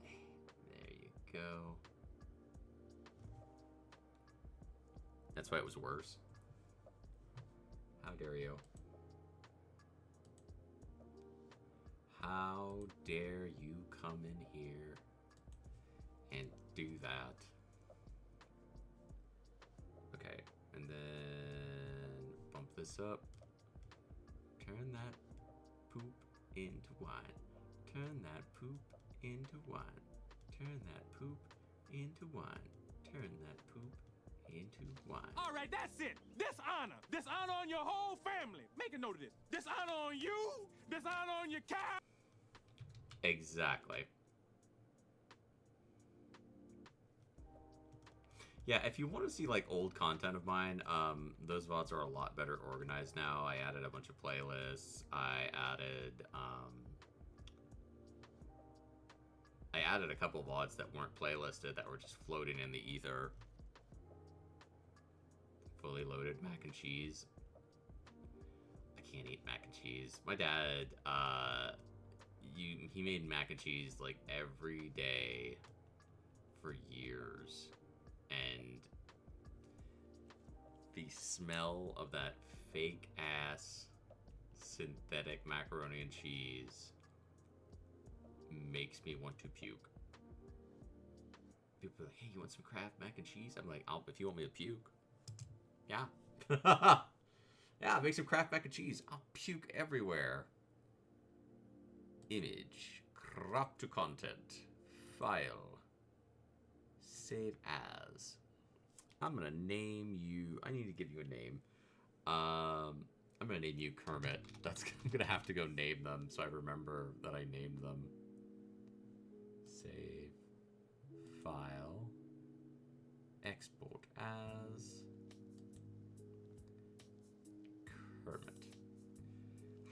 There you go. That's why it was worse. How dare you? How dare you come in here and do that? Okay, and then bump this up. Turn that poop into wine. Turn that poop into wine. Turn that poop into wine. Turn that poop into wine. All right, that's it. Dishonor. Dishonor on your whole family. Make a note of this. Dishonor on you. Dishonor on your cow. Exactly. Yeah, if you want to see like old content of mine, those VODs are a lot better organized now. I added a bunch of playlists. I added a couple VODs that weren't playlisted, that were just floating in the ether. Fully loaded mac and cheese. I can't eat mac and cheese. My dad, he made mac and cheese like every day for years. And the smell of that fake ass synthetic macaroni and cheese makes me want to puke. People are like, hey, you want some Kraft mac and cheese? I'm like, if you want me to puke. Yeah. Yeah, make some Kraft mac and cheese. I'll puke everywhere. Image. Crop to content. File. Save as. I'm gonna name you. I need to give you a name. I'm gonna name you Kermit. I'm gonna have to go name them so I remember that I named them. Save. File. Export as Kermit.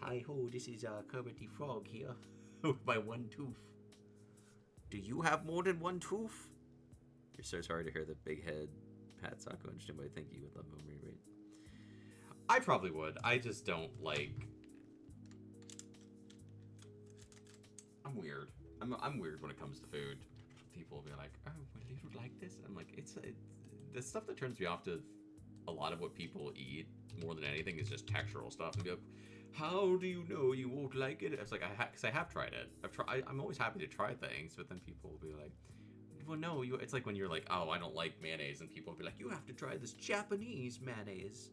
Hi ho, this is Kermit the Frog here with my one tooth. Do you have more than one tooth? You're so sorry to hear the big head Pat Sacco and Jimbo. Thank you with love memory rate. I probably would. I just don't like. I'm weird. I'm weird when it comes to food. People will be like, "Oh, well, you don't like this?" I'm like, it's the stuff that turns me off to a lot of what people eat more than anything is just textural stuff. And be like, how do you know you won't like it? It's like because I have tried it. I'm always happy to try things, but then people will be like, well, no, it's like when you're like, oh, I don't like mayonnaise, and people will be like, you have to try this Japanese mayonnaise.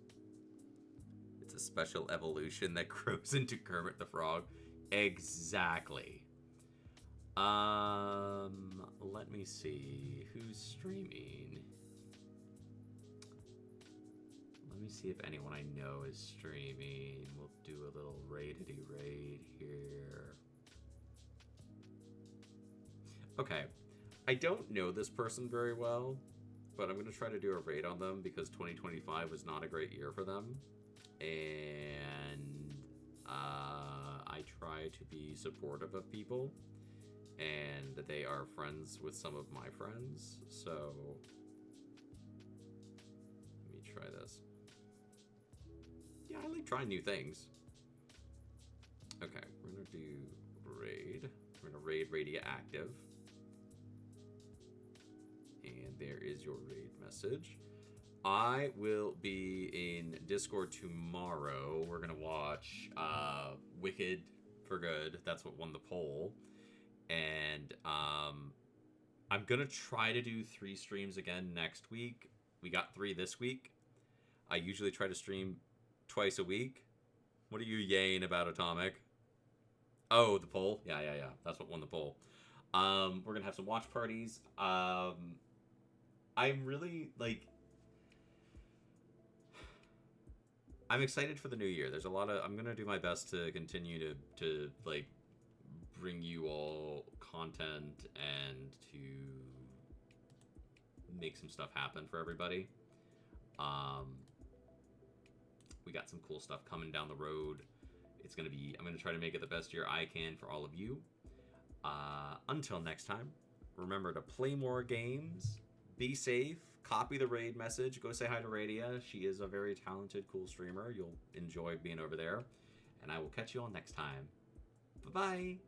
It's a special evolution that grows into Kermit the Frog. Exactly. Let me see who's streaming. Let me see if anyone I know is streaming. We'll do a little raidity raid here. Okay. I don't know this person very well, but I'm going to try to do a raid on them because 2025 was not a great year for them. And I try to be supportive of people. And they are friends with some of my friends. So let me try this. Yeah, I like trying new things. Okay, we're going to do raid. We're going to raid Radia Active. And there is your raid message. I will be in Discord tomorrow. We're going to watch Wicked for Good. That's what won the poll. And I'm going to try to do 3 streams again next week. We got 3 this week. I usually try to stream twice a week. What are you yaying about, Atomic? Oh, the poll? Yeah. That's what won the poll. We're going to have some watch parties. I'm really, like... I'm excited for the new year. There's a lot of... I'm going to do my best to continue to like, bring you all content and to make some stuff happen for everybody. We got some cool stuff coming down the road. It's going to be... I'm going to try to make it the best year I can for all of you. Until next time, remember to play more games, be safe, copy the raid message, go say hi to Radia. She is a very talented, cool streamer. You'll enjoy being over there. And I will catch you all next time. Bye-bye.